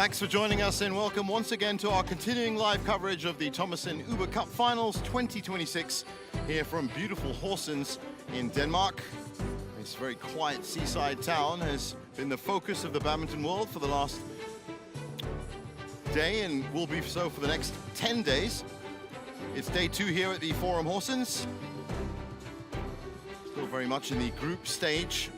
Thanks for joining us and welcome once again to our continuing live coverage of the Thomason Uber Cup Finals 2026 here from beautiful Horsens in Denmark. This very quiet seaside town has been the focus of the badminton world for the last day and will be so for the next 10 days. It's day 2 here at the Forum Horsens. Still very much in the group stage.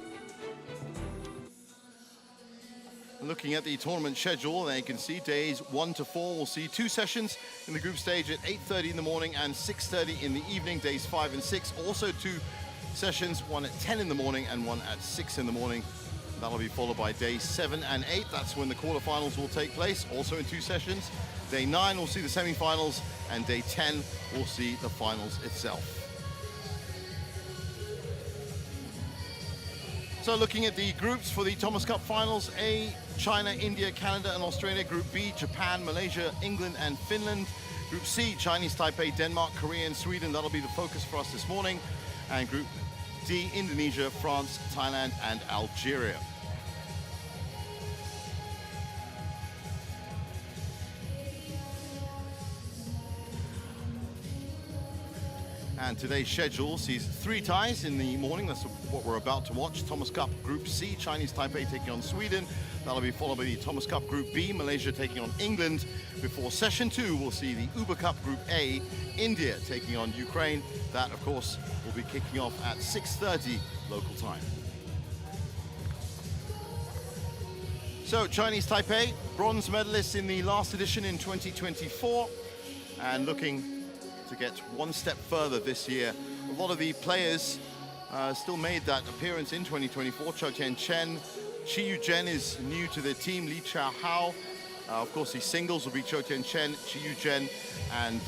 Looking at the tournament schedule, there you can see days 1 to 4 will see 2 sessions in the group stage at 8:30 in the morning and 6:30 in the evening. Days 5 and 6 also 2 sessions, one at 10 in the morning and one at 6 in the morning. That'll be followed by day 7 and 8. That's when the quarterfinals will take place, also in 2 sessions. Day 9 will see the semifinals and day 10 will see the finals itself. So looking at the groups for the Thomas Cup Finals, A, China, India, Canada and Australia. Group B, Japan, Malaysia, England and Finland. Group C, Chinese Taipei, Denmark, Korea and Sweden. That'll be the focus for us this morning. And Group D, Indonesia, France, Thailand and Algeria. And today's schedule sees 3 ties in the morning. That's what we're about to watch. Thomas Cup Group C, Chinese Taipei taking on Sweden. That'll be followed by the Thomas Cup Group B, Malaysia taking on England. Before session 2, we'll see the Uber Cup Group A, India taking on Ukraine. That, of course, will be kicking off at 6:30 local time. So, Chinese Taipei, bronze medalists in the last edition in 2024, and looking to get one step further this year. A lot of the players still made that appearance in 2024. Chou Tian-chen, Chi Yu-jen is new to the team. Li Chao-hao, of course, the singles will be Chou Tian-chen, Chi Yu-jen, and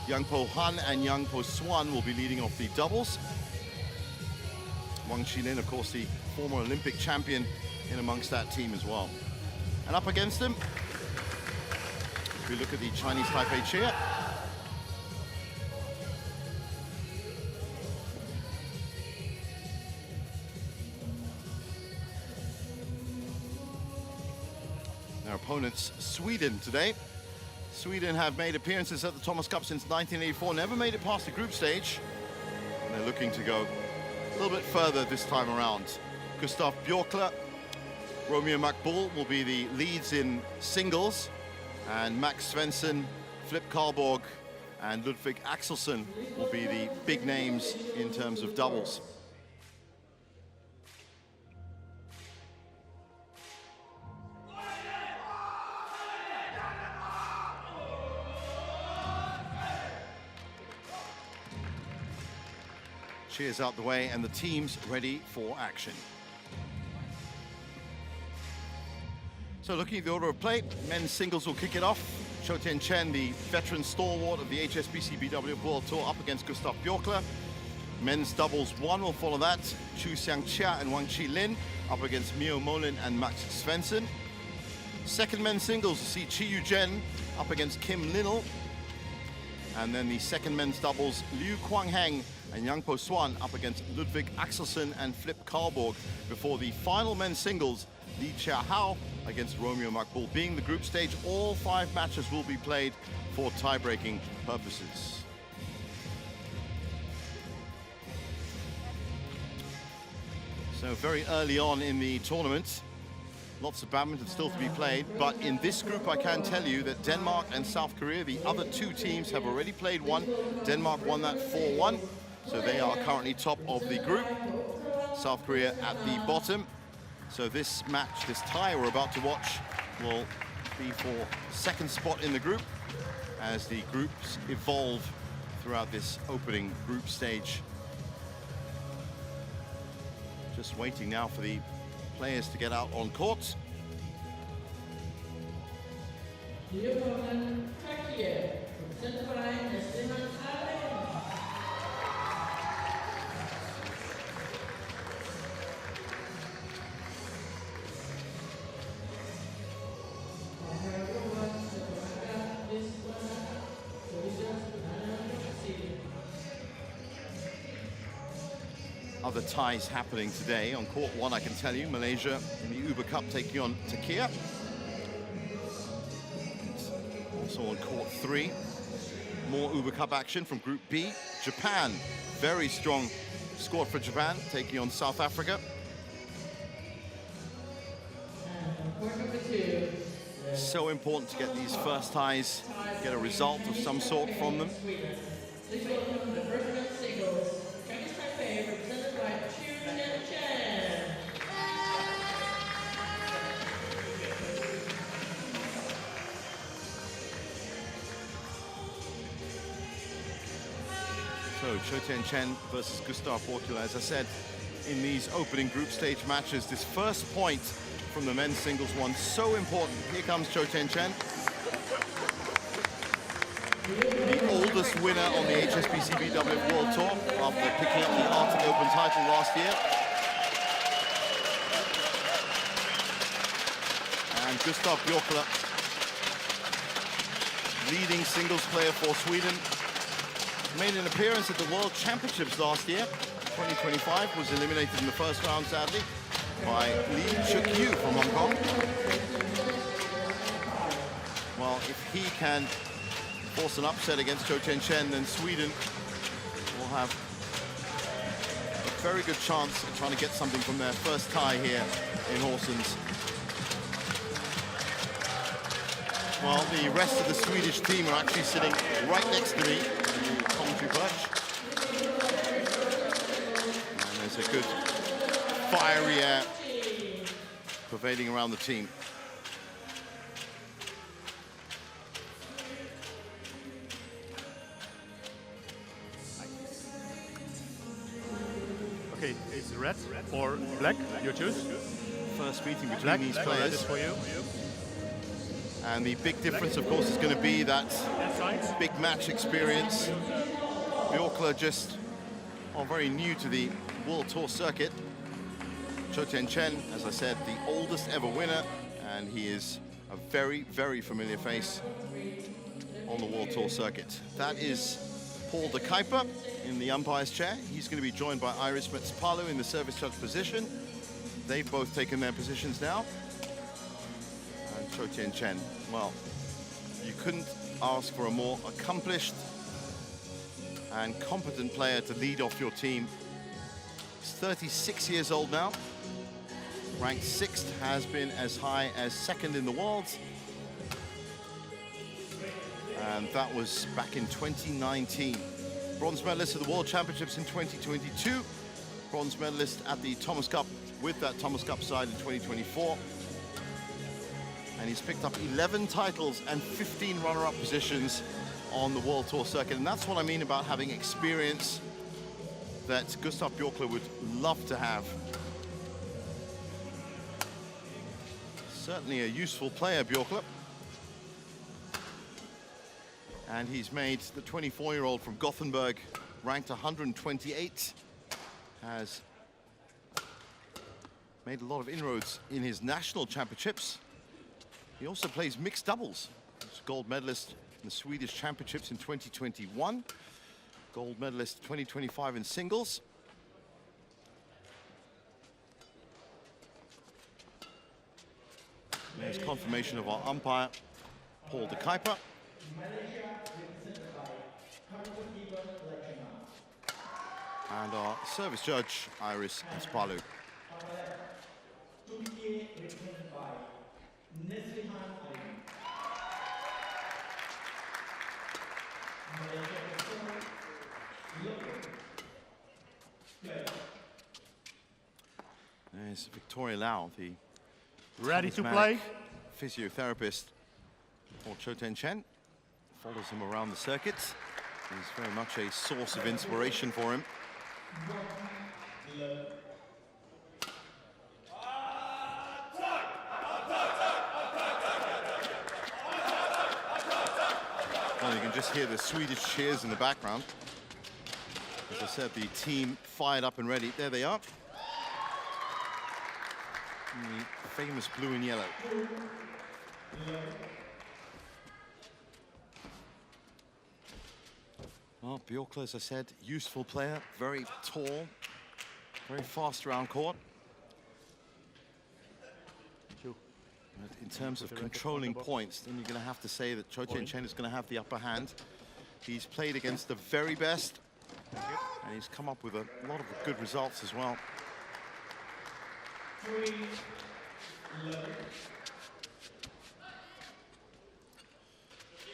Yang Po-han and Yang Po-swan will be leading off the doubles. Wang Qilin, of course, the former Olympic champion, in amongst that team as well. And up against them, if we look at the Chinese Taipei cheer, their opponents, Sweden today. Sweden have made appearances at the Thomas Cup since 1984, never made it past the group stage. And they're looking to go a little bit further this time around. Gustav Björkle, Romeo McBull will be the leads in singles. And Max Svensson, Flip Karlborg and Ludvig Axelsson will be the big names in terms of doubles. Cheers out the way and the team's ready for action. So looking at the order of play, men's singles will kick it off. Chou Tian-chen, the veteran stalwart of the HSBC BWF World Tour, up against Gustav Björkle. Men's doubles 1 will follow that. Chu Xiangqia and Wang Qilin up against Mio Molin and Max Svensson. Second men's singles will see Chi Yu-jen up against Kim Linnell. And then the second men's doubles, Liu Quangheng and Yang Po-swan up against Ludvig Axelsson and Flip Karlborg. Before the final men's singles, Li Chao-hao against Romeo McBull. Being the group stage, all 5 matches will be played for tie-breaking purposes. So very early on in the tournament, lots of badminton still to be played, but in this group I can tell you that Denmark and South Korea, the other 2 teams, have already played one. Denmark won that 4-1, so they are currently top of the group. South Korea at the bottom. So this match, this tie we're about to watch, will be for 2nd spot in the group as the groups evolve throughout this opening group stage. Just waiting now for the players to get out on court. other ties happening today. On court 1, I can tell you, Malaysia in the Uber Cup taking on Turkey. Also on court 3, more Uber Cup action from Group B. Japan, very strong squad for Japan, taking on South Africa. So important to get these first ties, get a result of some sort from them. So, Cho Tien-Chen versus Gustav Borkula. As I said, in these opening group stage matches, this first point from the men's singles one, so important. Here comes Cho Tien-Chen. The oldest winner on the HSBC BWF World Tour after picking up the Arctic Open title last year. And Gustav Borkula, leading singles player for Sweden, made an appearance at the World Championships last year. 2025 was eliminated in the first round, sadly, by Lee Chuk-Yu from Hong Kong. Well, if he can force an upset against Cho Tien-Chen, then Sweden will have a very good chance of trying to get something from their first tie here in Horsens. Well, the rest of the Swedish team are actually sitting right next to me in the commentary perch. And there's a good fiery air pervading around the team. Okay, it's red or black, you choose. First meeting between Black, these red players. is for you. And the big difference, of course, is going to be that big match experience. Borkula just very new to the World Tour circuit. Cho Tien-Chen, as I said, the oldest ever winner, and he is a very, very familiar face on the World Tour circuit. That is Paul de Kuiper in the umpire's chair. He's going to be joined by Iris Metspalu in the service judge position. They've both taken their positions now. And Cho Tien-Chen, well, you couldn't ask for a more accomplished and competent player to lead off your team. He's 36 years old now. Ranked 6th, has been as high as 2nd in the world. And that was back in 2019. Bronze medalist at the World Championships in 2022. Bronze medalist at the Thomas Cup with that Thomas Cup side in 2024. And he's picked up 11 titles and 15 runner-up positions on the World Tour circuit. And that's what I mean about having experience that Gustav Borkula would love to have. Certainly a useful player, Borkula. And he's made the 24-year-old from Gothenburg, ranked 128, has made a lot of inroads in his national championships. He also plays mixed doubles. He's a gold medalist in the Swedish Championships in 2021, gold medalist 2025 in singles. There's confirmation of our umpire, Paul de Kuiper. And our service judge, Iris Metspalu. There's Victoria Lau, the ready to play physiotherapist for Cho Tien-Chen. Follows him around the circuit. He's very much a source of inspiration for him. And you can just hear the Swedish cheers in the background. As I said, the team fired up and ready. There they are. The famous blue and yellow. Well, Borkula, as I said, useful player, very tall, Very fast around court. But in terms of controlling points, then you're going to have to say that Cho Tien Chen is going to have the upper hand. He's played against the very best, and he's come up with a lot of good results as well. In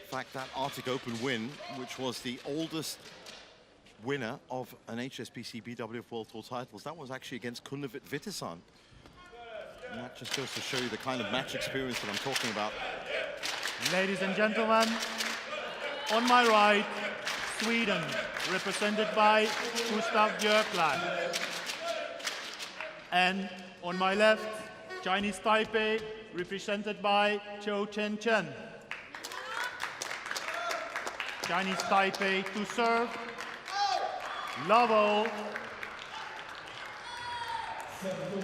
fact, that Arctic Open win, which was the oldest winner of an HSBC BWF World Tour titles, that was actually against Kunnevit Wittesan. And that just goes to show you the kind of match experience that I'm talking about. Ladies and gentlemen, on my right, Sweden, represented by Gustav Björkland. And on my left, Chinese Taipei, represented by Cho Tien Chen. Chinese Taipei to serve. Love all.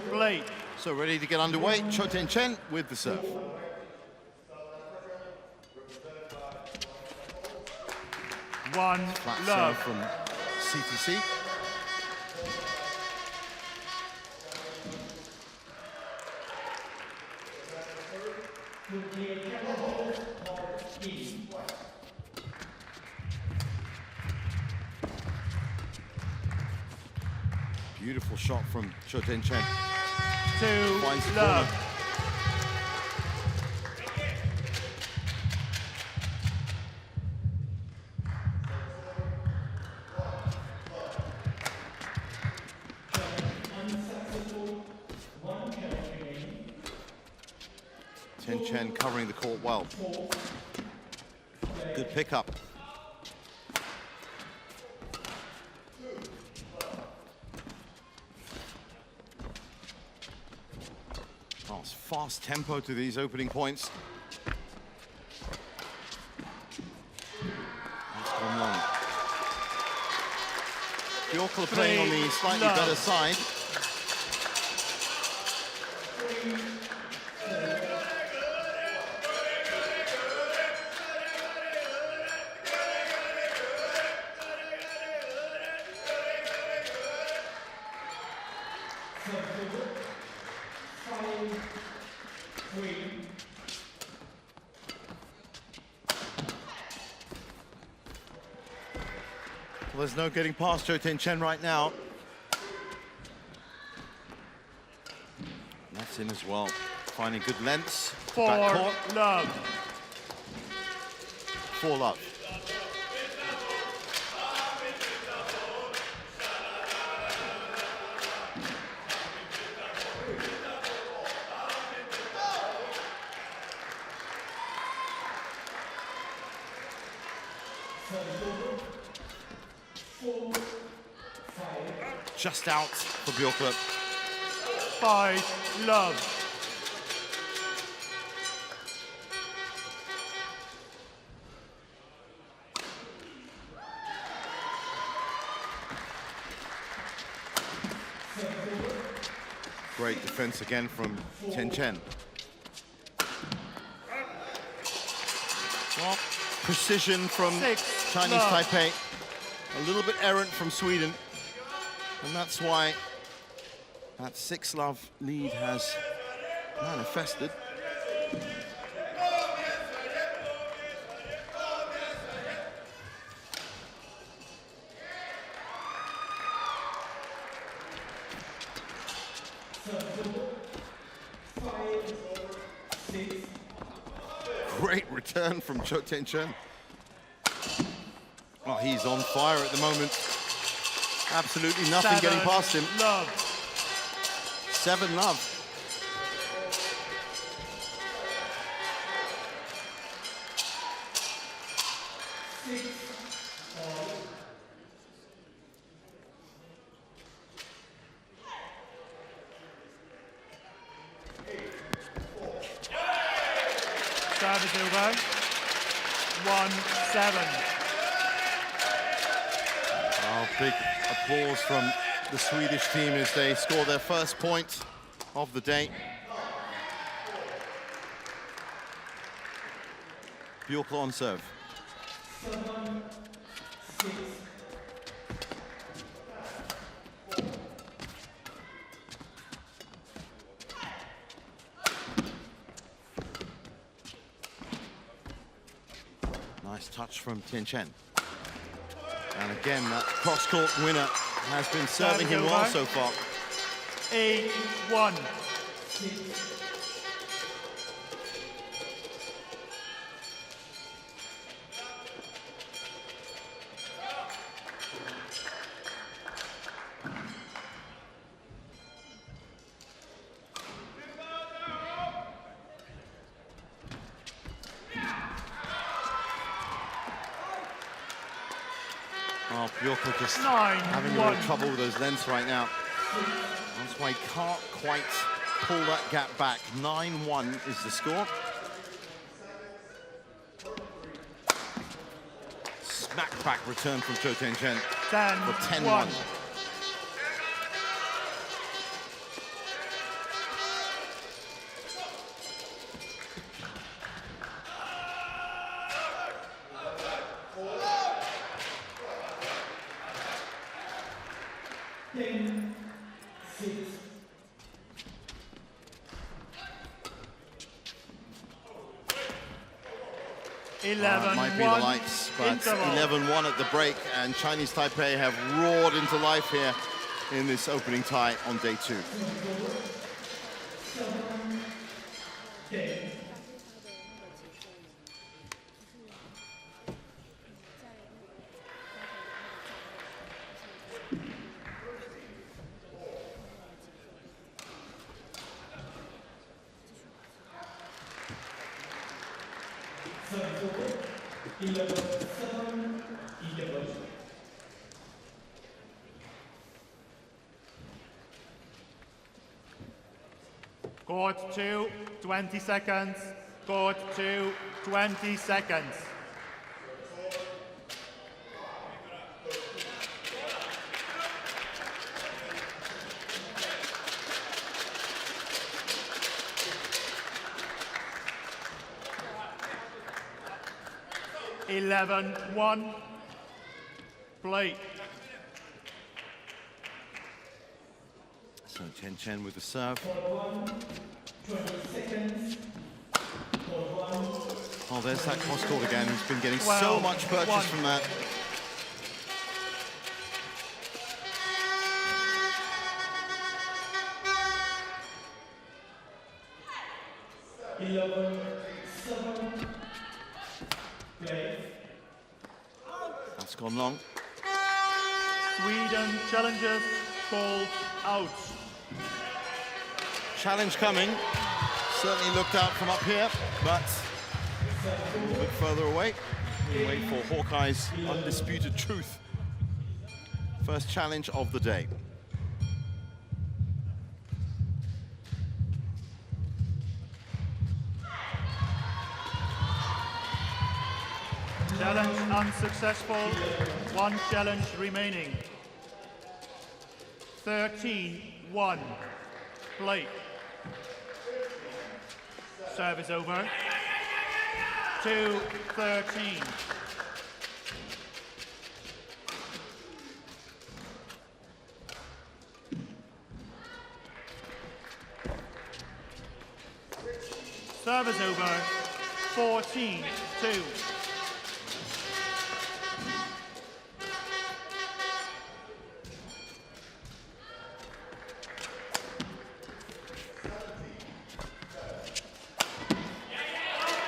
Play. So ready to get underway, Cho Tien Chen with the serve. One Flat love. serve from CTC. Beautiful shot from Cho Tien Chen. Two Finds the love. corner. Tien Chen covering the court well. Good pickup. Oh, it's fast tempo to these opening points. That's gone long. Björkland playing on the slightly better side. Well, there's no getting past Cho Tien Chen right now. That's in as well. Finding good lengths. Four love. 4 love. Just out for Björkland. 5 love. Great defense again from Tien Chen. Well, precision from 6 Chinese love. Taipei. A little bit errant from Sweden. And that's why that 6 love lead has manifested. Great return from Cho Tien Chen. Oh, he's on fire at the moment. Absolutely nothing 7 getting past him. love. 7 love. Service over. 1-7. Oh, big applause from the Swedish team as they score their first point of the day. Björkland on serve. touch from Tian Chen. And again, that cross-court winner has been serving him well so far. 8-1. Oh, Bjorkle just having a little trouble with those lengths right now. That's why he can't quite pull that gap back. 9-1 is the score. Smack back return from Chou Tian-Chen for 10-1. Might be the lights, but 11-1 at the break, and Chinese Taipei have roared into life here in this opening tie on day 2. Court 2, 20 seconds. Court 2, 20 seconds. Eleven, 1. Play. So Tian Chen with the serve. 20 seconds. Oh, there's that cross court again. He's been getting so much purchase from that. That's gone long. Sweden challenges called out. Challenge coming. Certainly looked out from up here, but a little bit further away. We wait for Hawkeye's undisputed truth. First challenge of the day. Challenge unsuccessful. 1 challenge remaining. 13-1. Play. Service over. 2-13. Service over. 14-2.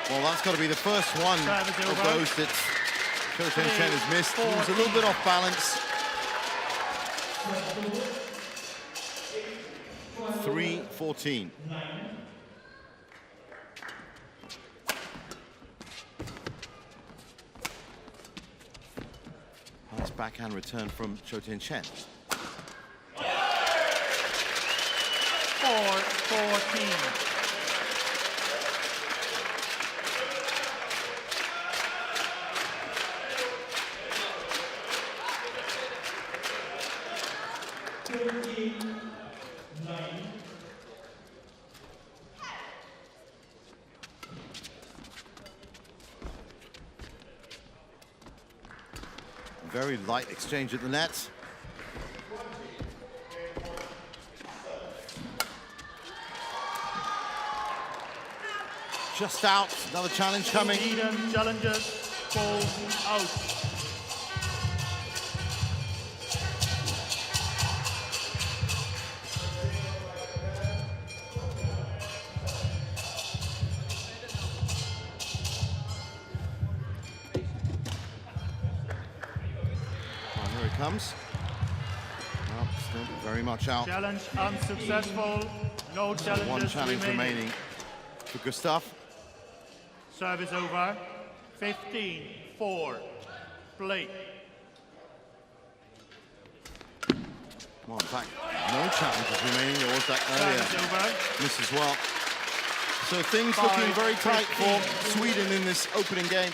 Well, that's got to be the first one of those that Chou Tian-Chen has missed. He was a little bit off balance. 3-14. Nice backhand return from Chou Tian-Chen. 4-14. Very light exchange at the net. Just out, another challenge coming. Sweden challenges ball out. Here it comes. Oh, still very much out. Challenge unsuccessful. No challenges One challenge remaining for Gustav. Service over. 15-4. Play. Well, in fact, no challenges remaining. There was that earlier Service over. miss as well. So things looking very tight for Sweden in this opening game.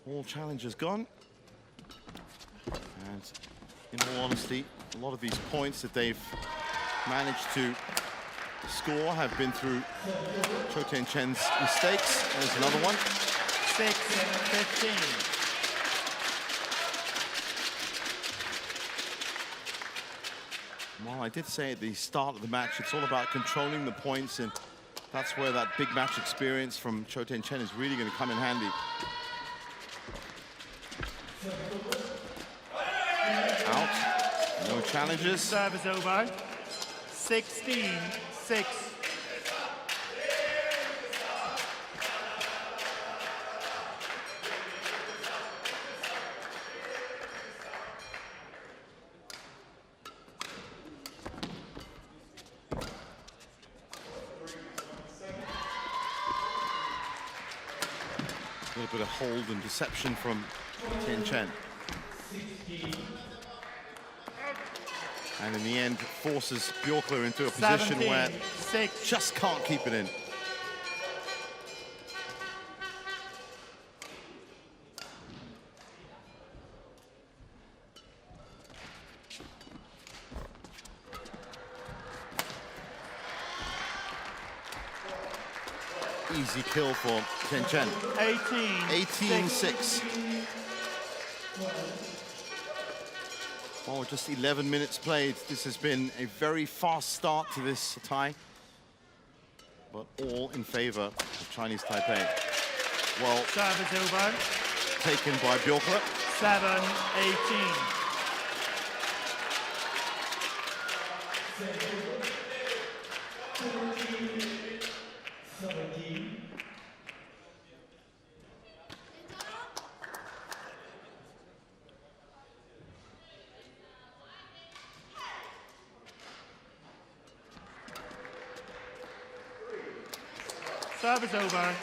All challenges gone. And in all honesty, a lot of these points that they've managed to score have been through Cho Tien-Chen's mistakes. There's another one. 6-15. Well, I did say at the start of the match, it's all about controlling the points, and that's where that big match experience from Cho Tien-Chen is really going to come in handy. Out. No challenges. Service over. 16-6. A little bit of hold and deception from Tien-Chen. And in the end, forces Bjorkler into a position where 17-6. just can't keep it in. Easy kill for Tien-Chen. 18-6. Oh, just 11 minutes played. This has been a very fast start to this tie, but all in favor of Chinese Taipei. Well, Service over. taken by Bjorkler. 7-18. Service over.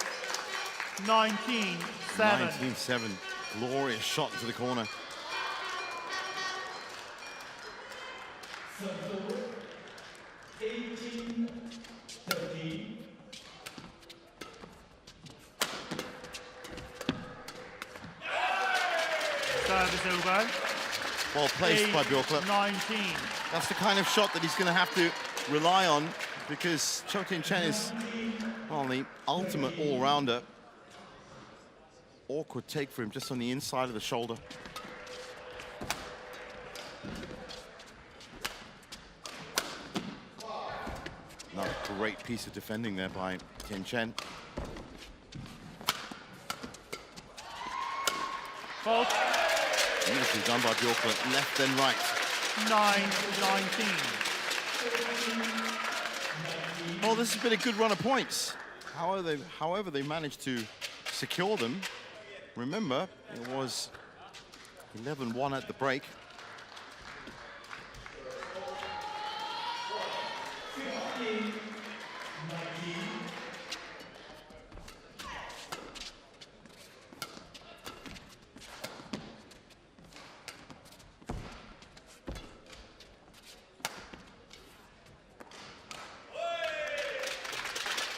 19-7. 19-7. Glorious shot into the corner. Service over. Well placed by Bjorkler. 19. That's the kind of shot that he's going to have to rely on, because Cho Tien-Chen is, well, the ultimate all-rounder. Awkward take for him, just on the inside of the shoulder. Another great piece of defending there by Tien-Chen. Fault. Beautifully done by Bjorkler, left and right. 9-19. Well, this has been a good run of points. However, they managed to secure them. Remember, it was 11-1 at the break.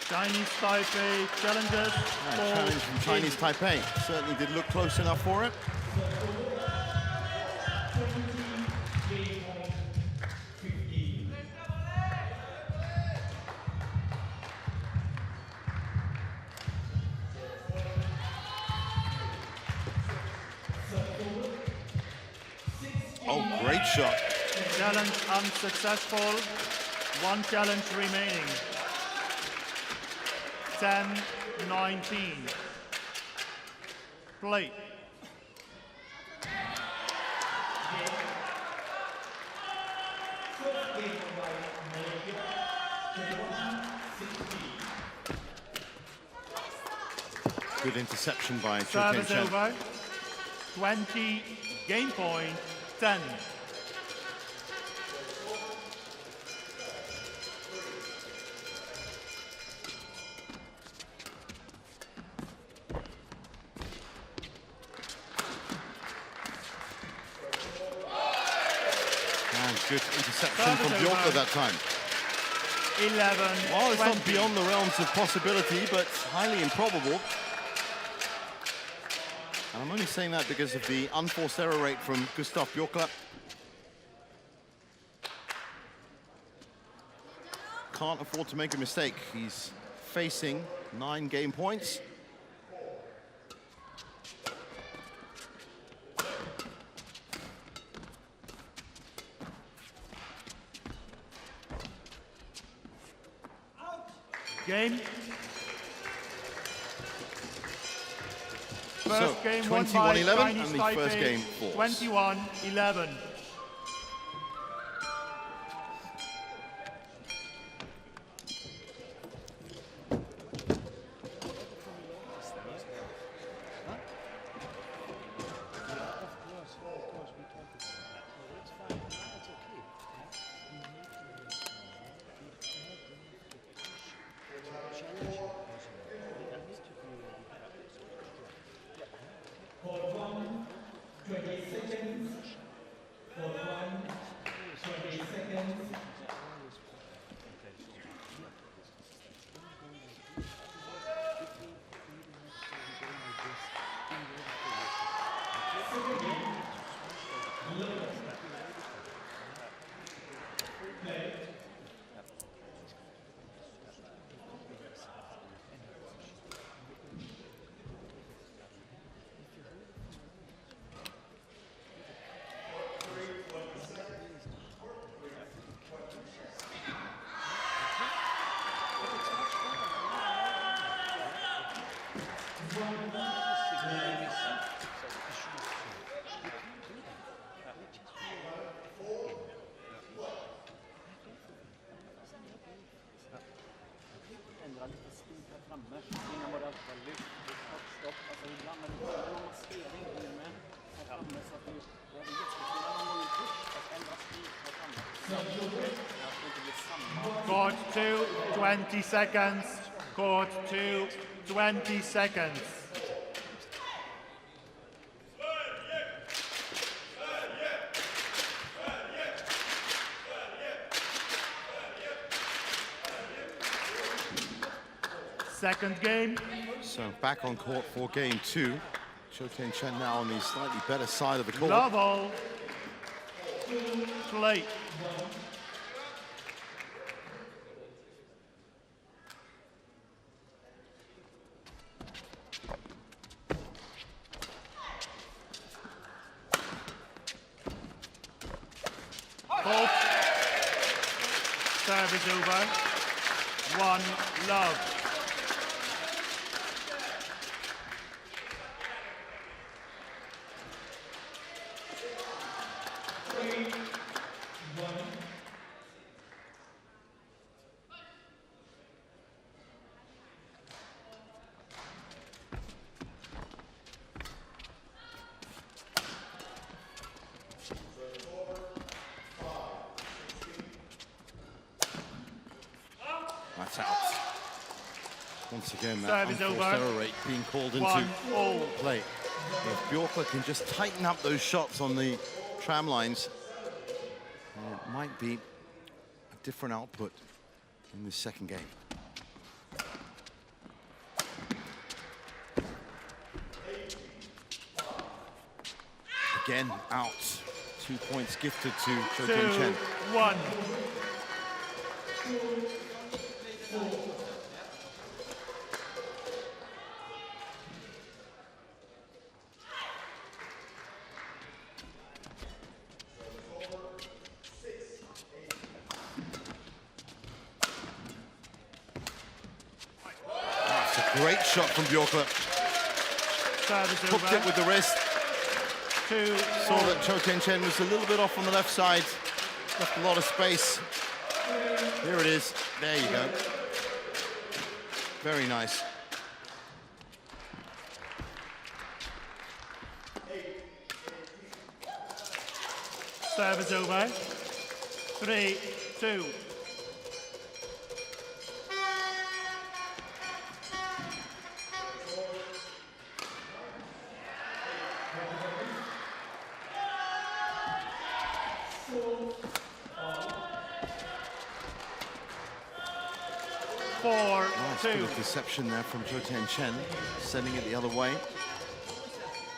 Chinese Taipei challenges. Challenge from Chinese Taipei. Certainly did look close enough for it. Oh, great shot. Challenge unsuccessful. One challenge remaining. 10-19. Play. Good interception by Cho Service Chen. over. 20, game point, 10. And good interception from Bjorkler that time. 11, Well, it's 20. not beyond the realms of possibility, but highly improbable. And I'm only saying that because of the unforced error rate from Gustav Bjorkler. Can't afford to make a mistake. He's facing 9 game points. Game. So, First game won by 21-11 Chinese and the Taipei, first game falls. 21-11. Court 2, 20 seconds. Court 2, 20 seconds. Second game. So back on court for game 2. Cho Chen now on the slightly better side of the court. Double. Play. Court. Service over. 1-love. That's out. Once again, that Service unforced over. error rate being called into 1-all. play. If Bjorkler can just tighten up those shots on the tram lines, it might be a different output in the second game. Again, out. 2 points gifted to Cho Chen. 2-1. Great shot from Bjorkler. Service Hooked over. it with the wrist. 2. Saw that Cho Tien-Chen was a little bit off on the left side. Left a lot of space. Here it is. There you go. Very nice. Service over. 3-2. Nice bit of deception there from Cho Tien-Chen, sending it the other way.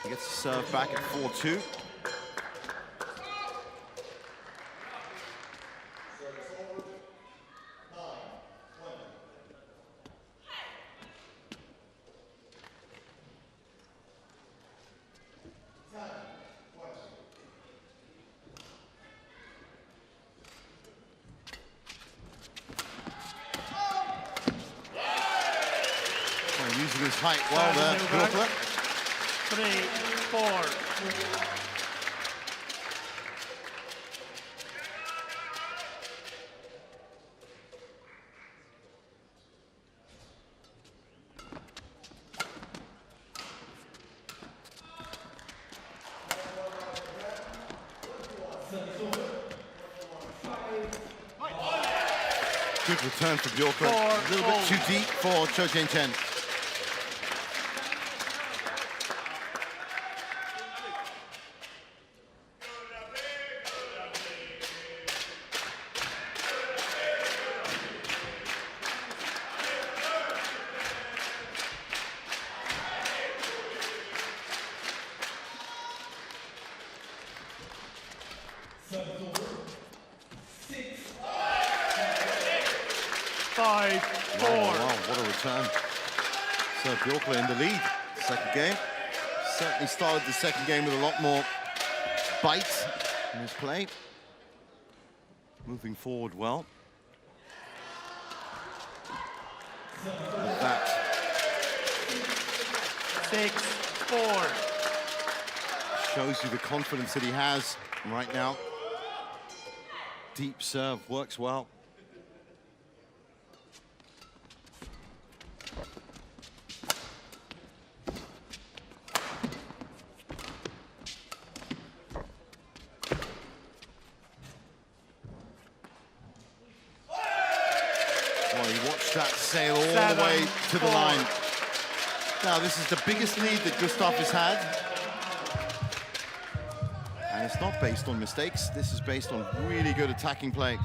He gets the serve back at 4-2. Using his height well there, Bjorkler. 3-4. Good return for Bjorkler. A little bit too deep for Cho Tien-Chen. Wow, what a return. So Bjorkler in the lead, second game. Certainly started the second game with a lot more bite in his play. Moving forward well. With that. 6-4. Shows you the confidence that he has right now. Deep serve works well. That sail all the way to the line. Now, this is the biggest lead that Gustav has had. And it's not based on mistakes. This is based on really good attacking play.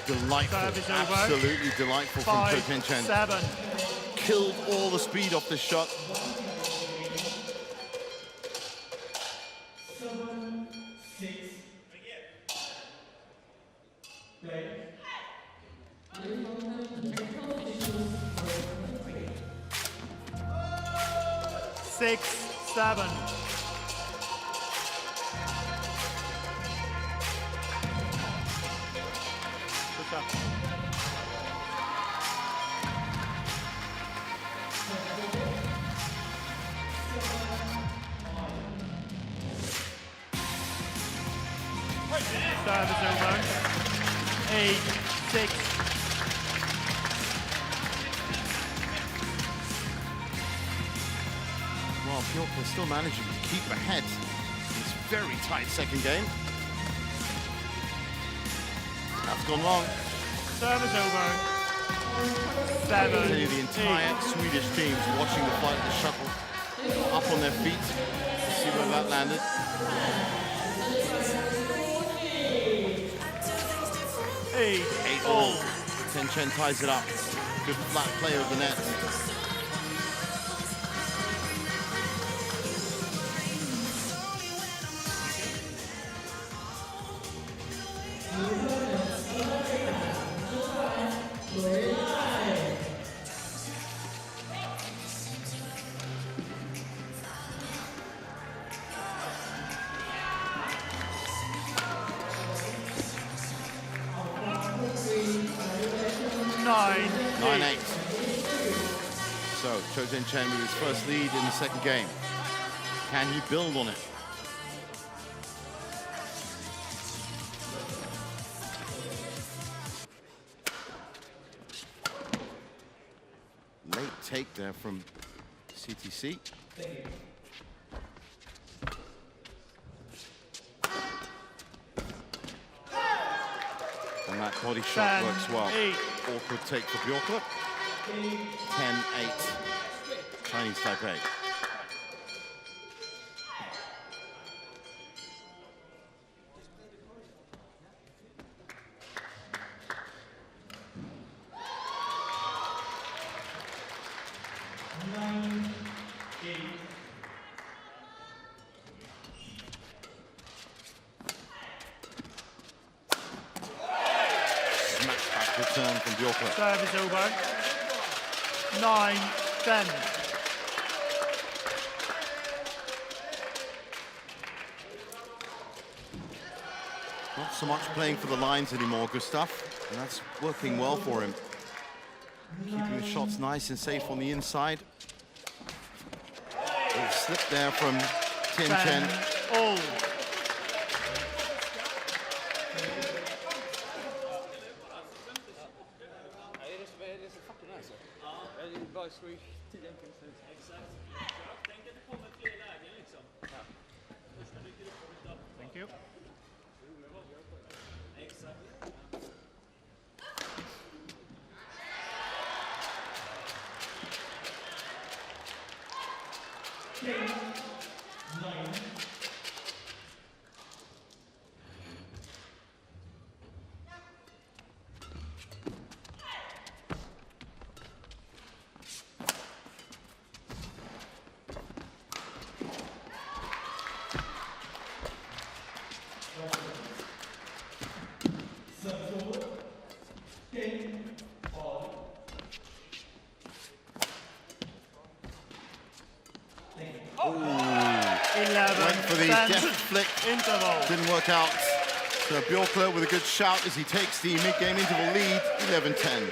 Delightful, absolutely delightful from Cho Tien-Chen. 5-7. Killed all the speed off this shot. 7-6. Six, 7. Service over. 8-6. Well, Bjorkler still managing to keep ahead in this very tight second game. That's gone long. Service over. 7. The entire Swedish team's watching the flight of the shuttle up on their feet to see where that landed. 8-all. Tien-Chen ties it up. Good flat play of the net. 9-8. So Cho Chen with his first lead in the second game. Can he build on it? Late take there from CTC. And that body shot works well. 8. Awkward take for Bjorkler. 10-8. Chinese Taipei. Return from Bjorkler. Service over. 9-10. Not so much playing for the lines anymore, Gustav, and that's working well for him. Keeping the shots nice and safe on the inside. A slip there from Tian Chen. All. Thank you. Went for the deft flick. Interval. Didn't work out. So Bjorkler with a good shout as he takes the mid-game interval lead, 11-10.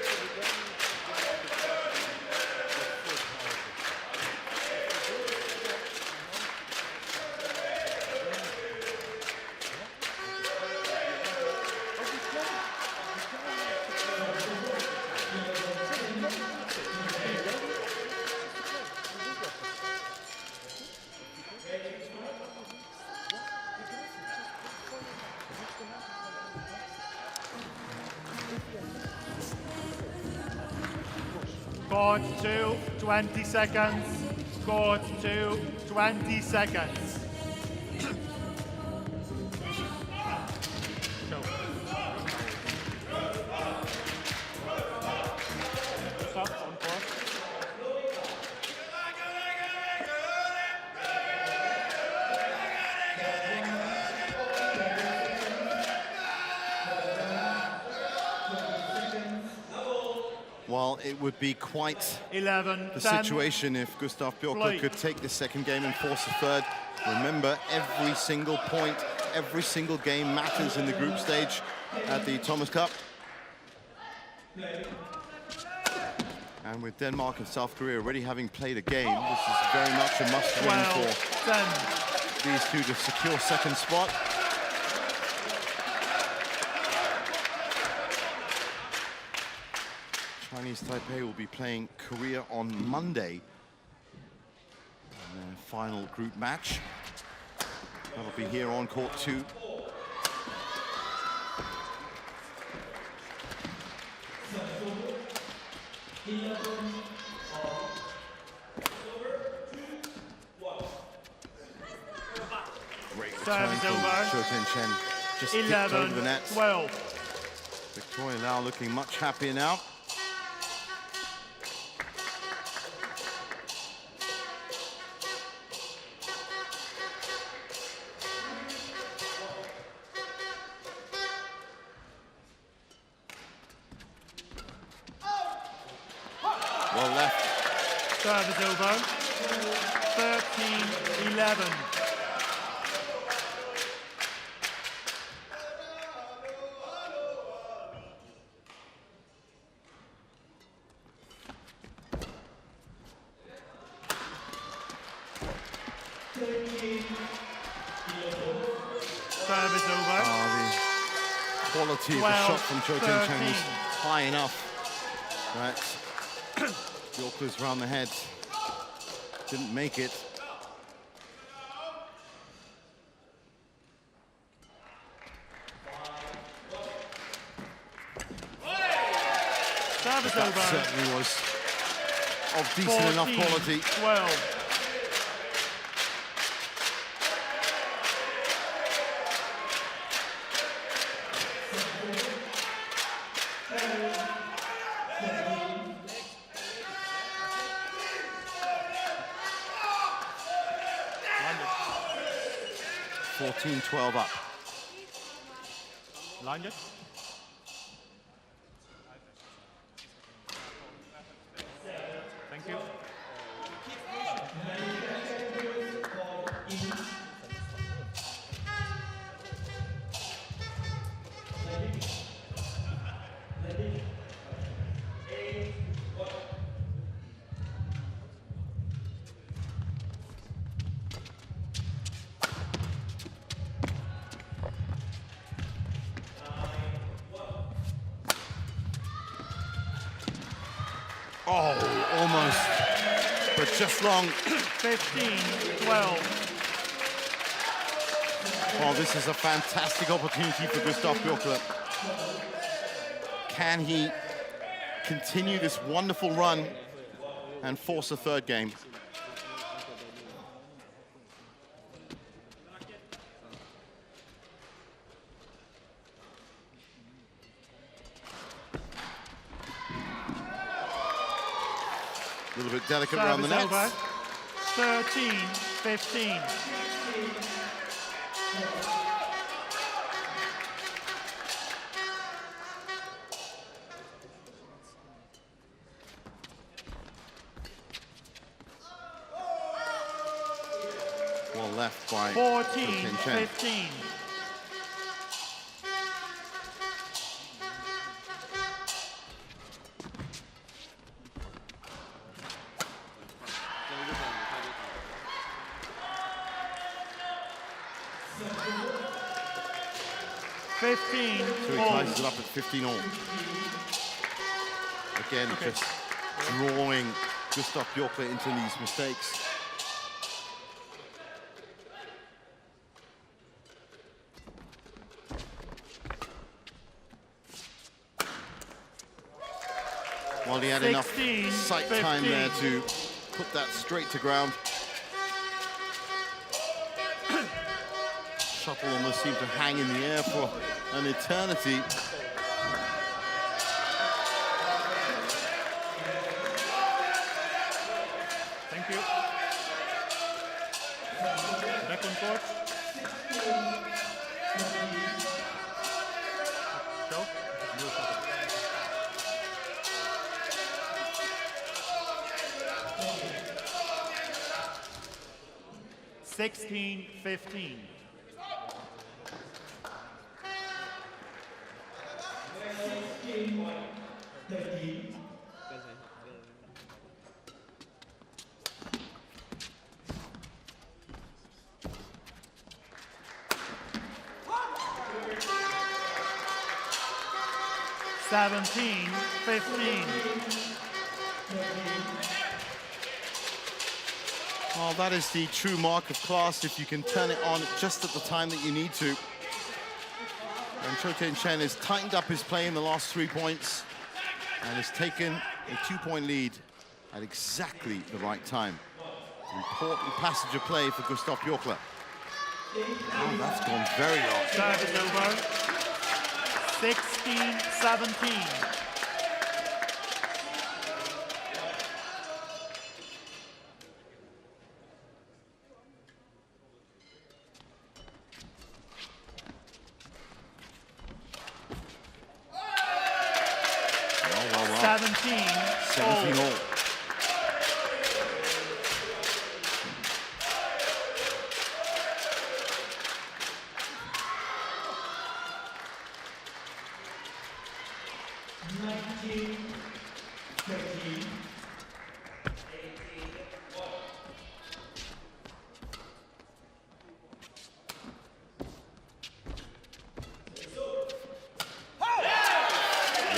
Court 2, 20 seconds. Court 2, 20 seconds. Go. Stop on court. Well, it would be quite 11, the 10. situation if Gustav Bjorkler Play. could take the second game and force a third. Remember, every single point, every single game matters in the group stage at the Thomas Cup. And with Denmark and South Korea already having played a game, this is very much a must-win 12, for 10. these two to secure second spot. Chinese Taipei will be playing Korea on Monday in their final group match. That'll be here on court 2. Great return Service from over. Cho Chen. Just tipped over the net. 11, 12. Victoria Lau looking much happier now. Well left. Service over. 13-11. over. The quality of the shot from Cho Tin-Chen was high enough that Bjorkla's around the head didn't make it. Service That over. certainly was of decent enough quality. 12. London. 14-12 up. London. Thank you. Oh, almost, but just long. 15-12. Well, this is a fantastic opportunity for Gustav Bjorkla. Can he continue this wonderful run and force a third game? A little bit delicate around the nets. 13-15. Well left by 14-15. So he ties it up at 15 all. Again, just drawing Gustav Bjorkla into these mistakes. Well, he had enough sight time there to put that straight to ground. Shuttle almost seemed to hang in the air for an eternity. Thank you. Back on court. Show. 16-15. Seventeen, 15. Well, that is the true mark of class, if you can turn it on just at the time that you need to. And Cho Tin-Chen has tightened up his play in the last 3 points and has taken a 2-point lead at exactly the right time. Important passage of play for Gustav Bjorkla. Oh, that's gone very long. Service over. 16-17. Well. 17 all.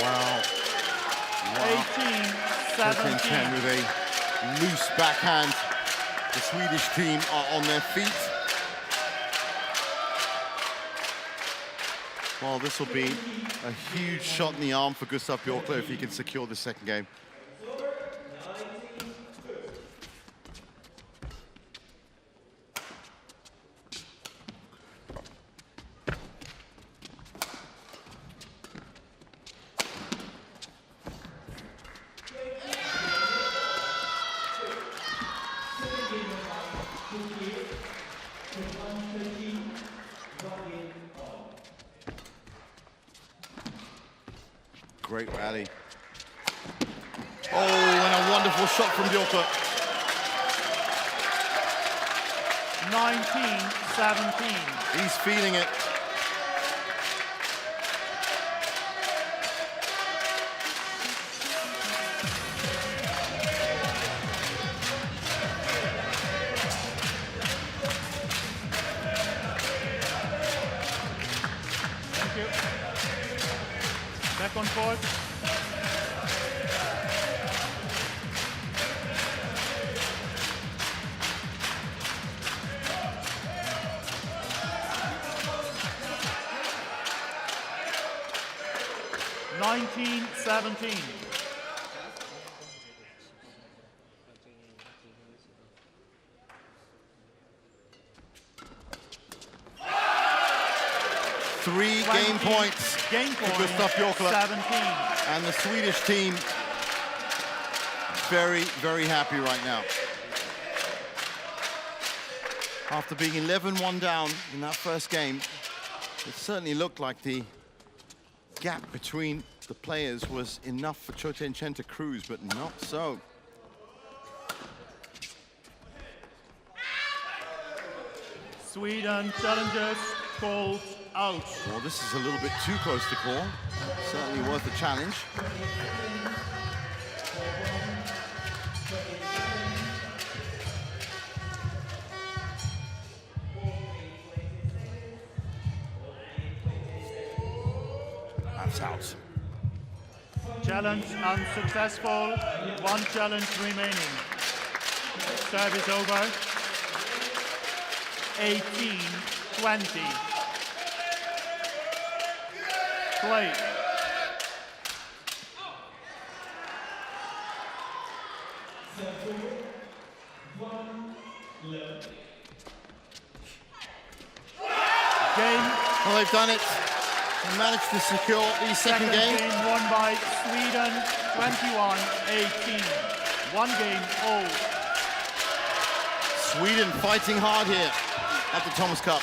Wow. 18-17. Chen with a loose backhand. The Swedish team are on their feet. Well, this will be a huge shot in the arm for Gustav Bjorkler if he can secure the second game. Great rally. Oh, and a wonderful shot from Bjorkler. 19-17. He's feeling it. Thank you. Back on court. Nineteen 17. Three game points Game to point. Gustav Bjorkler. 17. And the Swedish team very, very happy right now. After being 11-1 down in that first game, it certainly looked like the gap between the players was enough for Cho Chen to cruise, but not so. Sweden challenges called out. Well, this is a little bit too close to call. Certainly worth a challenge. That's out. Challenge unsuccessful. One challenge remaining. Service over. 18-20. Play. Game. Well, they've done it. They managed to secure the second game. Won by Sweden 21-18. One game all. Sweden fighting hard here at the Thomas Cup.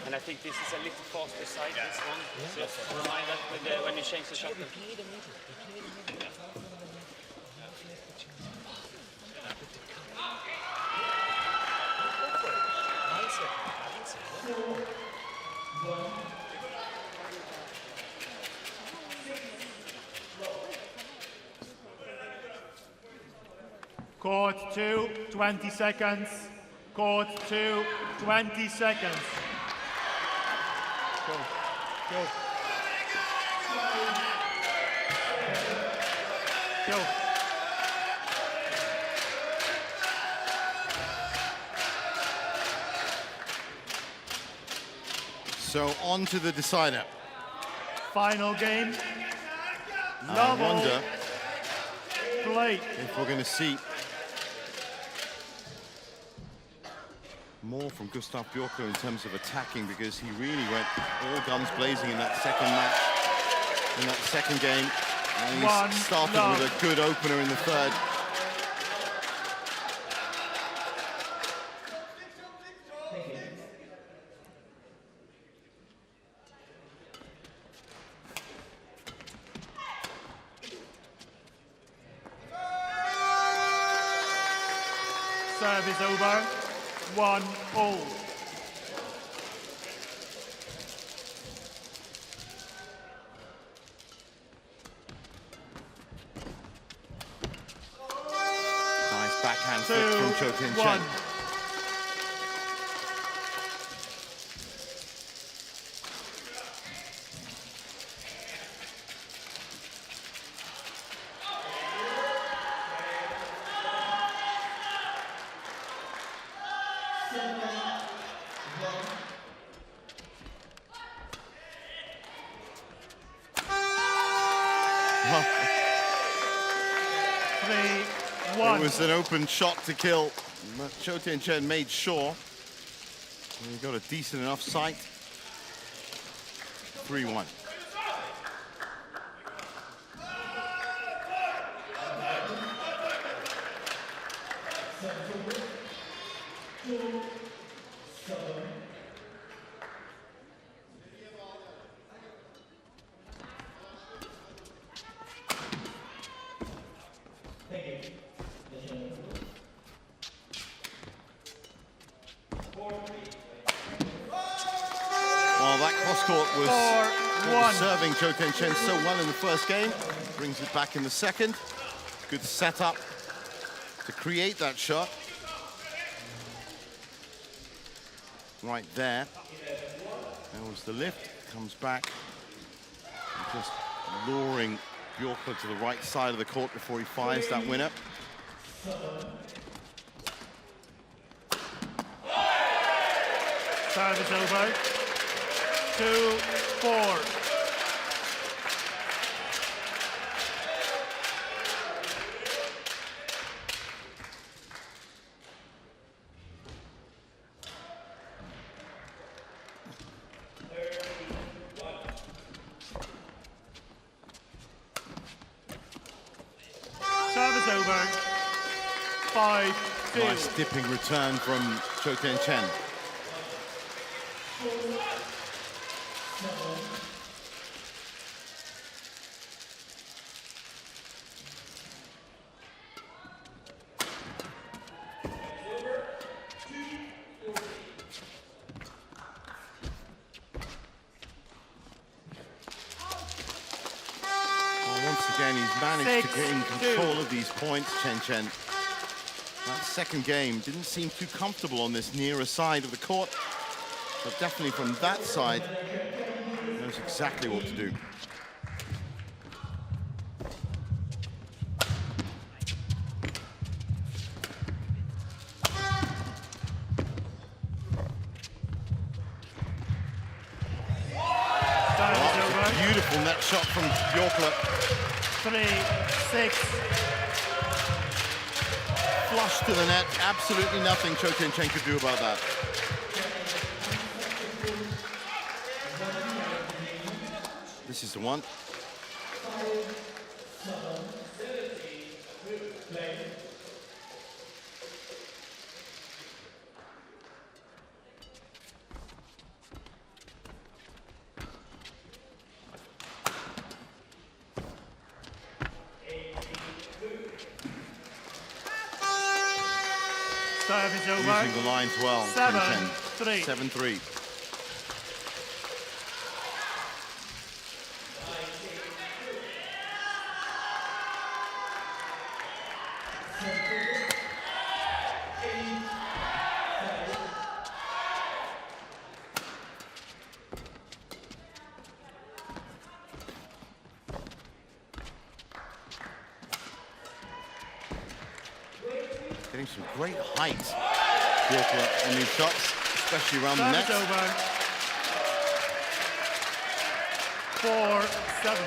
And I think this is a little faster side, this one. So just remind that when you change the shot. Court 2, 20 seconds. Court 2, 20 seconds. Go, go. Go. So on to the decider. Final game. I wonder Plate. if we're going to see more from Gustav Bjorkler in terms of attacking, because he really went all guns blazing in that second match, in that second game. And he started with a good opener in the third. Serve is over. 1-all. Nice backhand flick from Cho Tien-chen. It was an open shot to kill, but Cho Tien-chen made sure he got a decent enough sight. 3-1. Well, that cross-court was serving Cho Tien-chen so well in the first game. Brings it back in the second. Good setup to create that shot. Right there. There was the lift. Comes back. Just luring Bjorkler to the right side of the court before he fires that winner. Serve is over. 2-4. Serve is over. 5-2. Nice dipping return from Cho Tien-chen. Once again, he's managed to gain control of these points, Chen. That second game didn't seem too comfortable on this nearer side of the court, but definitely from that side, knows exactly what to do. Beautiful net shot from Bjorkler. 3-6. Flush to the net, absolutely nothing Cho Tien-chen could do about that. This is the one. Serve is over. Using the lines well. 7-3. 7-3. Getting some great height, Bjorkler, on these shots, especially around the net. Over. 4-7.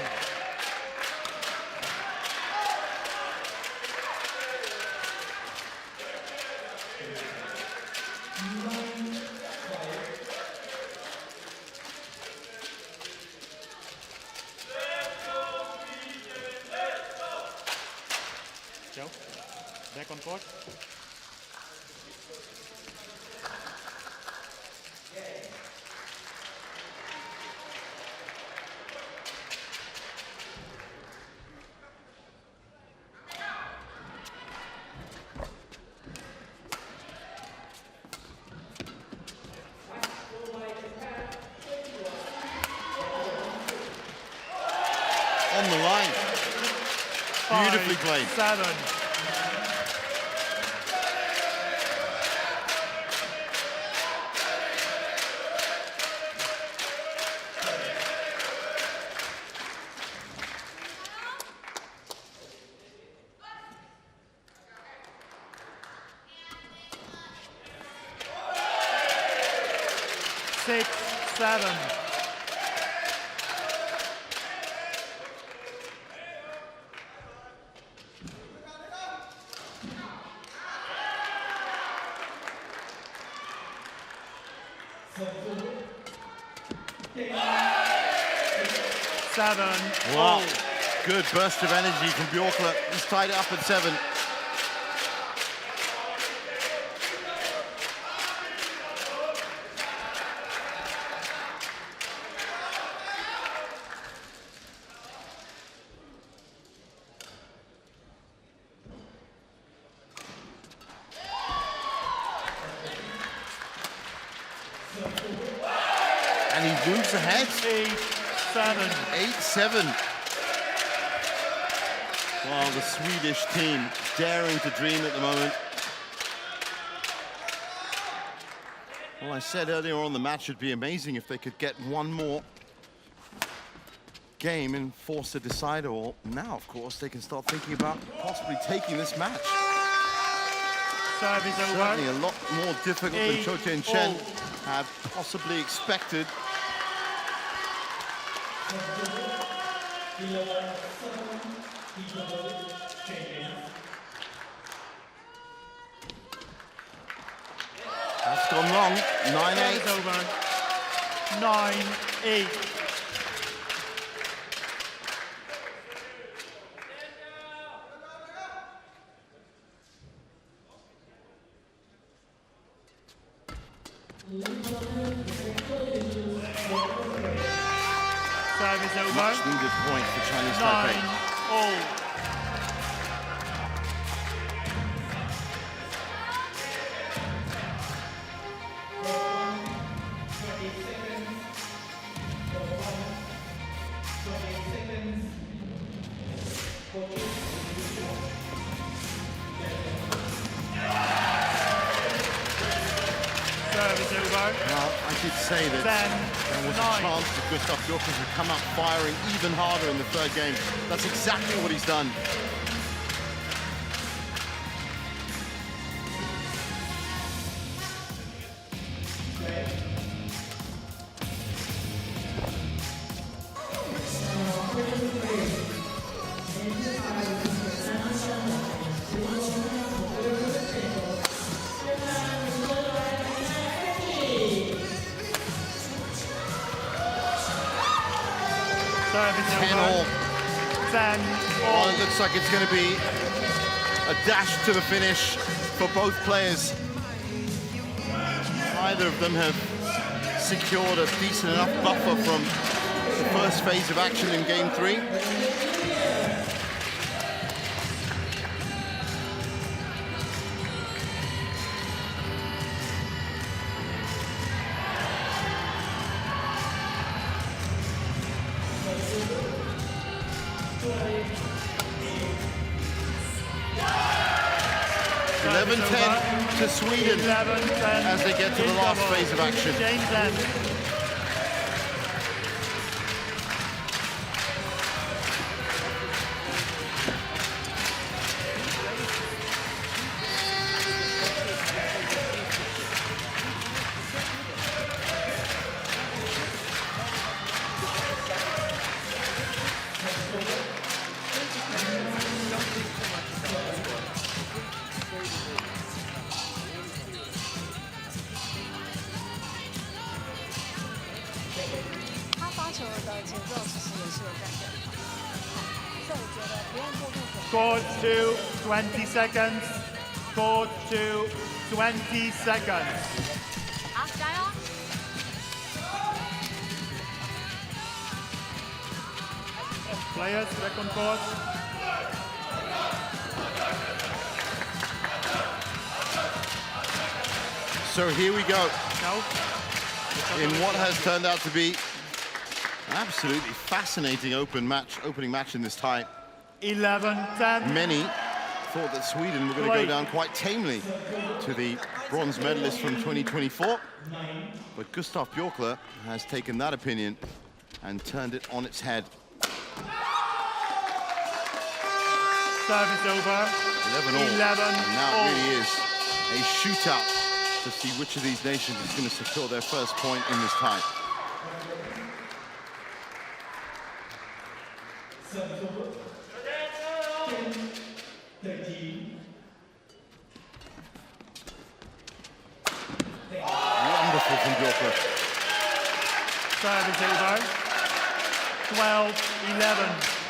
Joe, back on court. On the line. Beautifully played. 7. Six, 7. Seven. Wow. Good burst of energy from Bjorkla. He's tied it up at 7. And he moves ahead. 8-7. 8-7. Wow, the Swedish team daring to dream at the moment. Well, I said earlier on the match would be amazing if they could get one more game and force a decider. Well, now, of course, they can start thinking about possibly taking this match. Service over. Certainly a lot more difficult than Cho Tien-Chen had possibly expected. That's gone long. 9-8. Service over. 9-8. Service over. Much needed point for Chinese Taipei. 9-0. Service over. Well, I did say that there was a chance that Gustav Bjorkla would come up firing even harder in the third game. That's exactly what he's done. Service 10-all. 10-all. Well, it looks like it's going to be a dash to the finish for both players. Neither of them have secured a decent enough buffer from the first phase of action in Game 3. Service 11-10 to Sweden 11-10 as they get to the last phase of action. James End. 节奏其实也是有在变化。所以我觉得不用过度紧张。Court 2, 20 seconds. Court 2, 20 seconds. 好，加油！ Players, back on court. So here we go, Now, in what has turned out to be an absolutely fascinating opening match in this tie. 11-10. Many thought that Sweden were going to go down quite tamely to the bronze medalist from 2024. But Gustav Björkler has taken that opinion and turned it on its head. Service over. 11 all. 11 And now all. it really is a shootout to see which of these nations is going to secure their first point in this tie. Wonderful from Björkler. Service over. 12-11.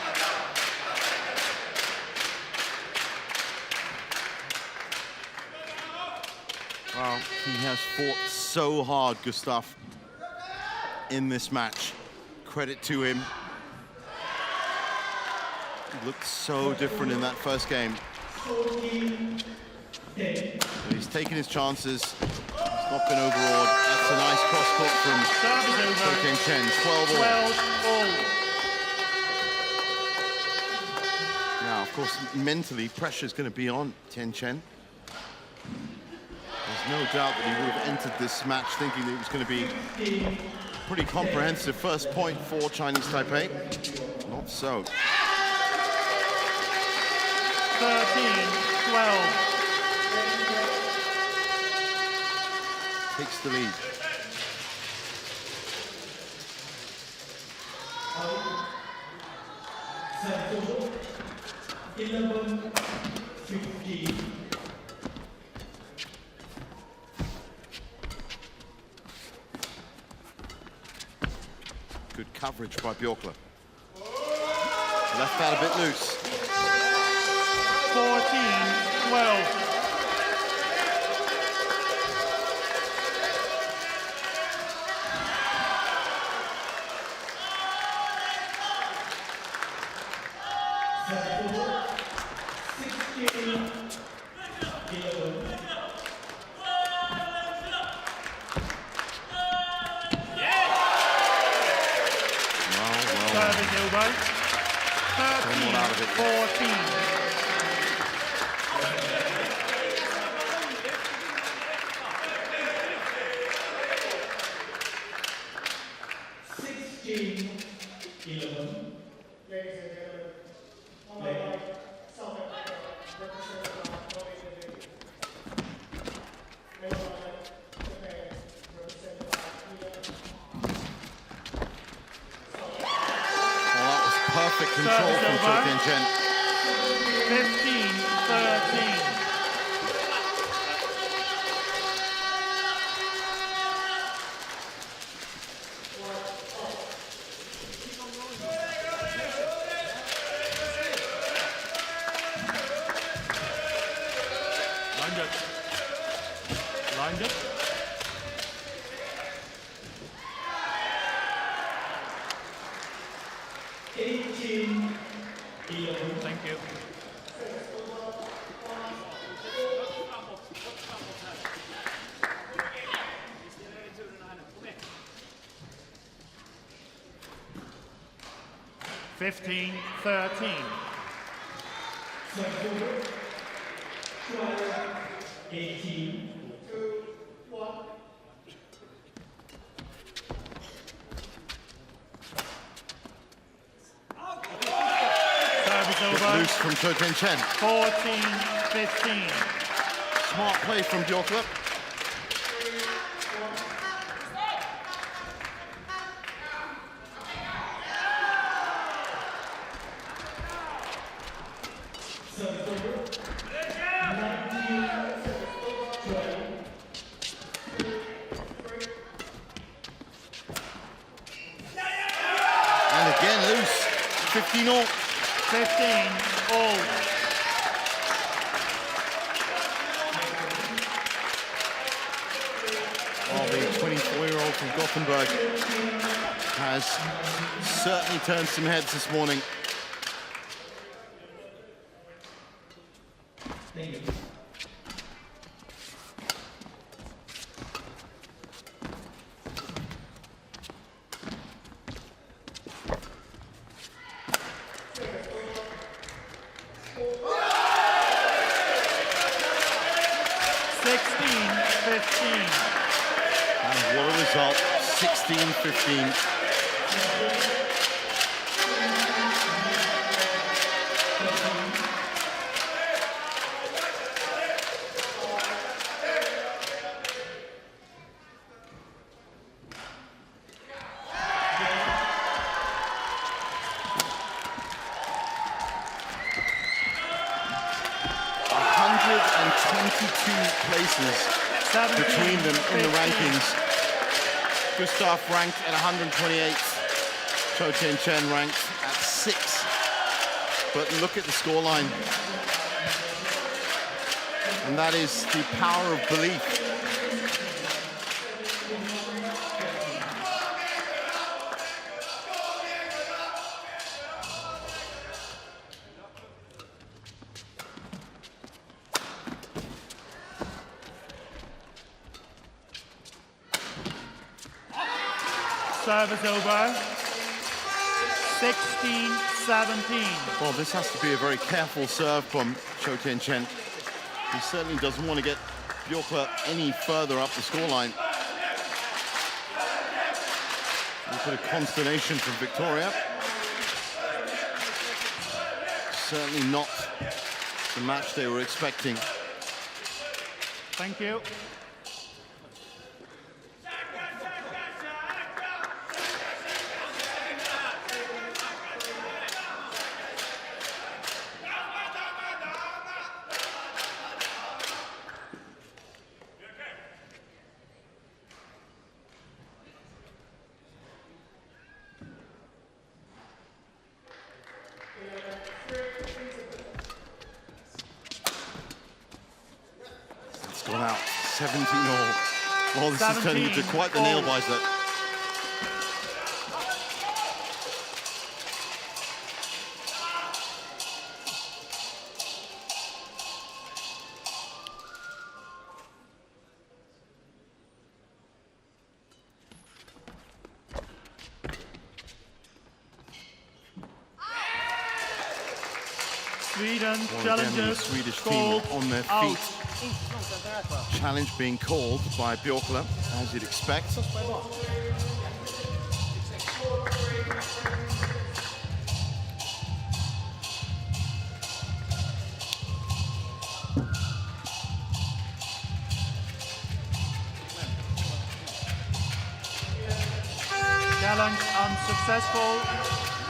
Well, he has fought so hard, Gustav, in this match. Credit to him. He looked so different in that first game. But he's taken his chances. He's not been overawed. That's a nice cross-court from Cho Chen. 12 all. 12 all. Now, of course, mentally, pressure's going to be on Tien Chen. There's no doubt that he would have entered this match thinking that it was going to be a pretty comprehensive first point for Chinese Taipei. Not so. 13-12. Takes the lead. Good coverage by Björkler. Left that a bit loose. 14-12. Service over. 13-14. Perfect control from Cho Tien Chen. 15-13. Line it. Line it. Thank you. Fifteen, 13. 18. Loose from Cho Tien Chen. 14-15. Smart play from Björkler. 15 all. 15 all. Well, the 24-year-old from Gothenburg has certainly turned some heads this morning. Thank you. And what a result, 16-15. Places between them in the rankings. Gustav ranked at 128th, Cho Chen ranked at 6th. But look at the scoreline. And that is the power of belief. Service over. 16-17. Well, this has to be a very careful serve from Cho Chen. He certainly doesn't want to get Bjorkler any further up the scoreline. A bit of consternation from Victoria. Certainly not the match they were expecting. Thank you. Gone out 17 all. Well, this is turning into quite the nail biter. Sweden Well, challenges again, the Swedish team on their feet. out. Challenge being called by Bjorkler, as you'd expect. Challenge unsuccessful.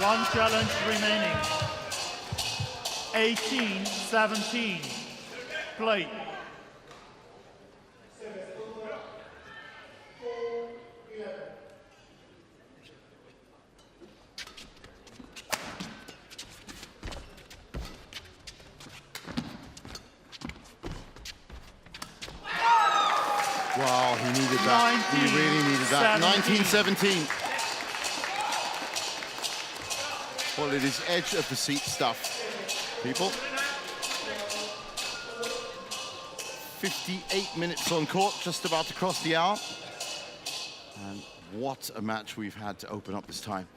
One challenge remaining. 18-17. Play. Wow, he needed that. He really needed that. 19-17. Well, it is edge of the seat stuff, people. 58 minutes on court, just about to cross the hour. And what a match we've had to open up this time.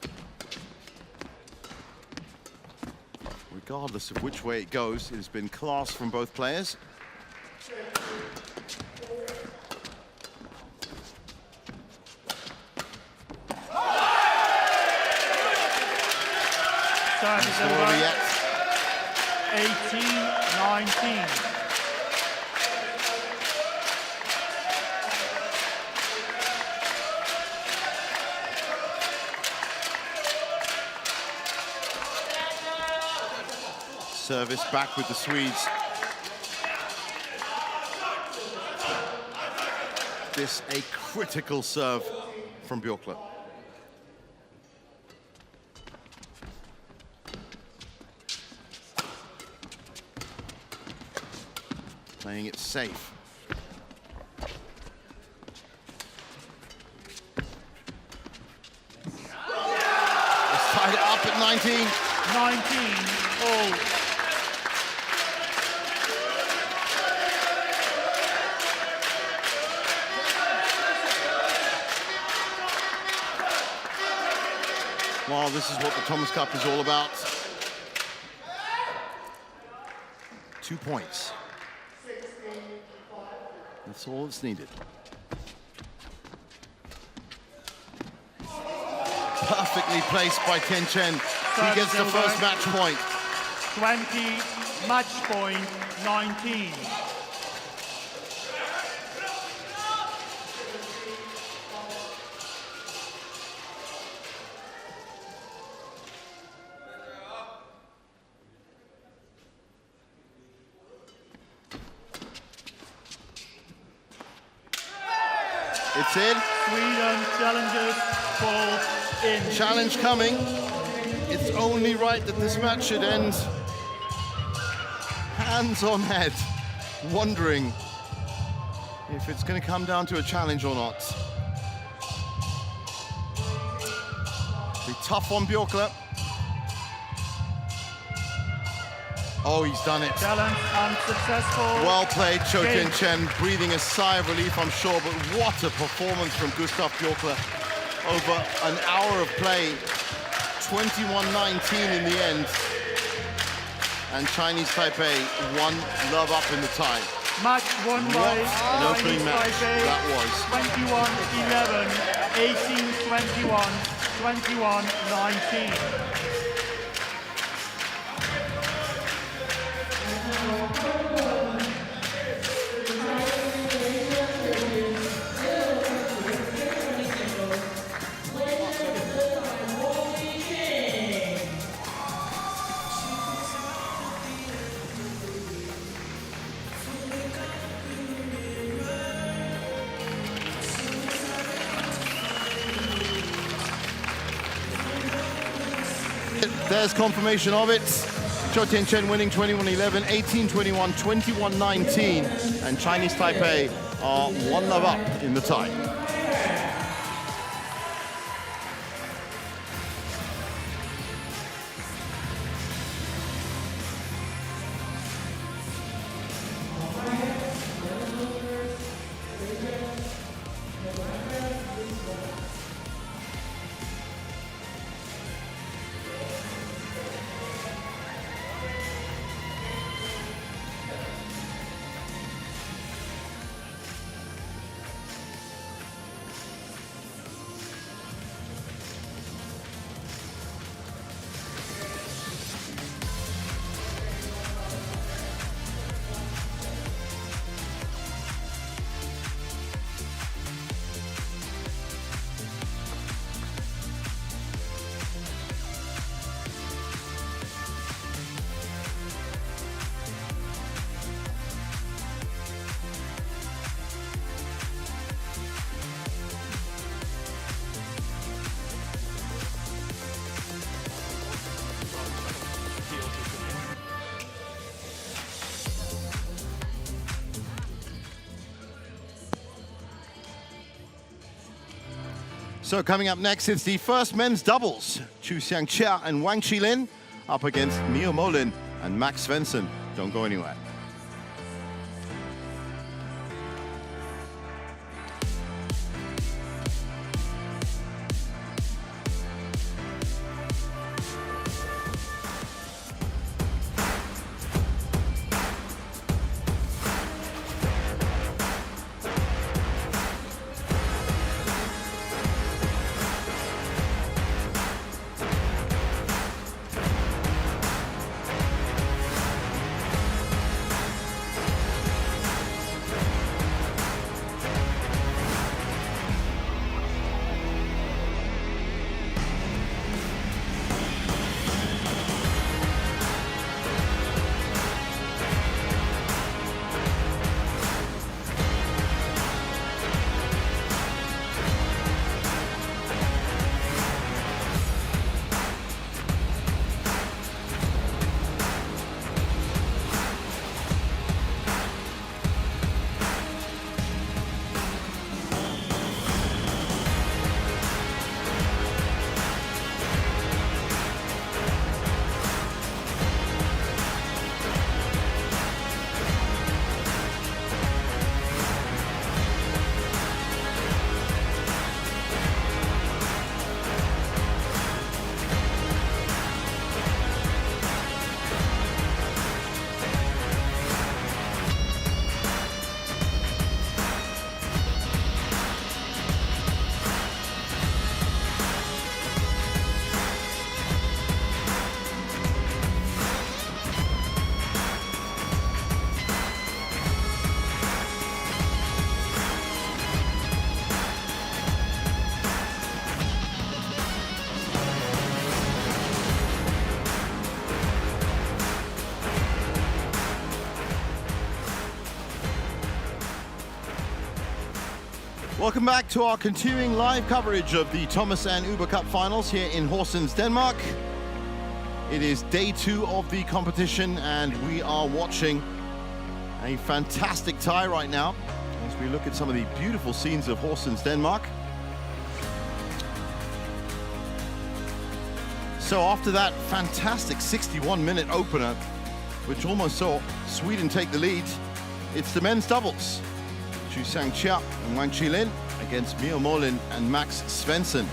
Regardless of which way it goes, it has been class from both players. Time is Not over over. yet. 18-19. Service back with the Swedes. This a critical serve from Bjorkler. playing it safe. It's tied it up at 19. 19-all. Well, this is what the Thomas Cup is all about. 2 points. That's all that's needed. Perfectly placed by Tian Chen. He gets the first match point. 20, match point, 19. It's in. Sweden challenges ball in. Challenge coming. It's only right that this match should end hands on head, wondering if it's going to come down to a challenge or not. Be tough on Bjorkle. Oh, he's done it. Challenge unsuccessful. Well played, Cho Tian Chen, breathing a sigh of relief, I'm sure, but what a performance from Gustav Bjorkle. Over an hour of play, 21-19 in the end. And Chinese Taipei 1 love up in the tie. Match won by An opening Chinese match Taipei. that was. 21-11, 18-21, 21-19. There's confirmation of it. Cho Tian Chen winning 21-11, 18-21, 21-19, and Chinese Taipei are 1 love up in the tie. So coming up next, it's the first men's doubles. Chu Xiangqia and Wang Qilin up against Mio Molin and Max Svensson. Don't go anywhere. Welcome back to our continuing live coverage of the Thomas and Uber Cup Finals here in Horsens, Denmark. It is day 2 of the competition, and we are watching a fantastic tie right now as we look at some of the beautiful scenes of Horsens, Denmark. So after that fantastic 61-minute opener, which almost saw Sweden take the lead, it's the men's doubles. Chu Sang-chia and Wang Qilin against Mio Molin and Max Svensson.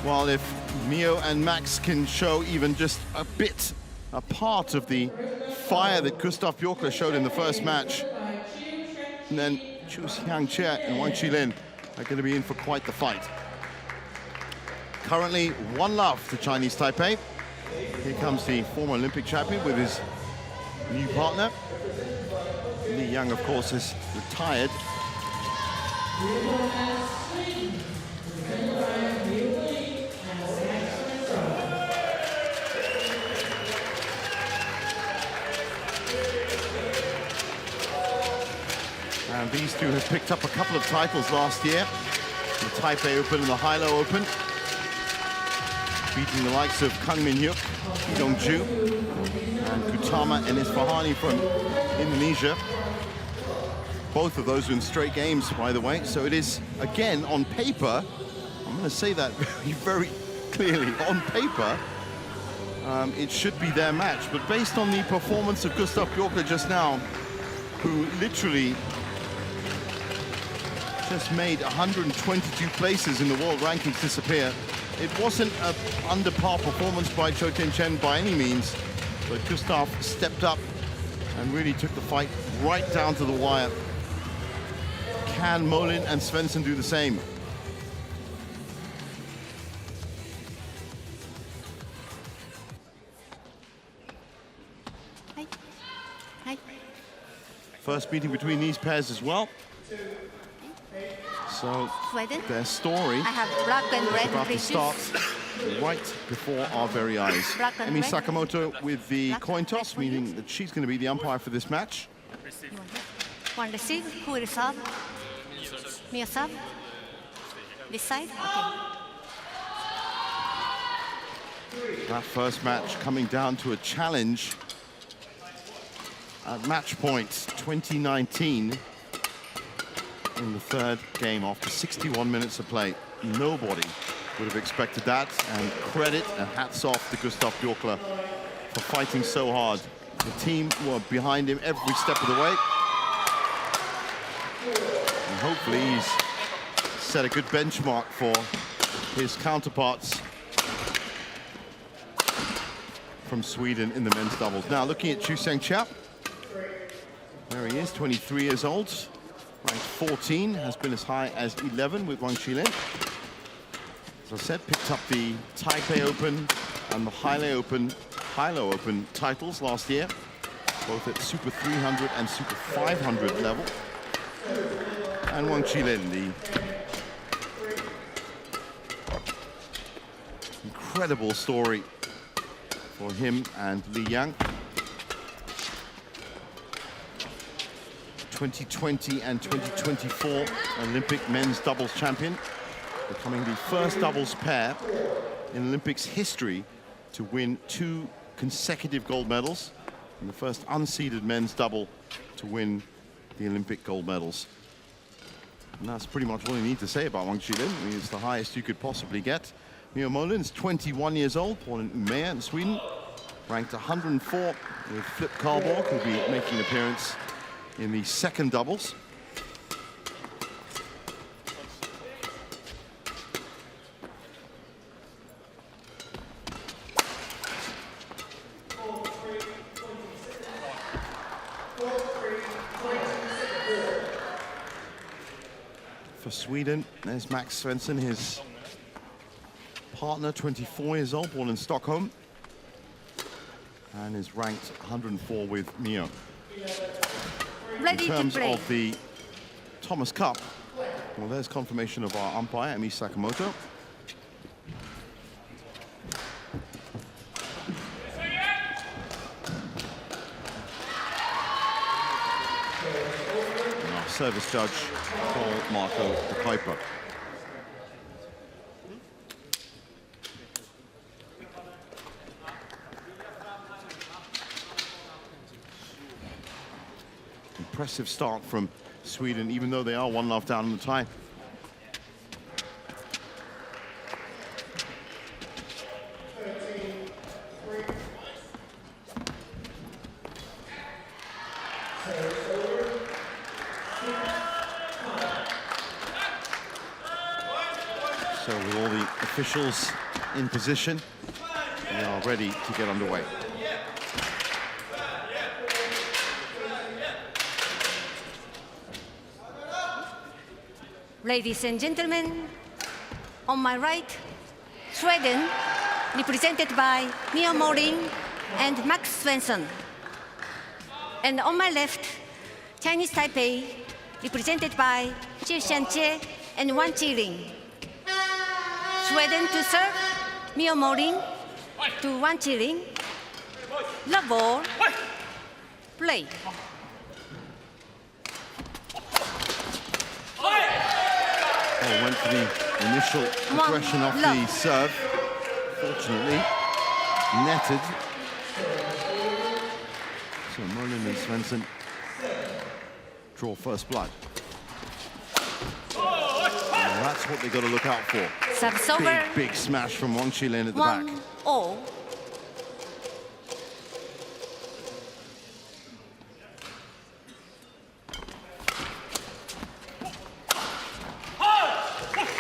Well, if Mio and Max can show even just a part of the fire that Gustav Bjorkler showed in the first match, and then Chu Sang-chia and Wang Qilin are going to be in for quite the fight. Currently 1-love to Chinese Taipei. Here comes the former Olympic champion with his new partner. Li Yang, of course, is retired. And these two have picked up a couple of titles last year. The Taipei Open and the Hilo Open. Beating the likes of Kang Min-hyuk, Ki Dong-ju, and Kutama and Isfahani from Indonesia. Both of those in straight games, by the way. So it is, again, on paper, I'm going to say that very clearly, on paper, it should be their match. But based on the performance of Gustav Bjorkler just now, who literally just made 122 places in the world rankings disappear. It wasn't an under par performance by Cho Tien-chen by any means, but Gustav stepped up and really took the fight right down to the wire. Can Molin and Svensson do the same? Hi. Hi. First meeting between these pairs as well. So Sweden. their story I have black and red about to breeches. start right before our very eyes. Black and Emi red. Sakamoto with the Black coin and red toss, for you. meaning that she's going to be the umpire for this match. One receive. Who will serve? Me serve. This side. Okay. That first match coming down to a challenge at match point 2019 in the third game after 61 minutes of play. Nobody would have expected that, and credit and hats off to Gustav Bjorkler for fighting so hard. The team were behind him every step of the way. And hopefully he's set a good benchmark for his counterparts from Sweden in the men's doubles. Now looking at Chu Sang-chia. There he is, 23 years old. Ranked 14, has been as high as 11 with Wang Qilin. As I said, picked up the Taipei Open and the Hilo Open titles last year, both at Super 300 and Super 500 level. And Wang Qilin, the incredible story for him and Li Yang. 2020 and 2024 Olympic men's doubles champion, becoming the first doubles pair in Olympics history to win 2 consecutive gold medals, and the first unseeded men's double to win the Olympic gold medals. And that's pretty much all you need to say about Wang Qilin. I mean, it's the highest you could possibly get. Mio Molin is 21 years old, born in Umeå in Sweden, ranked 104 with Flip Karlborg, who'll be making an appearance in the second doubles. For Sweden, there's Max Svensson, his partner, 24 years old, born in Stockholm, and is ranked 104 with Mio. In terms of the Thomas Cup, well, there's confirmation of our umpire, Emi Sakamoto. service judge, Paul Marco de Kuiper. Impressive start from Sweden, even though they are 1-0 down in the tie. So with all the officials in position, we are ready to get underway. Ladies and gentlemen, on my right, Sweden, represented by Mia Moring and Max Svensson. And on my left, Chinese Taipei, represented by Jie Xianjie and Wang Jiling. Sweden to serve, Mia Moring to Wang Jiling. Love ball, play. Oh, went for the initial aggression off the serve. Fortunately, netted. So Merlin and Svensson draw first blood. And that's what they've got to look out for. Service over. Big smash from Wang Qilin at the back. 1-0.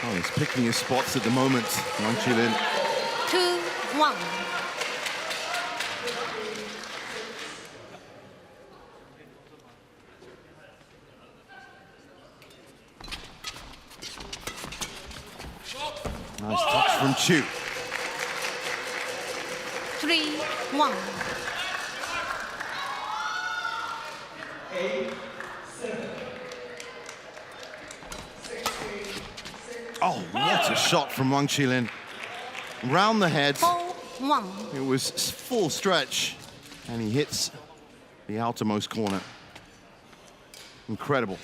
Oh, he's picking his spots at the moment, Wang Qilin. 2-1. Nice touch from Chu. 3-1. Oh, what a shot from Wang Qilin. Round the head. 4-1. It was full stretch, and he hits the outermost corner. Incredible.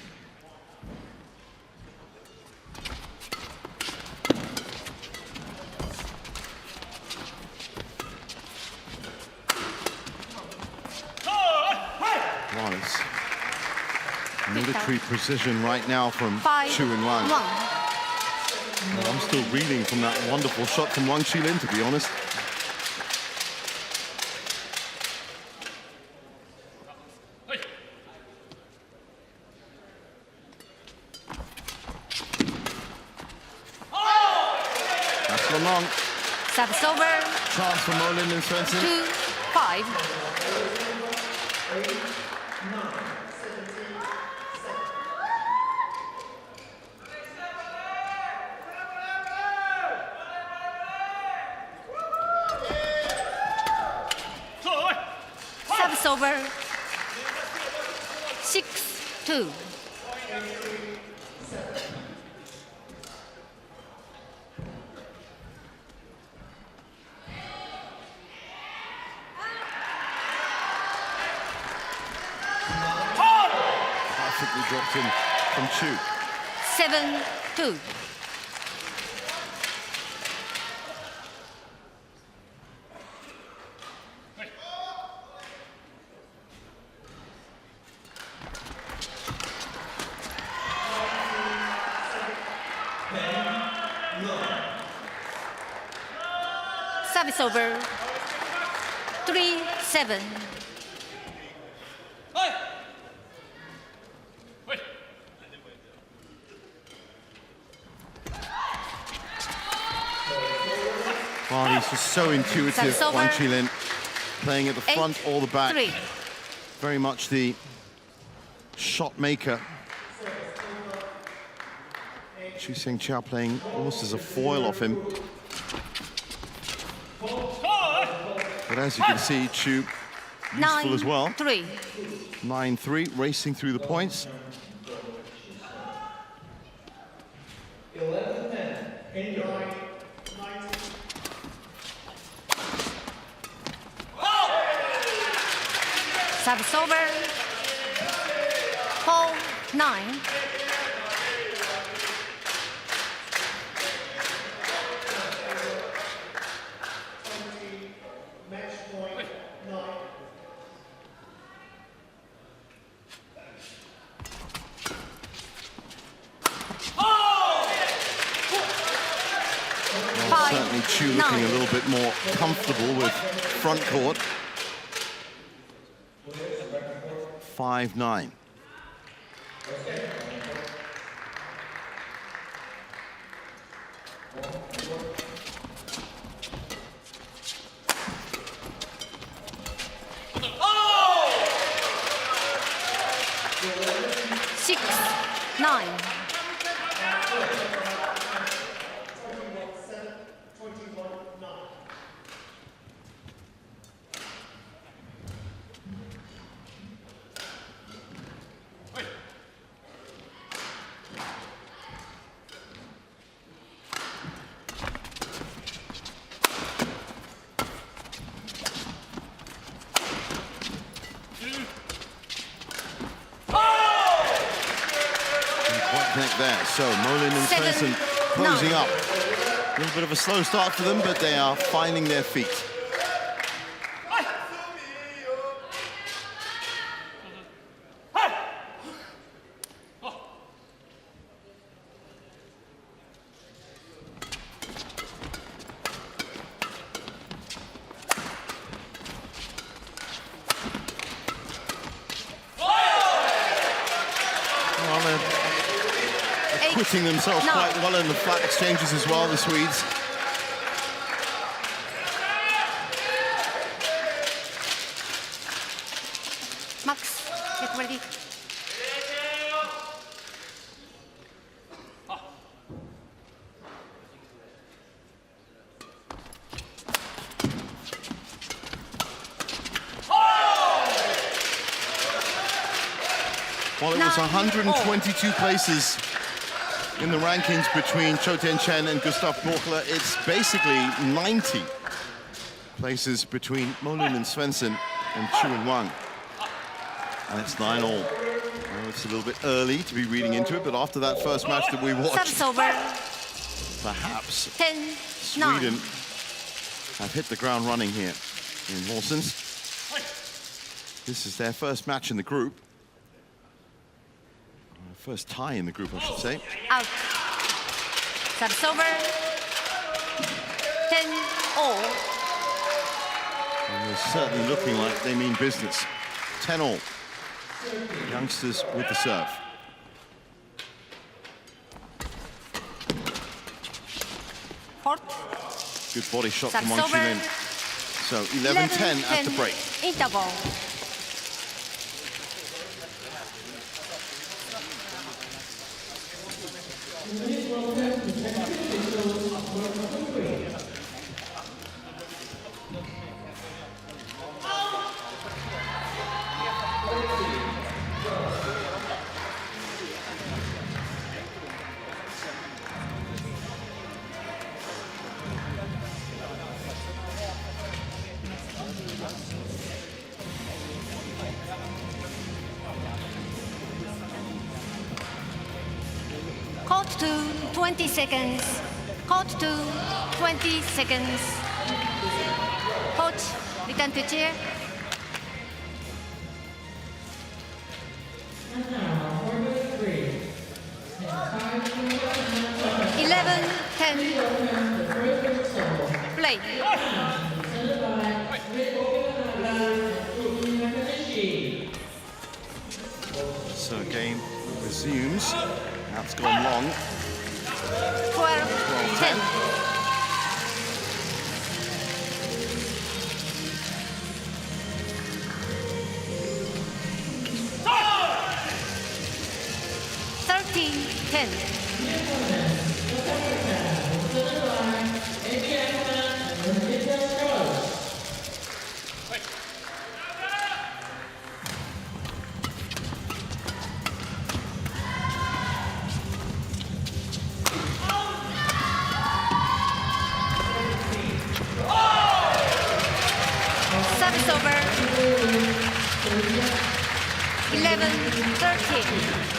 Wow, it's military precision right now from Chu and Wang. 5-1. Well, I'm still reeling from that wonderful shot from Wang Qilin, to be honest. That's Lamont. Service over. Chance for Merlin and Svensson. 2-5. Service over. 6-2. Perfectly dropped in from Chu. 7-2. Service over. 3-7. Well, he's just so intuitive, Service over. Wang Qilin, playing at the front or the back. 8-3. Very much the shot maker. Chu Seng-Chia playing almost as a foil off him. But as you can see, Chu useful as well. 9-3. 9-3, racing through the points. 11-10. Service over. 9. Certainly Chu looking a little bit more comfortable with front court. 5-9. Oh! 6-9. There. So Molin and Svensson closing up. A little bit of a slow start for them, but they are finding their feet. Quitting themselves quite well in the flat exchanges as well, the Swedes. Max, get ready. Well, it was 122 places in the rankings between Chou Tianchen and Gustav Bjorkler. It's basically 90 places between Molin and Svensson and Chu and Wang. And it's 9-all. Well, it's a little bit early to be reading into it, but after that first match that we watched, perhaps 10, Sweden have hit the ground running here in Horsens. This is their first match in the group. First tie in the group, I should say. Out. Service over. 10-all. And they're certainly looking like they mean business. 10-all. Youngsters with the serve. Fourth. Good body shot from Wang Chunlin. So 11-10 at the break. Interval. Court to 20 seconds. Court to 20 seconds. Coach, return to chair. And now, order 3. And time 11-10. Play. So game resumes. That's gone long. 12-10. Service over. 11-13.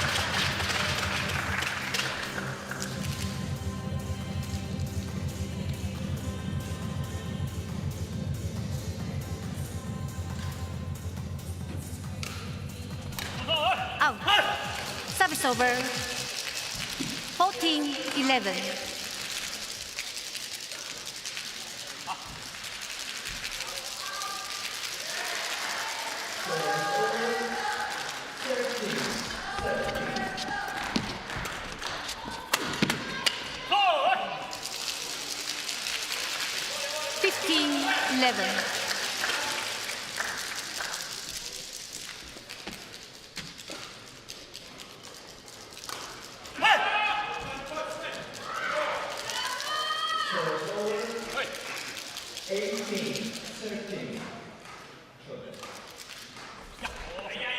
Service over. 14-11.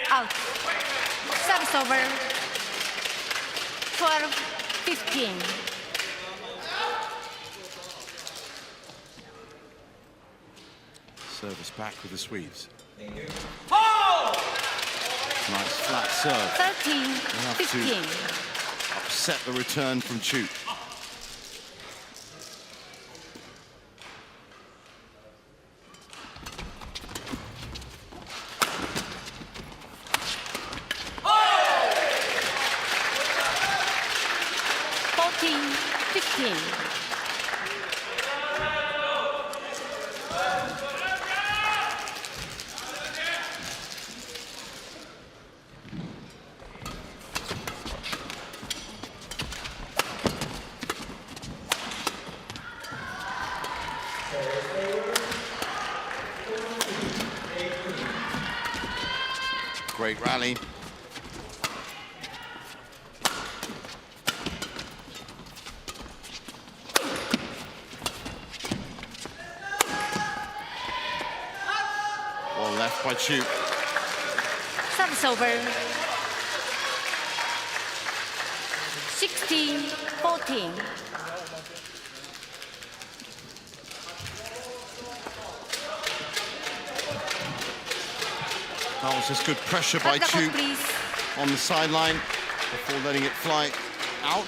Out. Service over. 12-15. Service back with the Swedes. Nice flat serve. 13-15. Upset the return from Chu. Great rally. Well left by Chu. Service over. 16-14. That was just good pressure by Chu on the sideline before letting it fly out.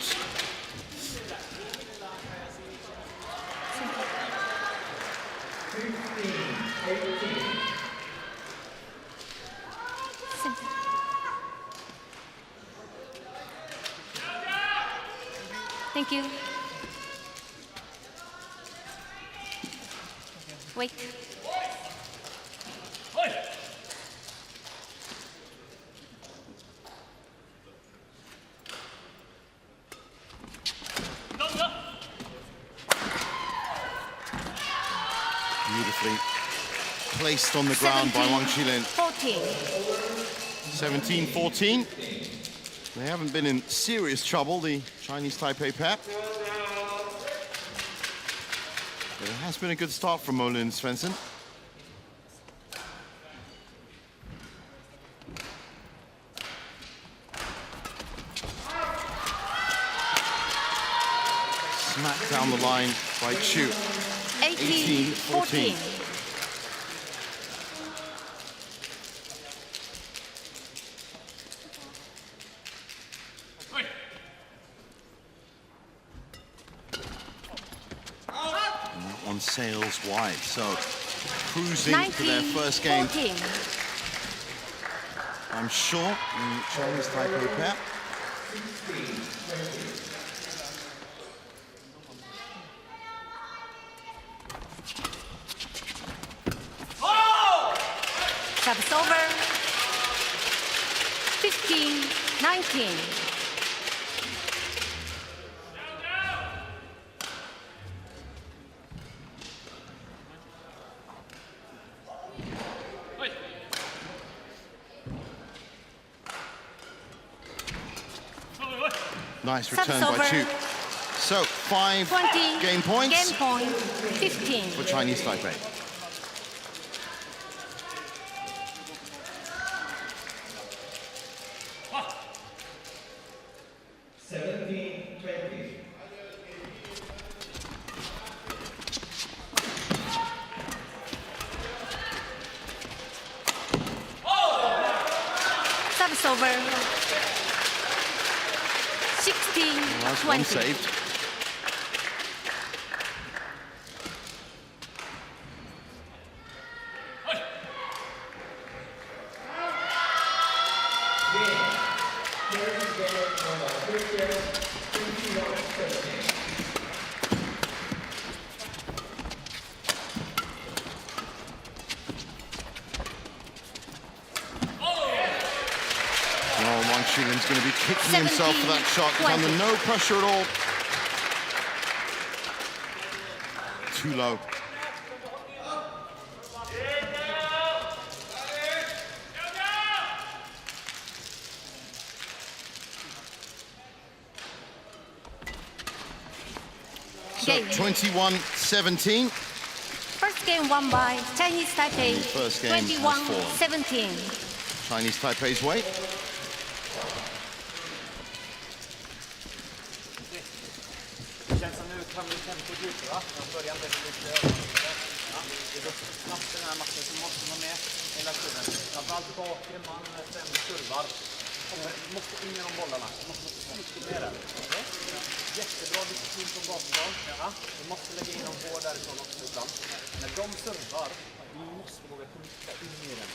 Thank you. Wait. Beautifully placed on the ground by Wang Qilin. 14. 17-14. They haven't been in serious trouble, the Chinese Taipei pair. But it has been a good start from Mo Lin Svensson. Smacked down the line by Chu. 18-14. On sails wide, so cruising to their first game. 14. I'm sure the Chinese Taipei pair. Service over. 15-19. Nice return by Chu. So 5 20 game points Game point 15. for Chinese Taipei. Service over. 16-20. One saved. Wang Qilin's going to be kicking himself for that shot. He's under no pressure at all. Too low. So 21-17. First game won by Chinese Taipei. First game 21-17. Chinese Taipei's way. Det känns som nu kan vi tempot ut, va? Man börjar med lite ja, det går så snabbt den här matchen, så måste man med hela tiden. Framförallt bakre man, främre kurvar. Vi måste in med de bollarna. Vi måste mycket med det. Okay? Jättebra disciplin från basketboll. Ja. Vi måste lägga in dem hård därifrån också ibland. När de servar, vi måste våga trycka in i den.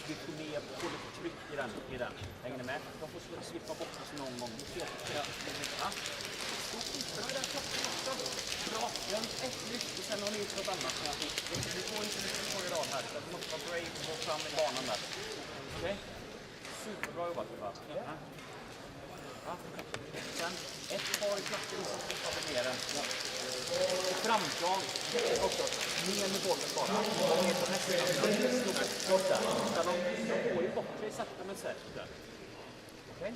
Vi får ner på lite tryck i den. Hänger ni med? De får slippa bort oss någon gång. Ja. Bra, ett lyft och sen har ni gjort något annat. Vi får inte mycket på i rad här. Vi måste vara brave och gå fram i banan där. Okej? Superbra jobbat. Ja. Sen ett par i klacken som flippar ner den. Och framslag också. Ner med bollen bara. Ner på nästa. Slås där. De går ju bort sig sakta men säkert där. Okej?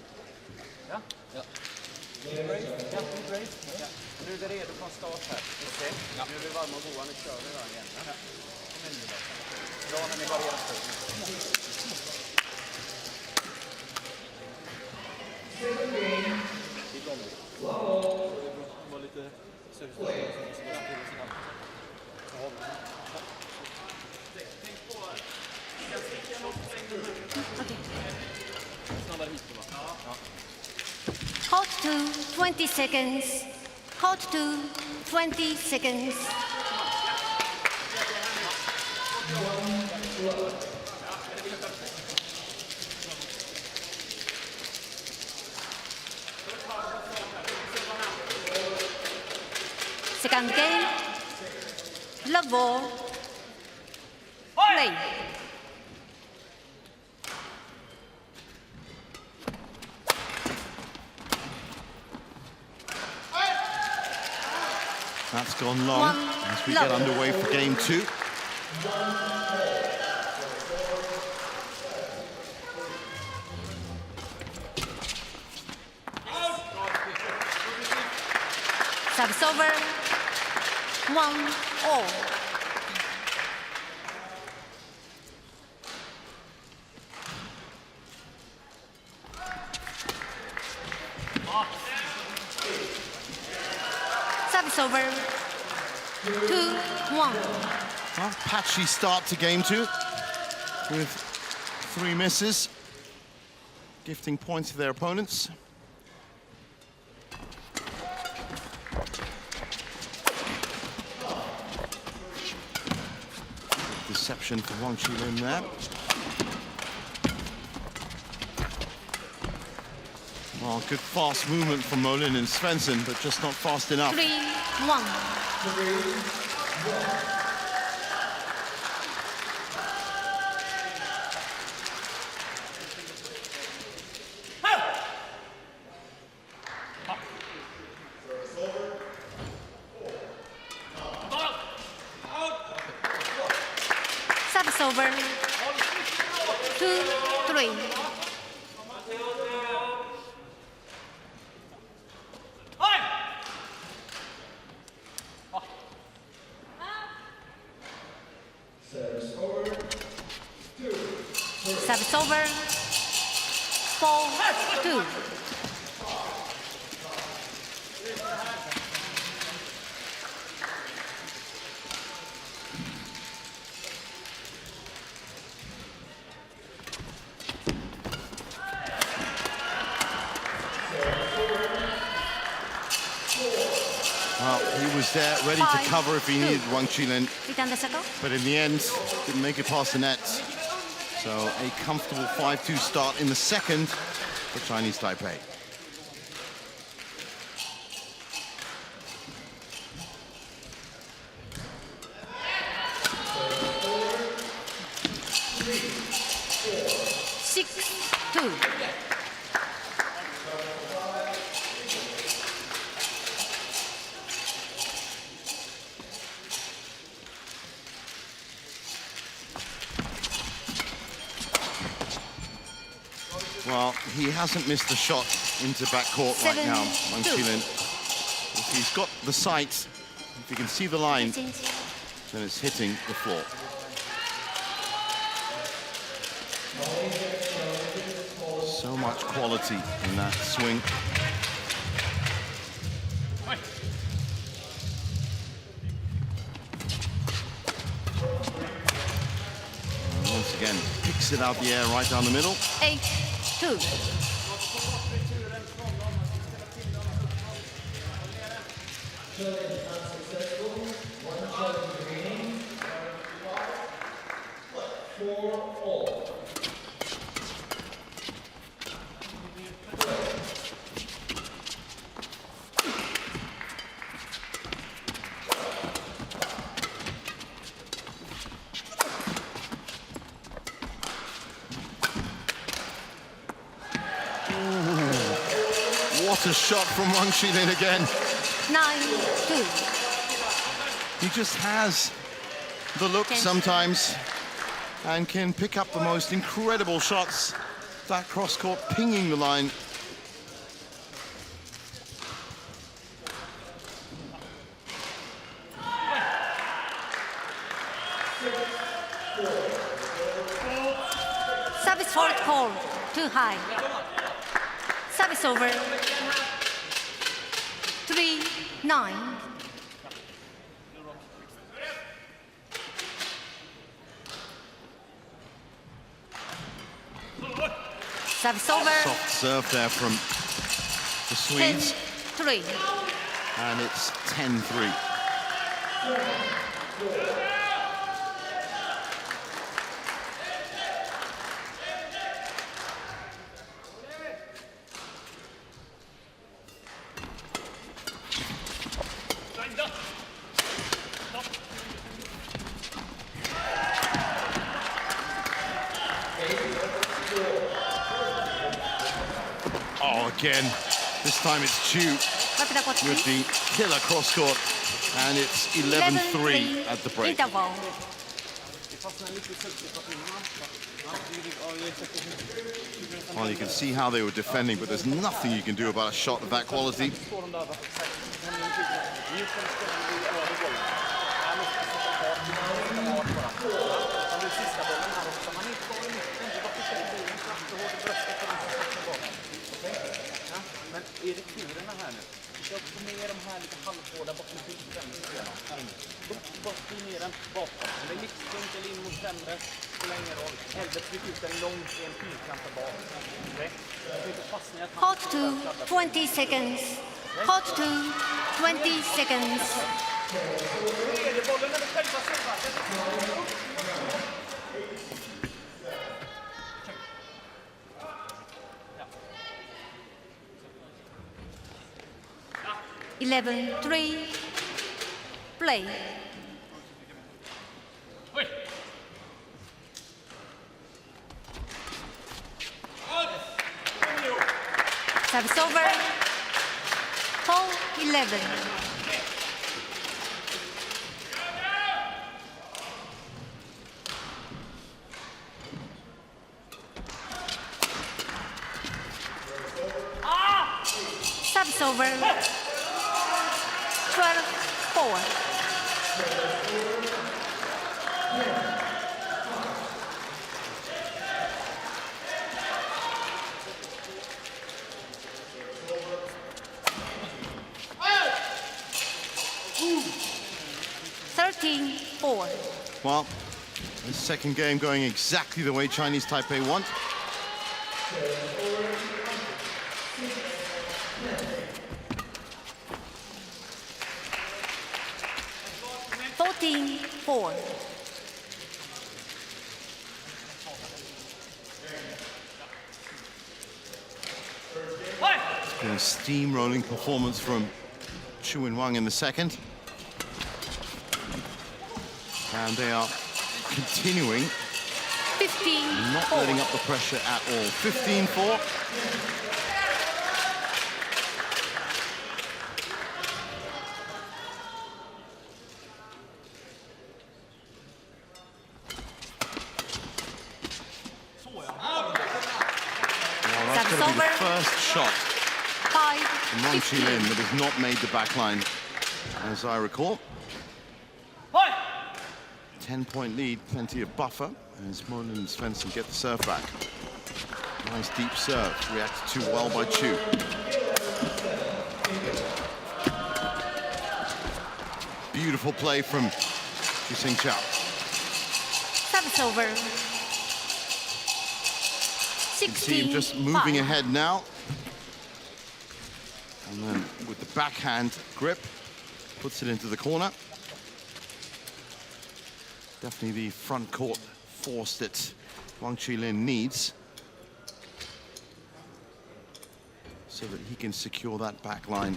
Ja? Ja. Brave. Ja. Nu är vi redo från start här. Okay. Ja. Nu är vi varma och goa. Nu kör vi där igen. Ja. Kom in då. Bra när ni börjar spela. Var lite sökt. Snabbare hit då, va? Ja. Court 2, 20 seconds. Court 2, 20 seconds. Second game, love ball, play. That's gone long as we get underway for game 2. Service over, 1-all. Service over, 2-1. Well, patchy start to game 2 with 3 misses, gifting points to their opponents. Deception for Wang Qilin there. Well, good fast movement from Molin and Svensson, but just not fast enough. 3-1. Service over, 2-3. Service over, 4-2. Well, he was there ready to cover if he needed Wang Qilin, Return the circle. but in the end, didn't make it past the net. So a comfortable 5-2 start in the second for Chinese Taipei. 6-2. Well, he hasn't missed a shot into backcourt right now, Wang 7-2. Qilin. If he's got the sight, if you can see the line, then it's hitting the floor. So much quality in that swing. And once again, picks it out the air right down the middle. 8-2. What a shot from Wang Qilin again. 9-2. He just has the look sometimes and can pick up the most incredible shots. That cross-court pinging the line. Service fault call, too high. Service over. 3-9. Service over. Soft serve there from the Swedes. 10-3. And it's 10-3. Oh, again, this time it's Chu with the killer cross-court, and it's 11-3 at the break. Interval. Well, you can see how they were defending, but there's nothing you can do about a shot of that quality. I returerna här nu, försök få ner de här lite halvhårda bakom skydden. Bort ner den bakom. Om det är livspunkt eller in mot främre, spelar ingen roll. Hellre tryck ut den långt i en fyrkant bak. Okej? Jag får inte fastna i att Hot to 20 seconds. Hot to 20 seconds. bollen när du själva servar. 11-3. Play. Service over. 4-11. Service over. 12-4. Well, the second game going exactly the way Chinese Taipei want. Been a steamrolling performance from Chu and Wang in the second. And they are continuing 15-4. Not letting up the pressure at all. 15-4. That's going to be the first shot from Wang Qilin that has not made the back line, as I recall. 10-point lead, plenty of buffer, as Moen and Svensson get the serve back. Nice deep serve, reacted too well by Chu. Beautiful play from Xing Chao. Service over. You can see him just moving ahead now. And then with the backhand grip, puts it into the corner. Definitely the front court force that Wang Qilin needs so that he can secure that back line.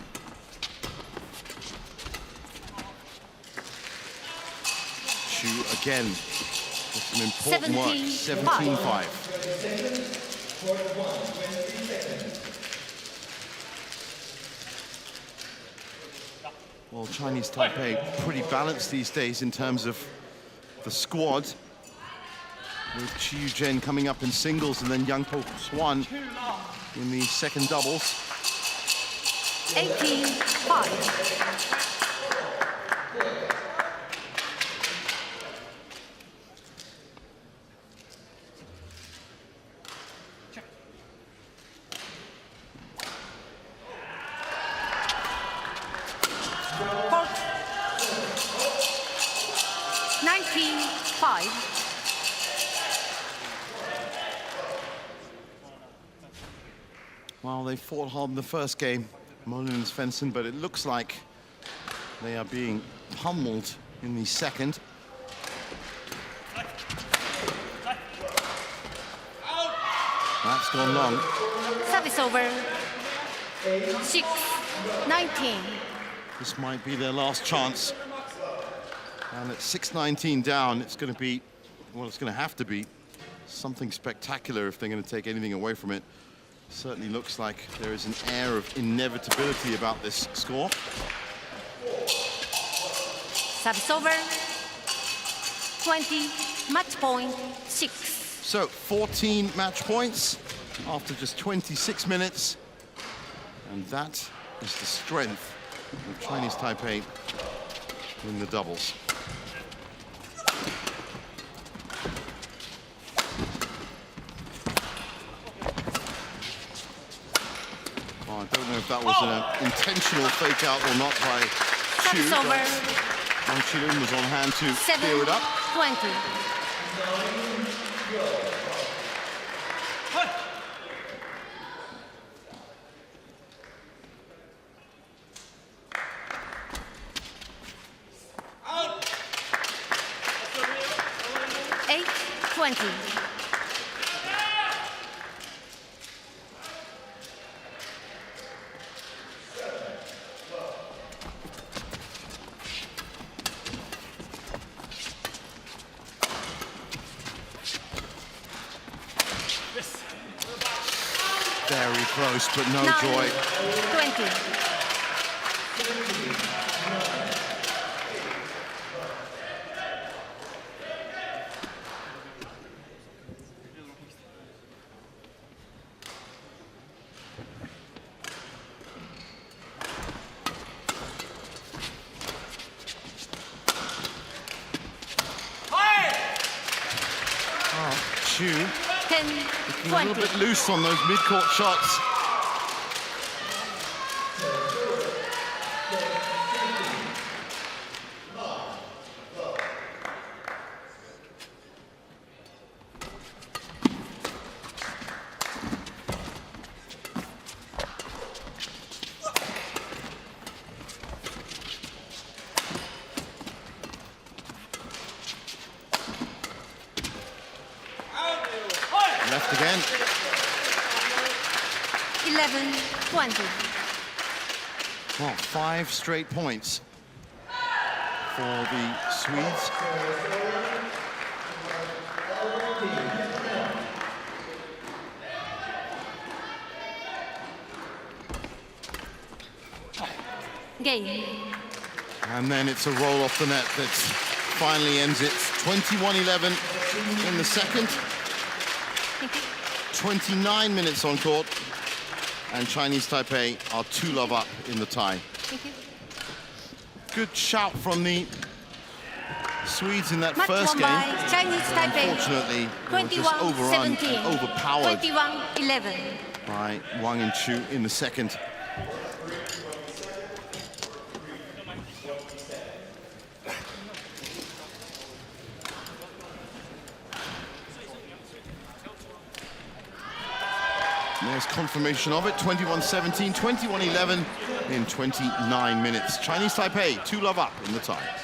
Chu again with some important work. 17-5. Well, Chinese Taipei pretty balanced these days in terms of the squad, with Chi Yu-Jen coming up in singles and then Yang Po Swan in the second doubles. 18-5. Court. 19-5. Well, they fought hard in the first game, Moen and Svensson, but it looks like they are being pummeled in the second. That's gone long. Service over. 6-19. This might be their last chance. And at 6-19 down, it's going to be, well, it's going to have to be something spectacular if they're going to take anything away from it. Certainly looks like there is an air of inevitability about this score. Service over. 20, match point, 6. So 14 match points after just 26 minutes. And that is the strength of Chinese Taipei in the doubles. Oh, I don't know if that was an intentional fake out or not by Chu. Service over. Wang Qilin was on hand to clear it up. 7-20. Very close, but no joy. 20. Chu 10, looking a little bit loose on those mid-court shots. Left again. 11-20. Well, 5 straight points for the Swedes. Game. And then it's a roll off the net that finally ends it. 21-11 in the second. 29 minutes on court. And Chinese Taipei are 2-love up in the tie. Good shout from the Swedes in that Match first won game. by Chinese Taipei. Unfortunately, they were just overrun, 21-17. overpowered 21-11. by Wang and Chu in the second. And there's confirmation of it, 21-17, 21-11 in 29 minutes. Chinese Taipei, 2-love up in the tie.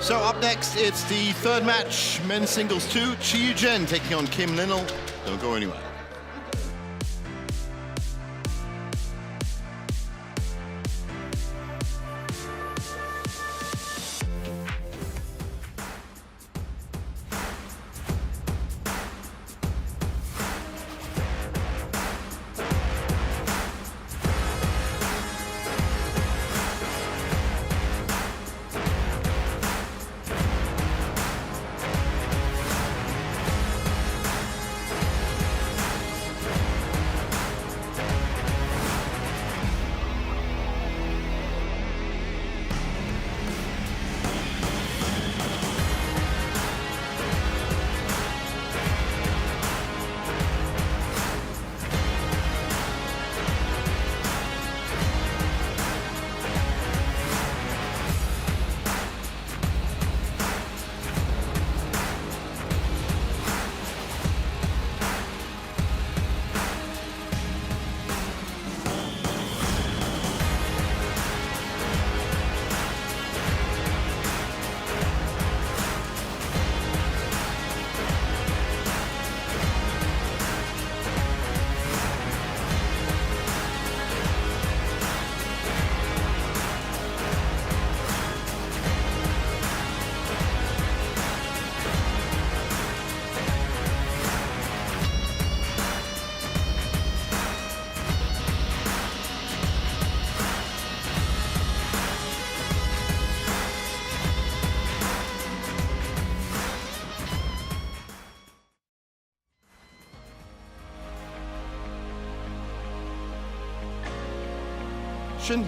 So up next, it's the third match, men's singles 2. Chi Yu-jen taking on Kim Linnell. Don't go anywhere.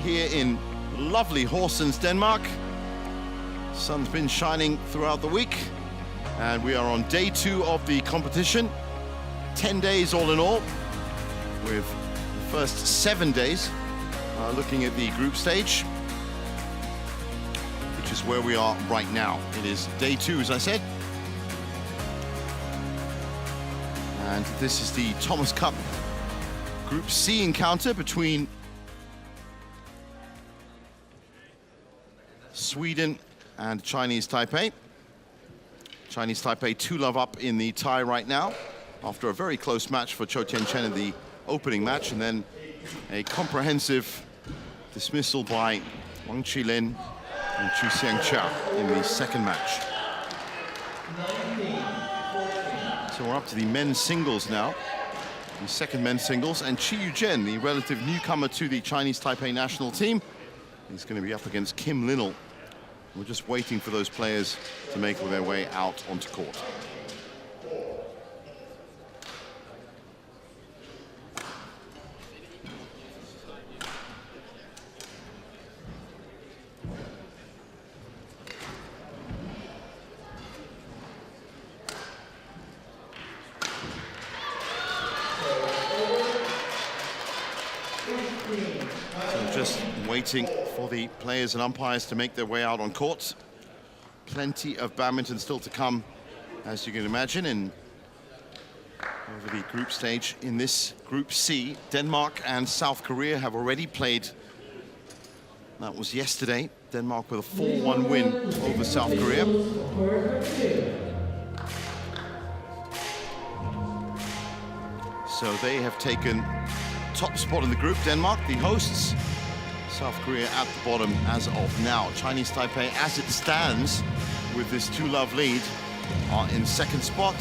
Here in lovely Horsens, Denmark. Sun's been shining throughout the week, and we are on day 2 of the competition. 10 days all in all, with the first 7 days looking at the group stage, which is where we are right now. It is day 2, as I said. And this is the Thomas Cup Group C encounter between Sweden and Chinese Taipei. Chinese Taipei 2-love up in the tie right now after a very close match for Cho Tien-chen in the opening match, and then a comprehensive dismissal by Wang Qilin and Chu Xiangqiao in the second match. So we're up to the men's singles now, the second men's singles, and Chi Yu-jen, the relative newcomer to the Chinese Taipei national team, is going to be up against Kim Linnell. We're just waiting for those players to make their way out onto court. waiting for the players and umpires to make their way out on court. Plenty of badminton still to come, as you can imagine, in over the group stage. In this Group C, Denmark and South Korea have already played. That was yesterday. Denmark with a 4-1 win over South Korea. So they have taken top spot in the group. Denmark, the hosts. South Korea at the bottom as of now. Chinese Taipei, as it stands, with this 2-love lead, are in second spot.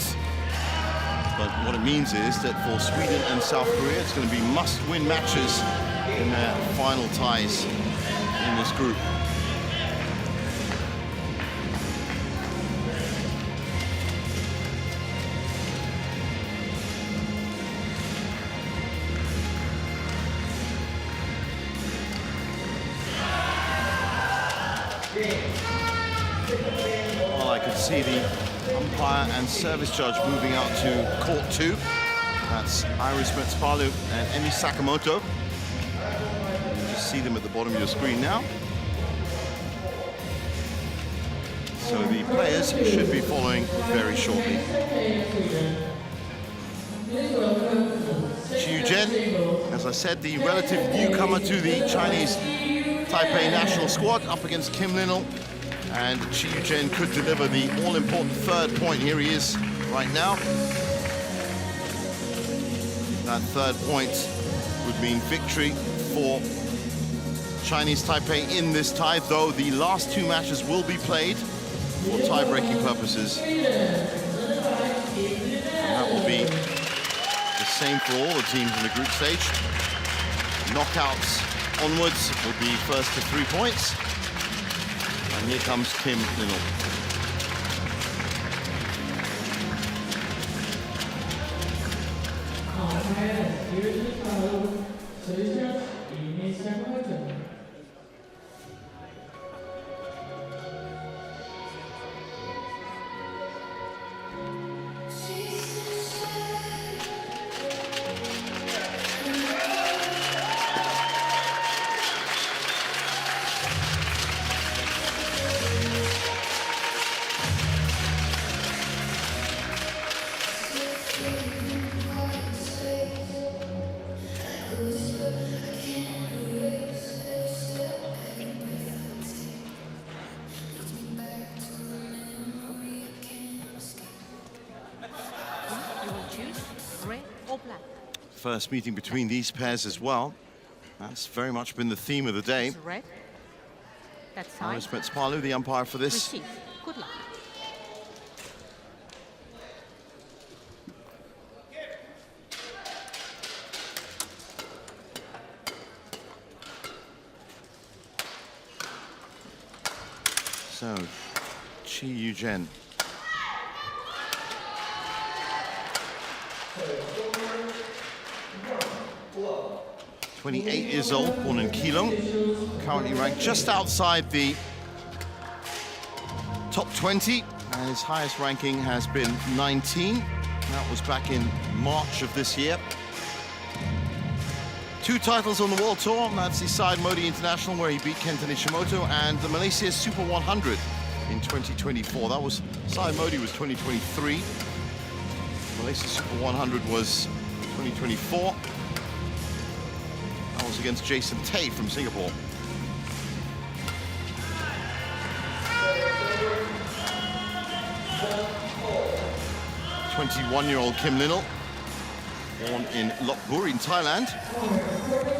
But what it means is that for Sweden and South Korea, it's going to be must-win matches in their final ties in this group. Well, I could see the umpire and service judge moving out to court 2. That's Iris Metspalu and Emi Sakamoto. You just see them at the bottom of your screen now. So the players should be following very shortly. Qiu Zhen, as I said, the relative newcomer to the Chinese Taipei national squad, up against Kim Linnell. And Qiu Zhen could deliver the all-important third point. Here he is right now. That third point would mean victory for Chinese Taipei in this tie, though the last 2 matches will be played for tie-breaking purposes. And that will be the same for all the teams in the group stage. Knockouts onwards will be first to 3 points. And here comes Kim Linnell. First meeting between these pairs as well. That's very much been the theme of the day. Red. That's Iris Metspalu, the umpire for this. Receive. Good luck. So, Qiu Zhen. (28 years old, born in Keelung, currently ranked just outside the top 20, and his highest ranking has been 19. That was back in March of this year. 2 titles on the World Tour. That's the Side Modi International, where he beat Kenta Nishimoto, and the Malaysia Super 100 in 2024. That was, Side Modi was 2023. Malaysia Super 100 was 2024. That was against Jason Tay from Singapore. (21-year-old Kim Linnell, born in Lopburi in Thailand,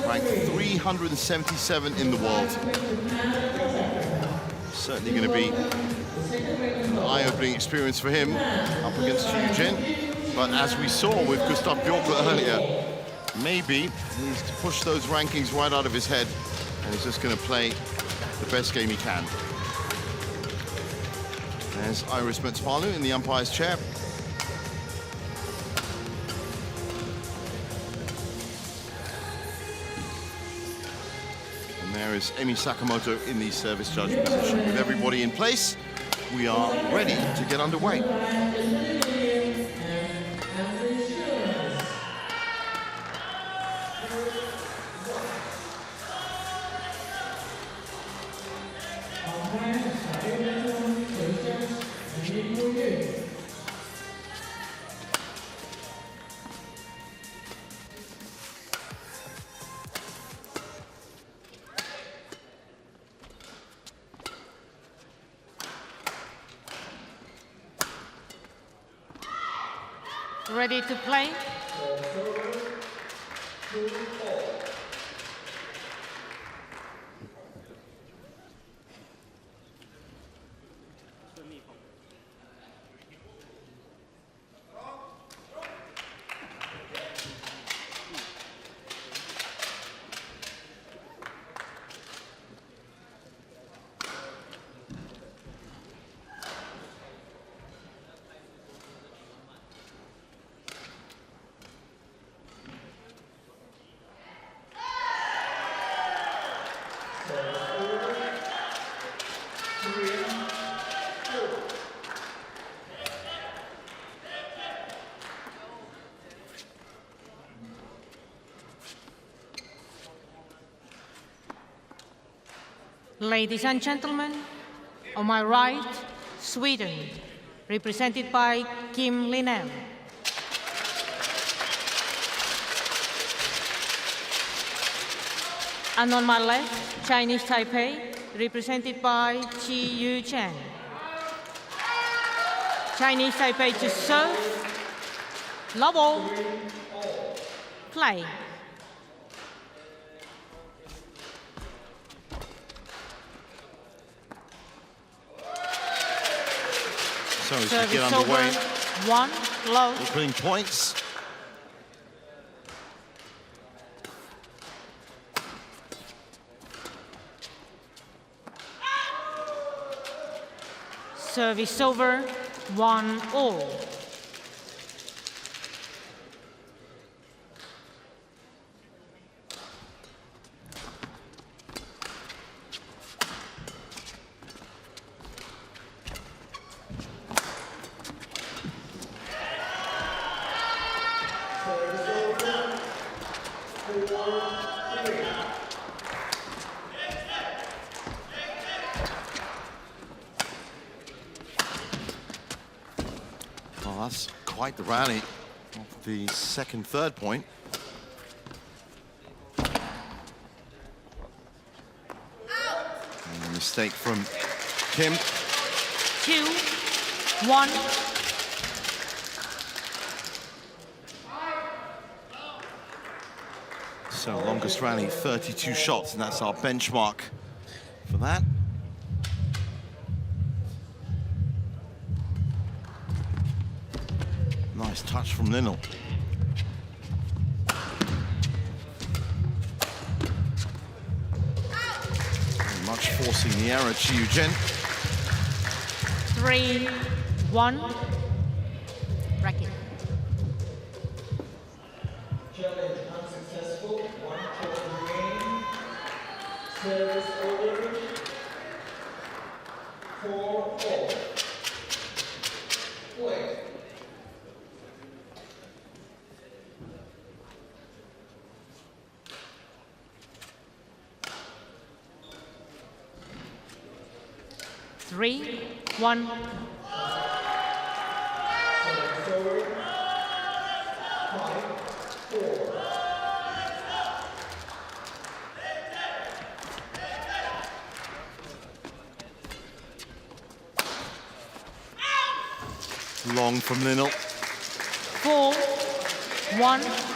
ranked 377 in the world. Certainly going to be an eye-opening experience for him up against Qiu Zhen. But as we saw with Gustav Bjorkler earlier, maybe he needs to push those rankings right out of his head, and he's just going to play the best game he can. There's Iris Metspalu in the umpire's chair. And there is Emi Sakamoto in the service judge position. With everybody in place, we are ready to get underway. Ready to play? Ladies and gentlemen, on my right, Sweden, represented by Kim Linnell. And on my left, Chinese Taipei, represented by Chi Yu Chen. Chinese Taipei to serve, love all, play. So as we Service get underway, over, one, low. opening points. Service over, 1-all. Well, that's quite the rally off the second, third point. And a mistake from Kim. 2-1. So longest rally, 32 shots, and that's our benchmark for that. Nice touch from Linnell. Very much forcing the error, Chi Yu Chen. 3-1. Racket. Challenge unsuccessful. 1 point remaining. Service over. 4-4. Play. Three, 1. Long from Linnell. 4-1.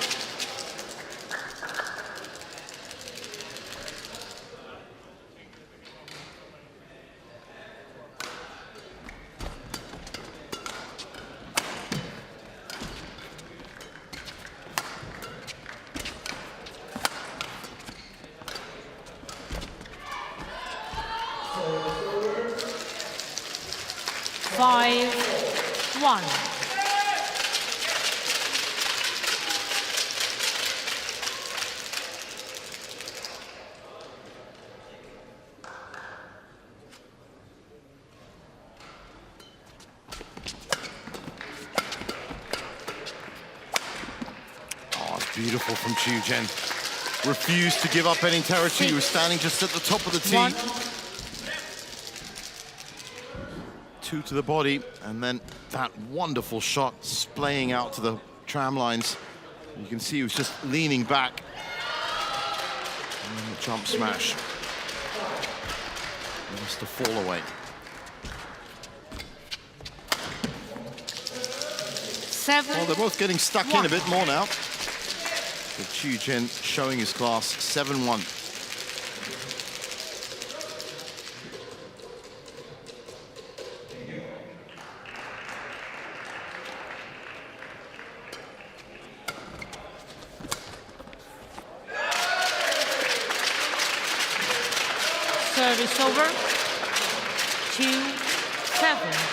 Five, 1. Oh, it's beautiful from Chi Yu Chen. Refused to give up any territory. He was standing just at the top of the tee. 1. 2 to the body, and then that wonderful shot splaying out to the tram lines. You can see he was just leaning back. And then the jump smash. Just a fall away. Well, they're both getting stuck in a bit more now. But Chiu Chen showing his class, 7-1. Service over. 2-7.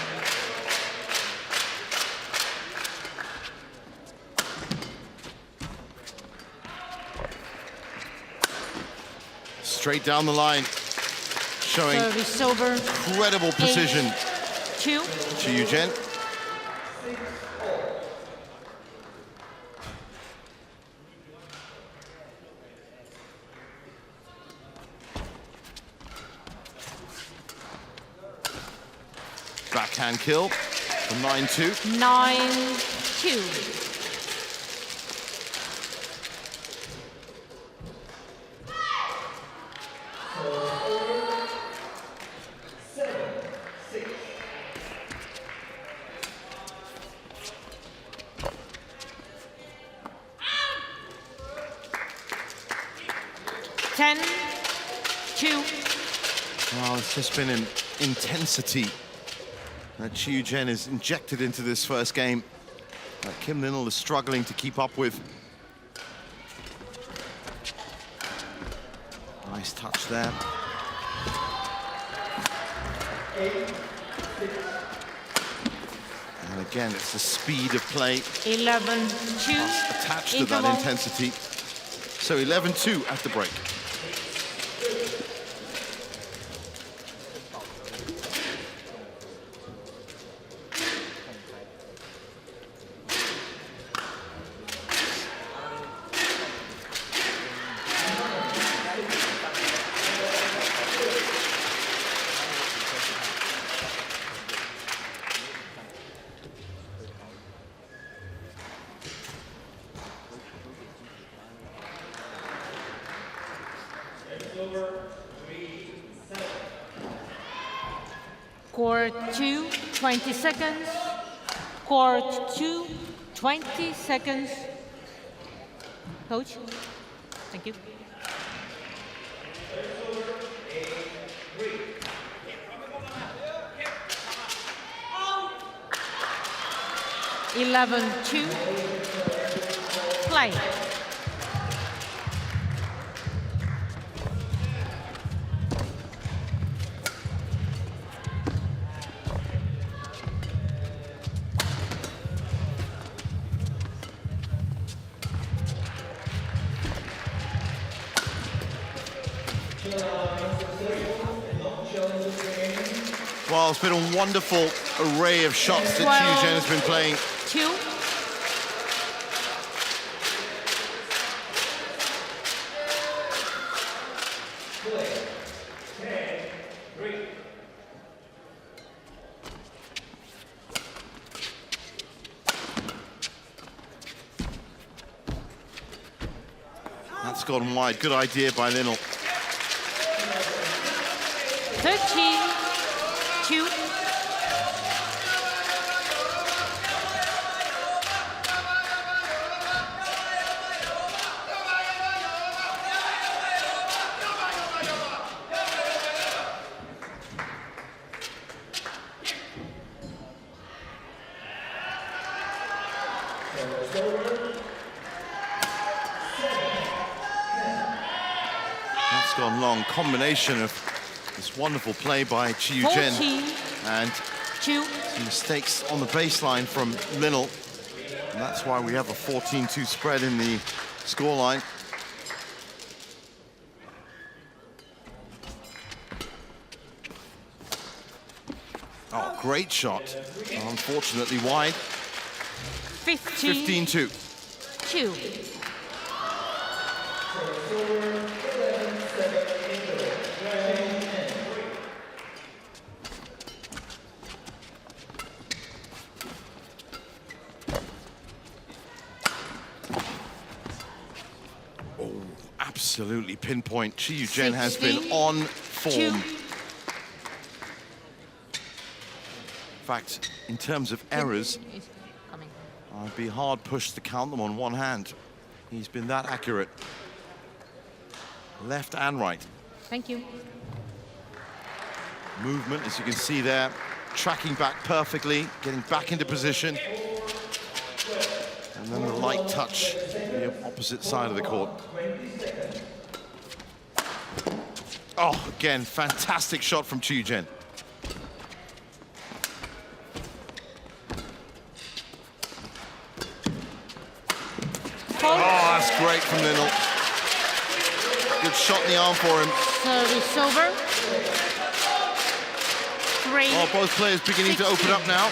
Straight down the line, showing incredible precision. 8-2. Chiu Chen. Backhand kill for 9-2. 9-2. Well, it's just been an intensity that Chiu Chen has injected into this first game that Kim Linnell is struggling to keep up with. Nice touch there. And again, it's the speed of play 11-2. attached to that intensity. So 11-2 at the break. Court 2, 20 seconds. Court 2, 20 seconds. Coach, thank you. Eleven, 2. Play. Well, it's been a wonderful array of shots that Chiu Chen has been playing. 2. That's gone wide. Good idea by Linnell. 13, 2. That's gone long. Combination of this wonderful play by Chiu Chen 14, and 2. some mistakes on the baseline from Linnell. And that's why we have a 14-2 spread in the scoreline. Oh, great shot. Unfortunately wide. 15, 15-2. 2. Absolutely pinpoint. Chi Yu-jen has 16, been on form. 2. In fact, in terms of errors, Is coming. I'd be hard pushed to count them on one hand. He's been that accurate. Left and right. Thank you. Movement, as you can see there, tracking back perfectly, getting back into position. And then the light touch, the opposite side of the court. Oh, again, fantastic shot from Chi Yu-jen. Oh, that's great from Linnell. Good shot in the arm for him. Service over. 3. Oh, both players beginning to open up now.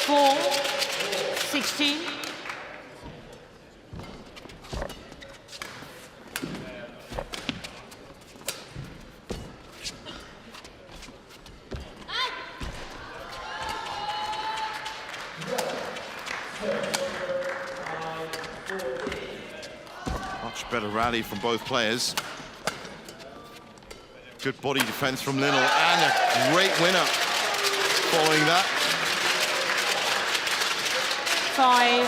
Four. 16. Much better rally from both players. Good body defense from Linnell, and a great winner following that. 5.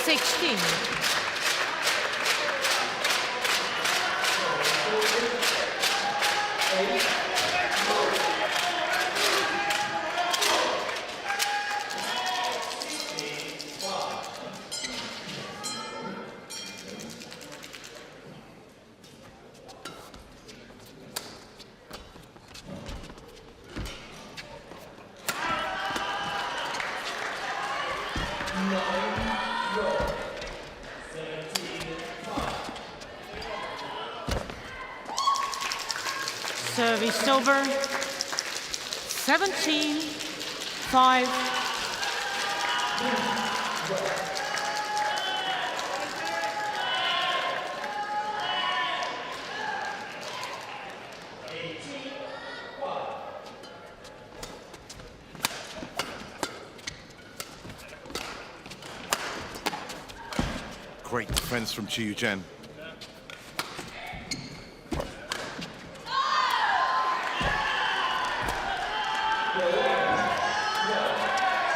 16. Service over. 17. 5. Great defense from Chi Yu-jen.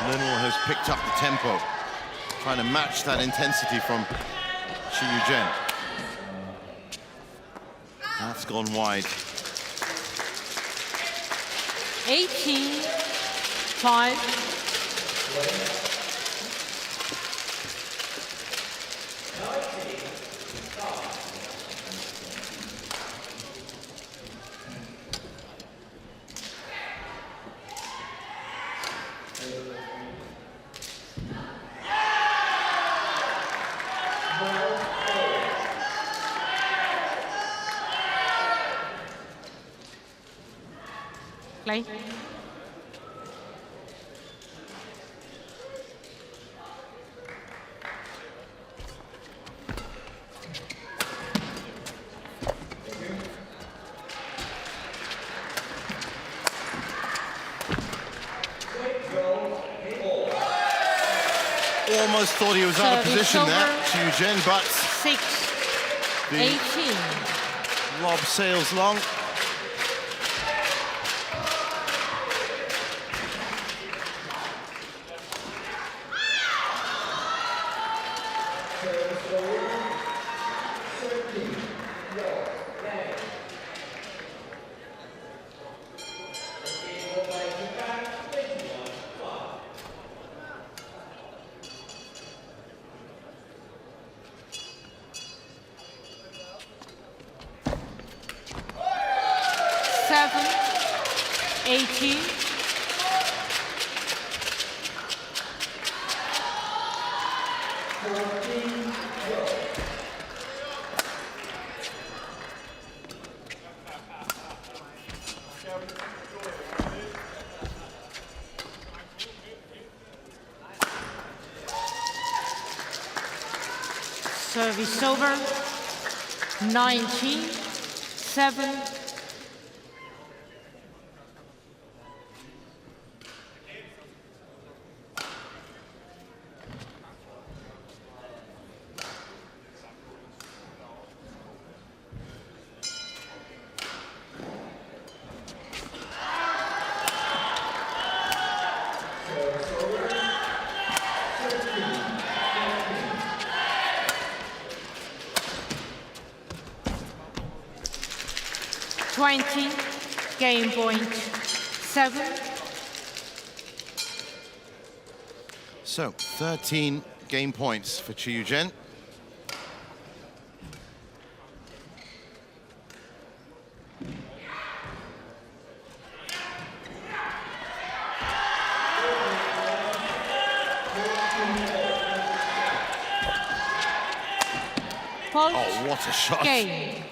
Linnell has picked up the tempo, trying to match that intensity from Chi Yu-jen. That's gone wide. 18. 5. Play. Almost thought he was out of Service position there, over. Chi Yu-jen, but 6. the 18. lob sails long. Seven. 18. Service over. 19. 7. 20, game point 7. So 13 game points for Chi Yu-jen. Oh, what a shot. Game.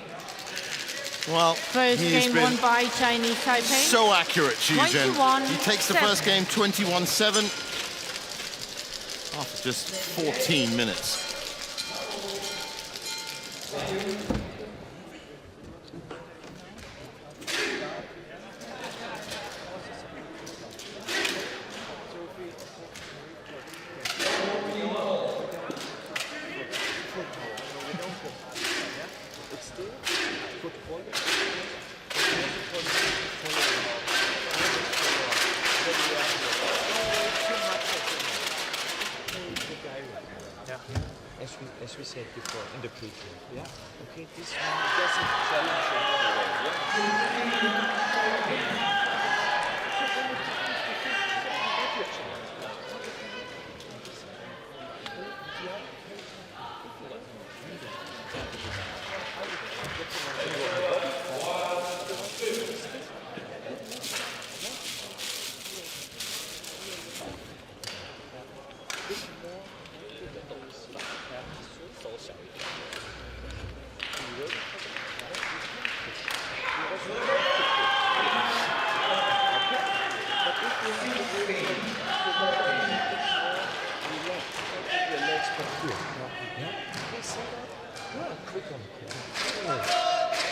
Well, First he has game been won by Chinese Taipei. so accurate, Chi Yu-jen. 21-7. He takes the first game 21-7 after just 14 minutes. As we said before in the preview, yeah? Okay, this one doesn't challenge in any way, yeah?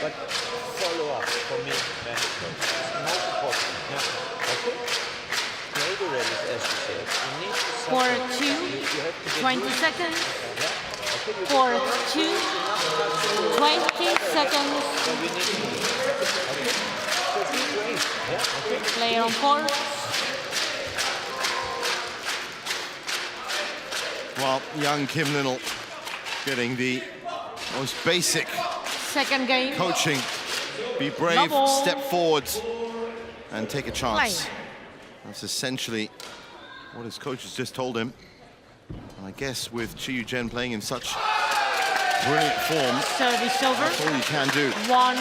But follow up for me, man, it's most important. Yeah. Okay? Play the rallies as you said. You need to For suffer. 2, You have to get 20 used- seconds. Yeah. Okay, you For 2, 20 seconds. So we need to do it. Okay? So be great. Yeah. Okay? Player on court. Well, young Kim Linnell getting the most basic Second game. coaching. Be brave, Double. step forward, and take a chance. Play. That's essentially what his coach has just told him. And I guess with Chi Yu-jen playing in such brilliant form, Service over. that's all you can do. 1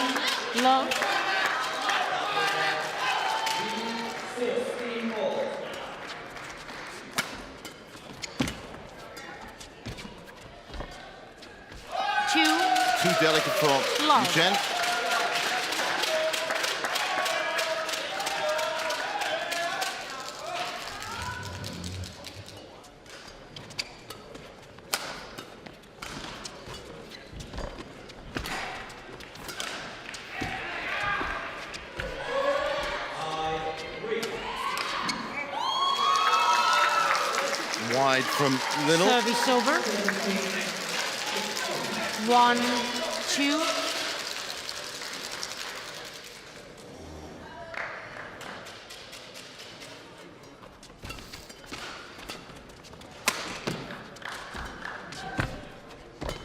love. Too delicate for Love. Yu-jen. Wide from Linnell. Service over. 1, 2.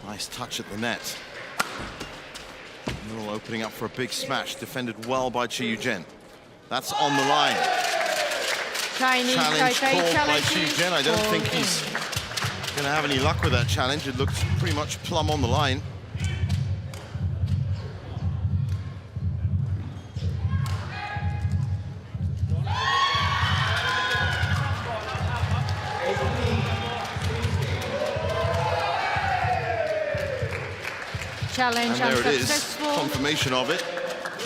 Nice touch at the net. Linnell opening up for a big smash, defended well by Chi Yu-jen. That's on the line. Chinese Challenge Taipei called by challenges. Chi Yu-jen. I don't think he's going to have any luck with that challenge. It looks pretty much plumb on the line. Challenge And there it is, unsuccessful. confirmation of it.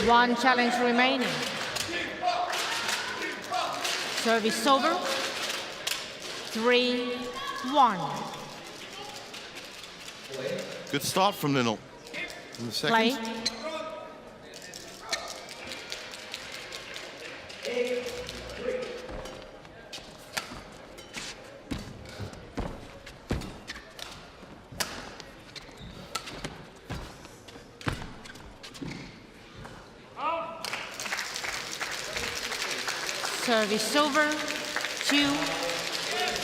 1 challenge remaining. Service over. 3, 1. Good start from Linnell in the second. Play. Service over. 2,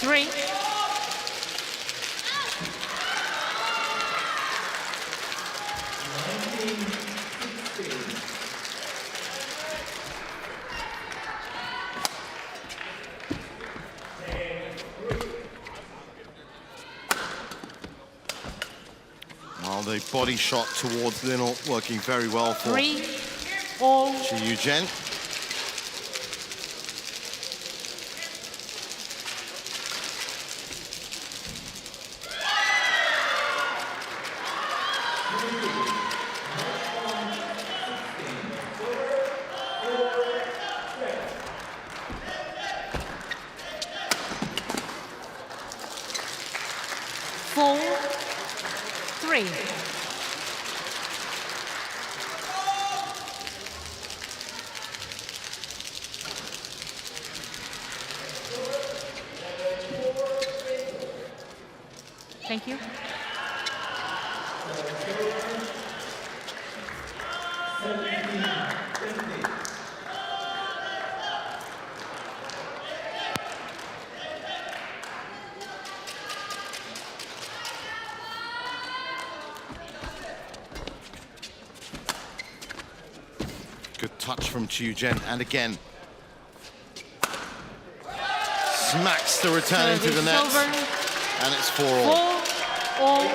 3. Well, the body shot towards Linnell working very well for 3 all. Chi Yu-jen. Thank you. Good touch from Chi Yu-jen, and again smacks the return into the net, and it's 4-all. 4-all.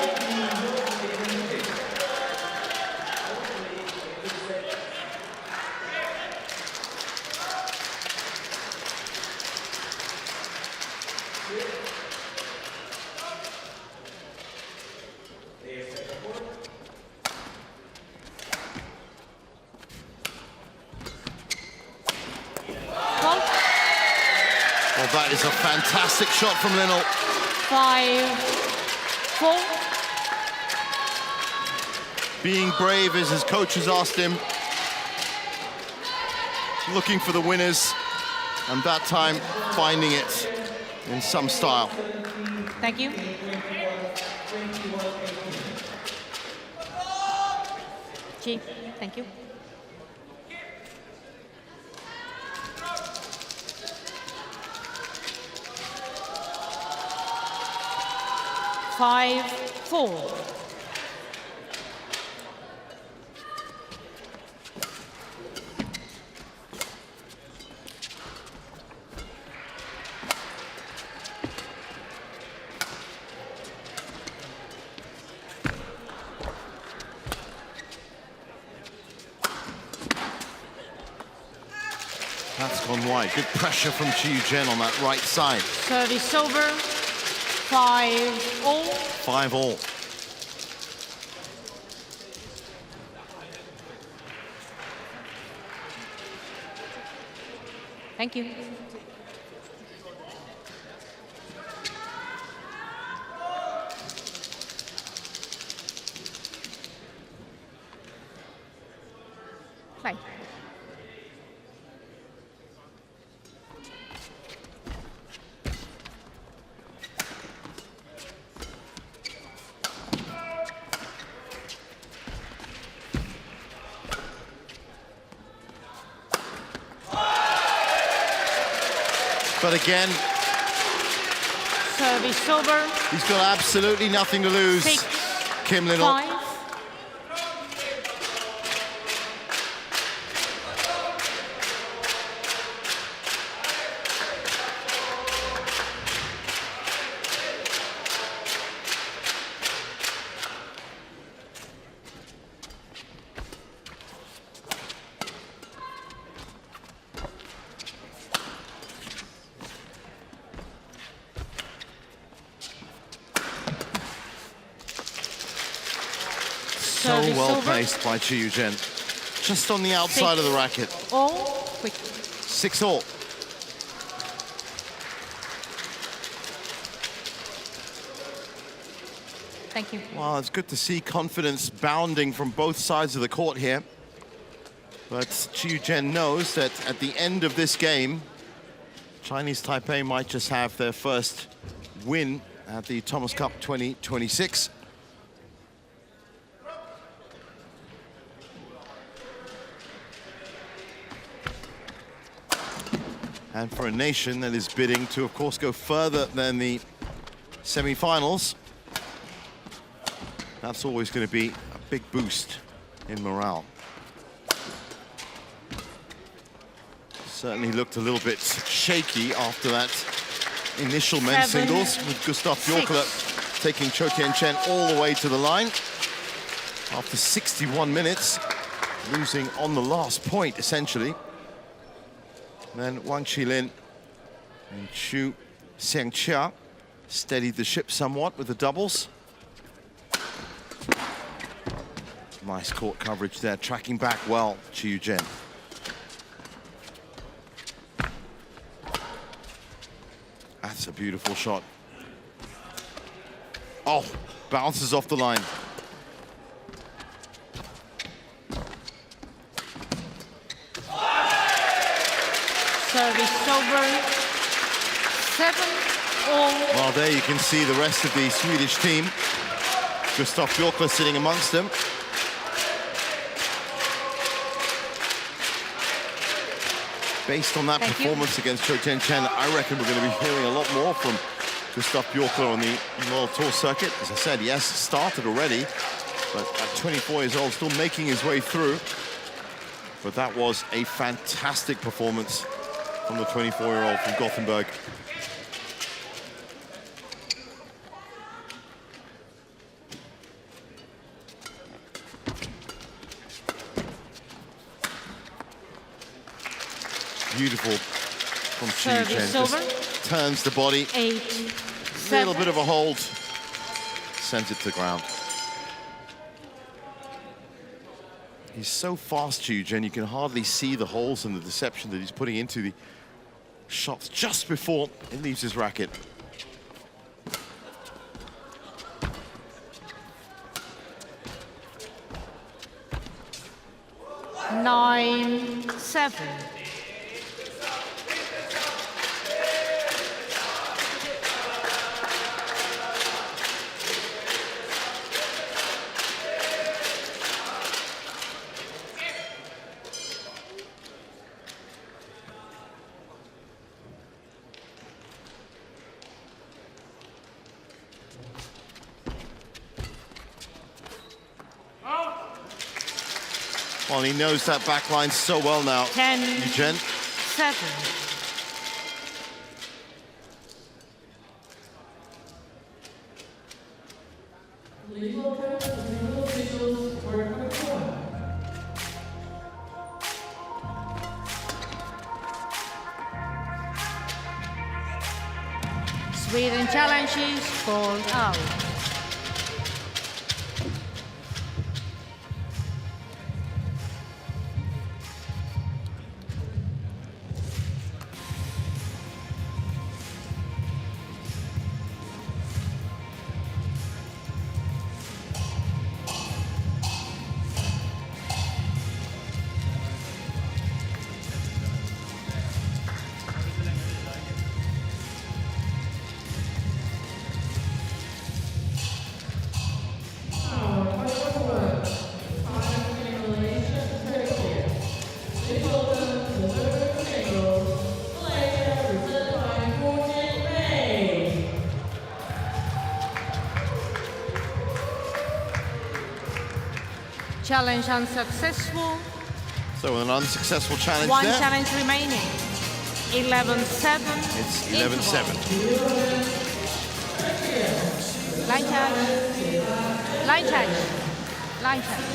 Well, that is a fantastic shot from Linnell. 5-4. Being brave, as his coach has asked him. Looking for the winners, and that time finding it in some style. Thank you. Chi, thank you. Five, 4. That's gone wide. Good pressure from Chi Yu-jen on that right side. Service over. 5-all. 5-all. Thank you. Bye. But again, Service over. he's got absolutely nothing to lose. 6, Kim Linnell. 5. So well placed by Chi Yu-jen. Just on the outside of the racket. All quick. 6-all. Thank you. Well, it's good to see confidence bounding from both sides of the court here. But Chi Yu-jen knows that at the end of this game, Chinese Taipei might just have their first win at the Thomas Cup 2026. And for a nation that is bidding to, of course, go further than the semi-finals, that's always going to be a big boost in morale. Certainly looked a little bit shaky after that initial men's singles, with Gustav Björkler taking Cho Tien-Chen all the way to the line. After 61 minutes, losing on the last point, essentially. Then Wang Qilin and Xu Xiangqia steadied the ship somewhat with the doubles. Nice court coverage there, tracking back well, Qiu Zhen. That's a beautiful shot. Oh, bounces off the line. Service over. 7-all. Well, there you can see the rest of the Swedish team. Gustav Björkler sitting amongst them. Based on that performance against Cho Tien-Chen, I reckon we're going to be hearing a lot more from Gustav Björkler on the World Tour circuit. As I said, yes, started already, but at 24 years old, still making his way through. But that was a fantastic performance from the 24-year-old from Gothenburg. Beautiful from Qiu Zhen. Just turns the body. 8-7. Little bit of a hold. Sends it to the ground. He's so fast, Qiu Zhen, you can hardly see the holes and the deception that he's putting into the shots just before he leaves his racket. Nine, 7. Well, he knows that back line so well now. 10, Qiu Zhen. 7. Legal officials were informed. Sweden challenges called out. Challenge unsuccessful. So an unsuccessful challenge One there. challenge remaining. 11-7. It's 11-7. Line charge. Line charge. Line charge.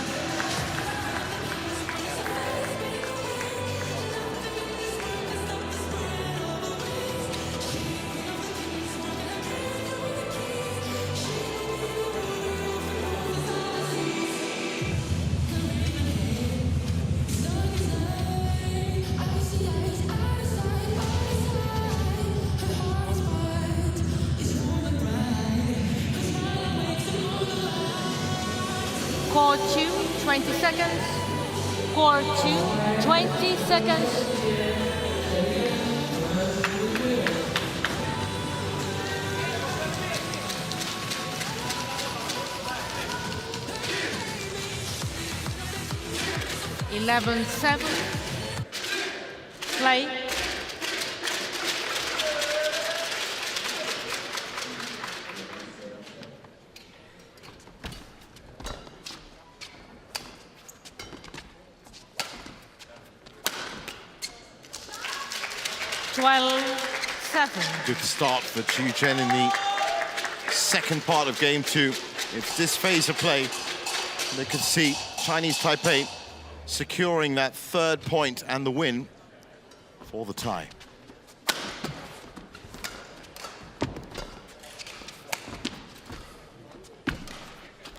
Court 2, 20 seconds. Court 2, 20 seconds. Eleven, 7. Play. 12-7. Good start for Chiu Chen in the second part of game 2. It's this phase of play. They could see Chinese Taipei securing that 3rd point and the win for the tie.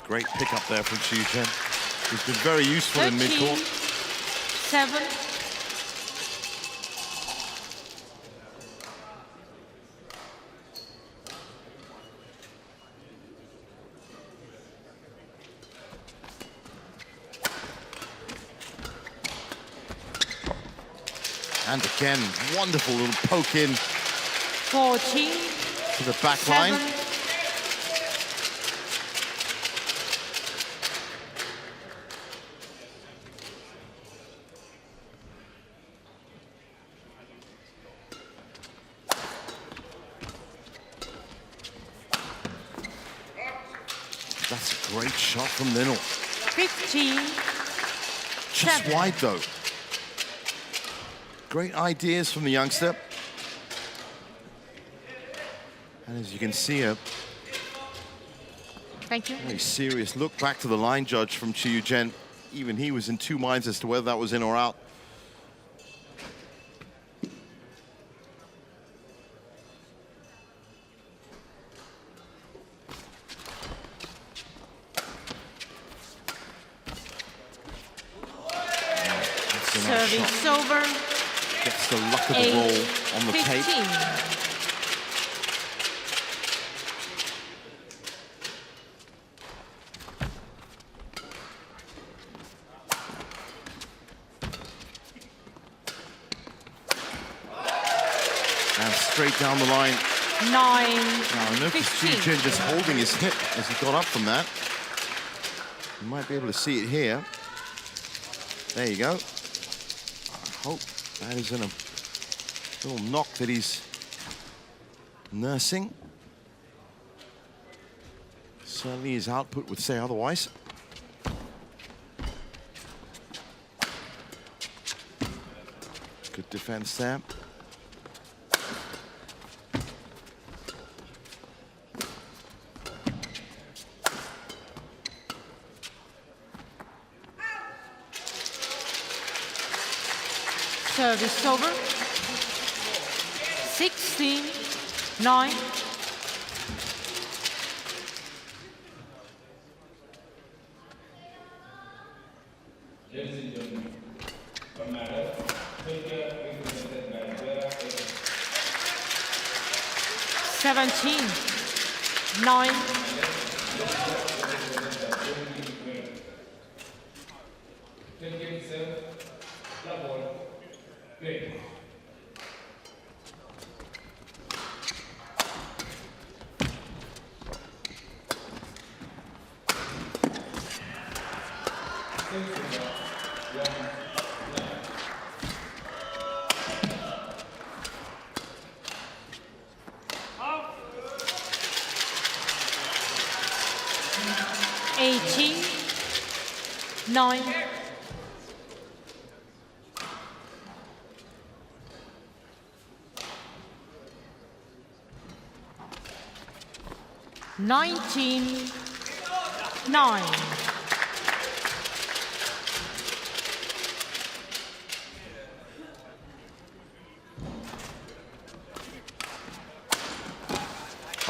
Great pickup there from Chiu Chen. He's been very useful in mid-court. 7. And again, wonderful little poke in 14. to the back line. 7. That's a great shot from Linol. 15. Just 7. wide though. Great ideas from the youngster. And as you can see, a Thank you. very serious look back to the line judge from Chiu Chen. Even he was in two minds as to whether that was in or out. Service over. Gets the luck of the roll on the tape. 15. And straight down the line. 9. Now, I noticed Chiu 15. Chen just holding his hip as he got up from that. You might be able to see it here. There you go. I hope that isn't a little knock that he's nursing. Certainly his output would say otherwise. Good defense there. Service over. 16. 9. Ladies and gentlemen, from my left, Tokyo represented by BWF 17. 9. Eighteen. 9. Nineteen. 9.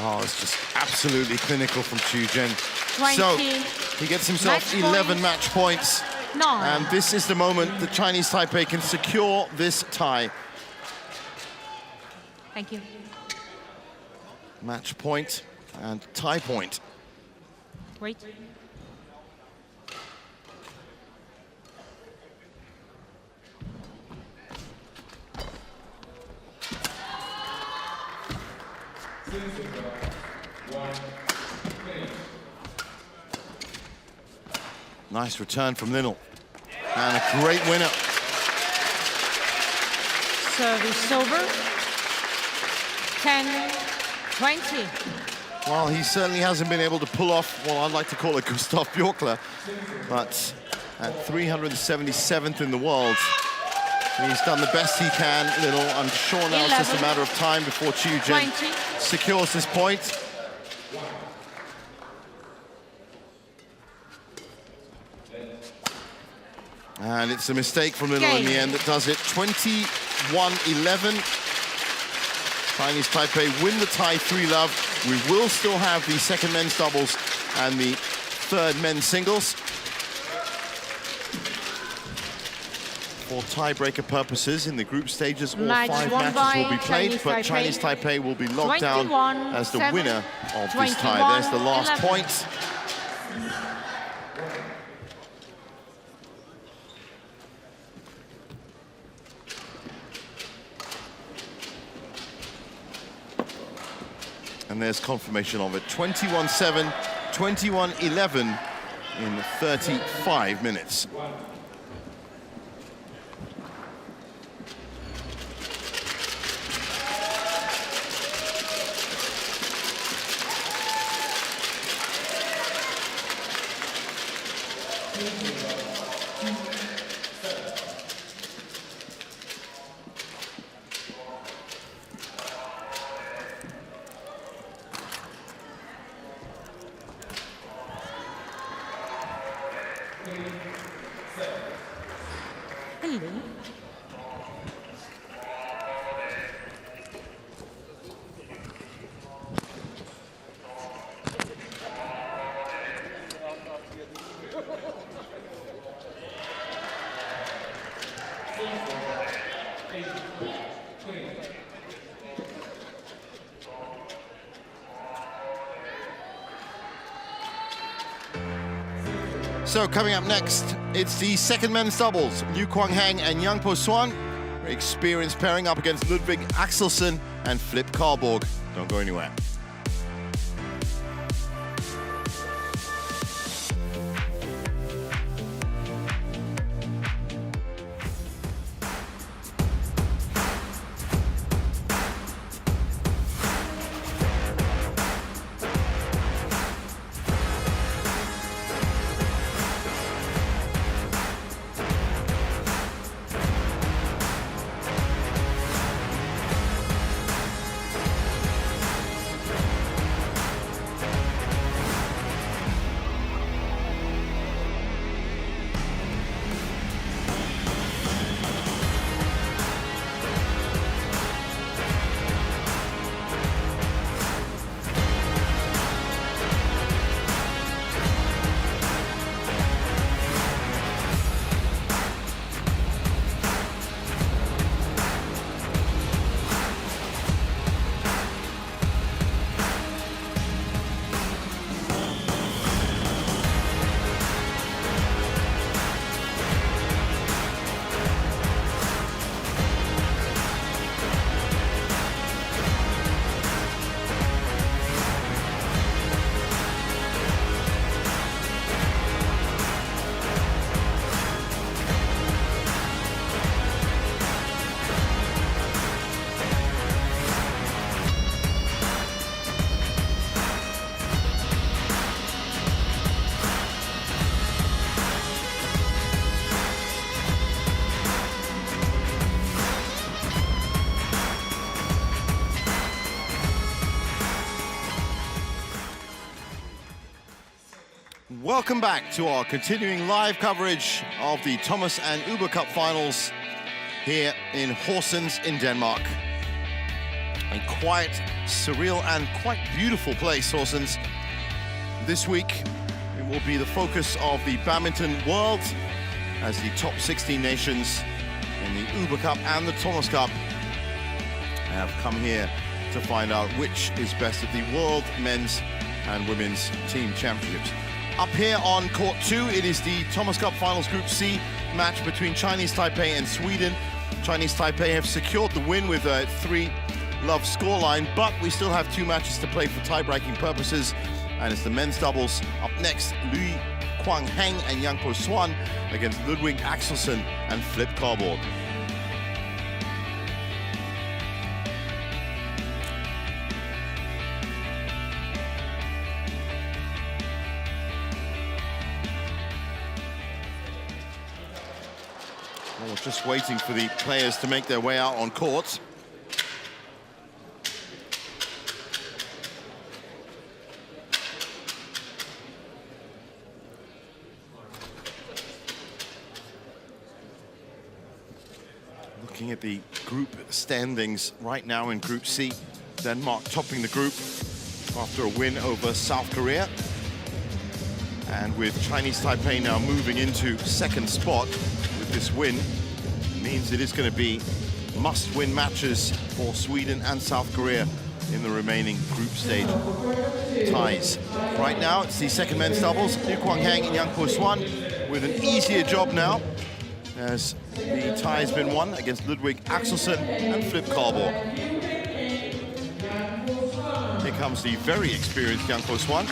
Oh, it's just absolutely clinical from Chiu Chen. 20. So he gets himself Match 11 point. match points. 9. And this is the moment the Chinese Taipei can secure this tie. Thank you. Match point and tie point. Wait. Nice return from Linol. And a great winner. Service over. 10. 20. Well, he certainly hasn't been able to pull off what I'd like to call a Gustav Bjorkler. But at 377th in the world, He's done the best he can. A little unsure now. It's just a matter of time before Chiu Jin secures this point. And it's a mistake from Little in the end that does it. 21-11. Chinese Taipei win the tie 3-love. We will still have the second men's doubles and the third men's singles. For tiebreaker purposes, in the group stages, all 5 matches will be played, but Chinese Taipei will be locked down as the winner of this tie. There's the last point. And there's confirmation of it. 21-7, 21-11 in 35 minutes. So coming up next, it's the second men's doubles. Liu Kuang-heng and Yang Po-swan, experienced pairing up against Ludwig Axelsen and Flip Karlborg. Don't go anywhere. Welcome back to our continuing live coverage of the Thomas and Uber Cup Finals here in Horsens in Denmark. A quite surreal and quite beautiful place, Horsens. This week, it will be the focus of the Badminton World as the top 16 nations in the Uber Cup and the Thomas Cup have come here to find out which is best at the World Men's and Women's Team Championships. Up here on court 2, it is the Thomas Cup Finals Group C match between Chinese Taipei and Sweden. Chinese Taipei have secured the win with a 3-love scoreline, but we still have 2 matches to play for tie-breaking purposes, and it's the men's doubles. Up next, Liu Kuang-heng and Yang Po-swan against Ludwig Axelsen and Flip Karlborg. Just waiting for the players to make their way out on court. Looking at the group standings right now in Group C, Denmark topping the group after a win over South Korea. And with Chinese Taipei now moving into second spot with this win, means it is going to be must-win matches for Sweden and South Korea in the remaining group stage ties. Right now, it's the second men's doubles, Liu Kwang-heng and Yang Po-swan, with an easier job now, as the tie has been won against Ludwig Axelsen and Flip Carborg. Here comes the very experienced Yang Po-swan.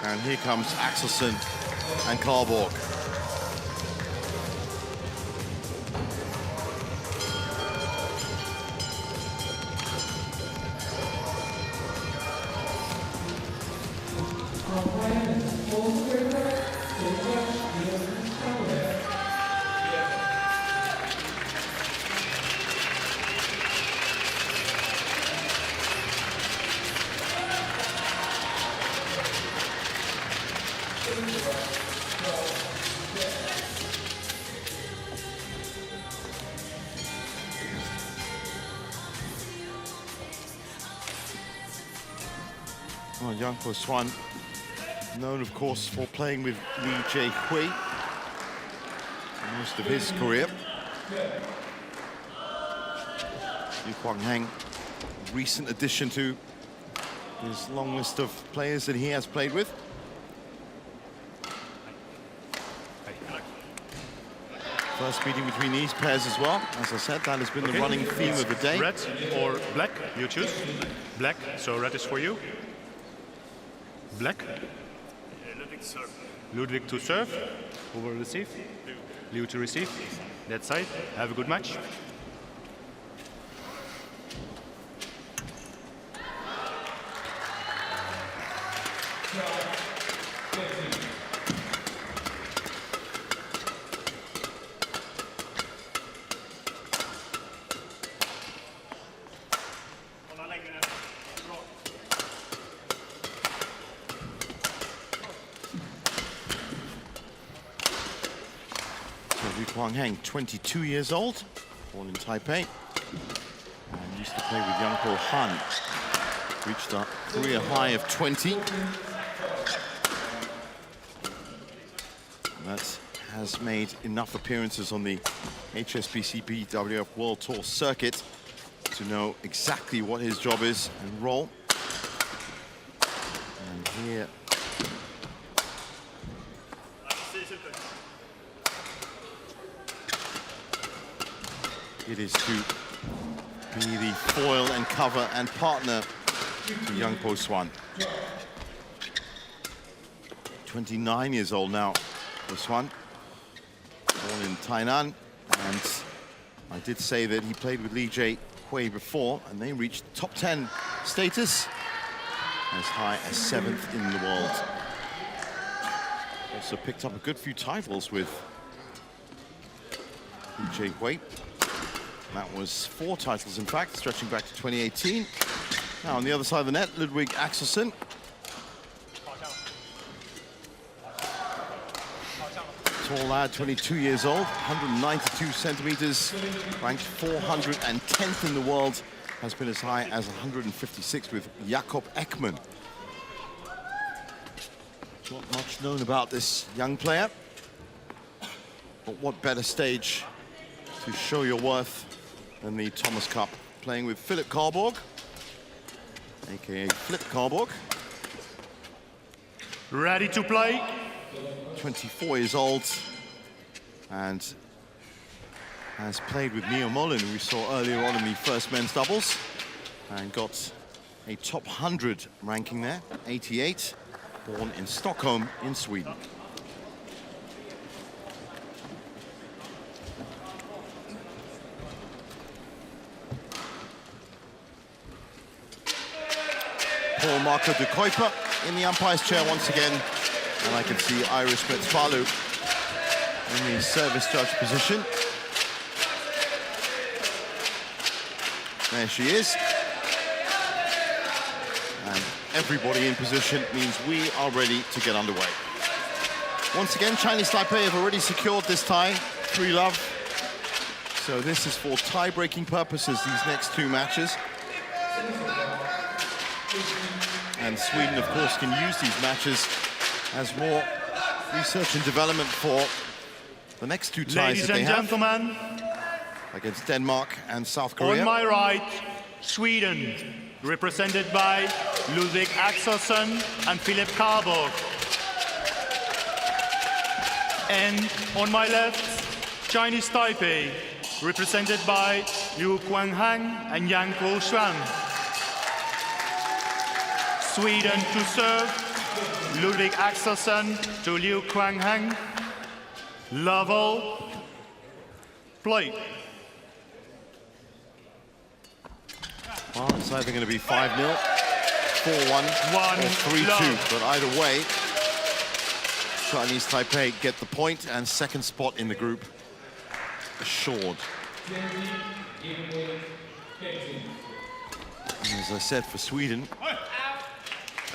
And here comes Axelsen and Carborg. Well, Yang Po-swan, known of course for playing with Lee Jae-hui most of his career. Liu Kwang-heng, recent addition to his long list of players that he has played with. First meeting between these pairs as well. As I said, that has been the running theme of the day. Red or black, you choose. Black, so red is for you. Black. Ludwig to serve. Ludwig to serve. Who will receive? Liu to receive. That side. Have a good match. Liu Kwang-heng, 22 years old, born in Taipei, and used to play with Yang Po-han. Reached a career high of 20. And that has made enough appearances on the HSBC BWF World Tour circuit to know exactly what his job is and role. And here it is to be the foil and cover and partner to Yang Po-swan. 29 years old now, Po-swan, born in Tainan, and I did say that he played with Lee Jae-hui before, and they reached top 10 status, as high as 7th in the world. Also picked up a good few titles with Lee Jae-hui. That was 4 titles, in fact, stretching back to 2018. Now, on the other side of the net, Ludwig Axelsen. Tall lad, 22 years old, 192 centimeters, ranked 410th in the world, has been as high as 156 with Jakob Ekman. Not much known about this young player, but what better stage to show your worth than the Thomas Cup, playing with Philip Carborg, aka Flip Carborg. Ready to play? 24 years old, and has played with Mio Molin, who we saw earlier on in the first men's doubles, and got a top 100 ranking there, 88, born in Stockholm in Sweden. Paul Marco de Kuiper in the umpire's chair once again, and I can see Iris Metspalu in the service judge position. There she is. And everybody in position means we are ready to get underway. Once again, Chinese Taipei have already secured this tie, 3-love. So this is for tie-breaking purposes, these next two matches. And Sweden, of course, can use these matches as more research and development for the next two ties Ladies that they and have gentlemen, against Denmark and South Korea. on my right, Sweden, represented by Ludvig Axelsson and Philip Karborg. And on my left, Chinese Taipei, represented by Liu Guanghang and Yang Guoshuan. Sweden to serve, Ludvig Axelsson to Liu Guanghang. Level, play. Well, it's either going to be 5-0, 4-1, or 3-2. But either way, Chinese Taipei get the point and second spot in the group assured. And as I said, for Sweden,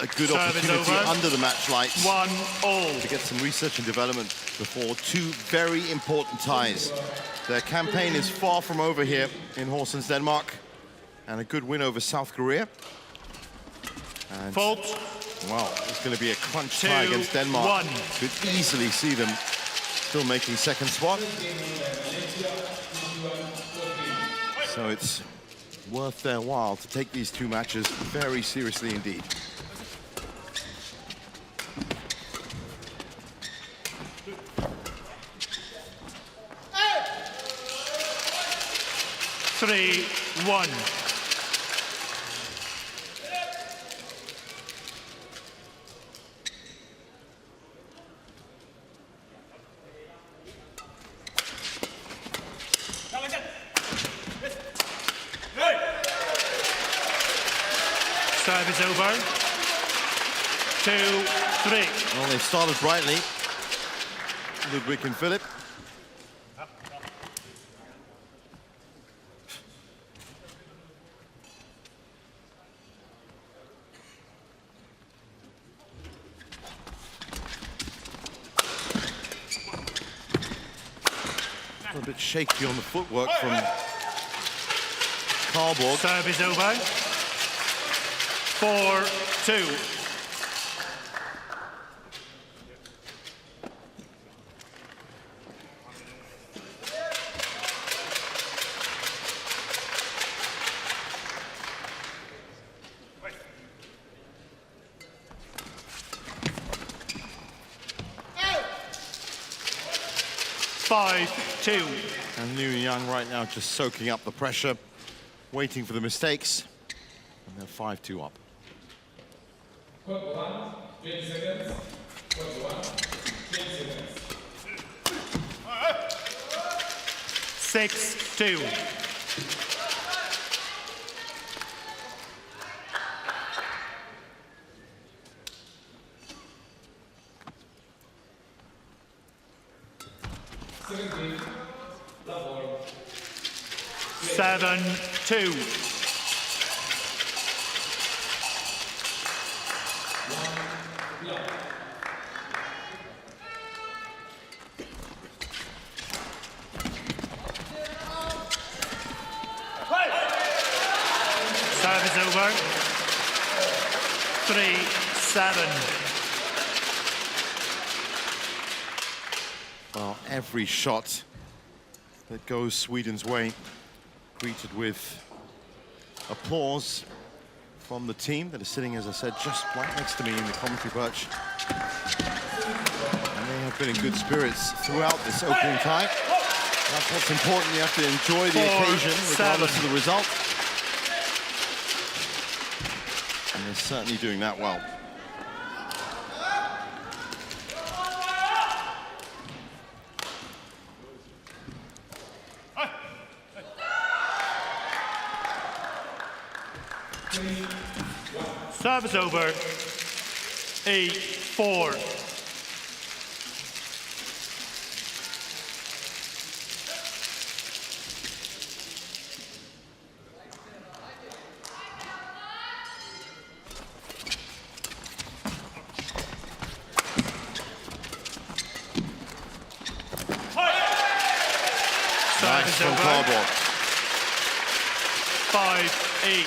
a good opportunity under the match lights 1-all to get some research and development before two very important ties. Their campaign is far from over here in Horsens, Denmark, and a good win over South Korea. And, fault. well, it's going to be a crunch tie against Denmark. Could easily see them still making second spot. So it's worth their while to take these two matches very seriously indeed. Three, 1. Service over. 2-3. Well, they started brightly, Ludwig and Philip. A bit shaky on the footwork from Karborg. Service over. 4-2. And Liu Yang right now just soaking up the pressure, waiting for the mistakes. And they're 5-2 up. Court 1, 20 seconds. Court 1, 20 seconds. 6-2. Seven, 2. Service over. 3-7. Well, every shot that goes Sweden's way greeted with applause from the team that is sitting, as I said, just right next to me in the commentary perch. They've been in good spirits throughout this opening tie. That's what's important. You have to enjoy the occasion regardless of the result. And they're certainly doing that well. Service over. 8-4. Nice from Cardboard. 5-8.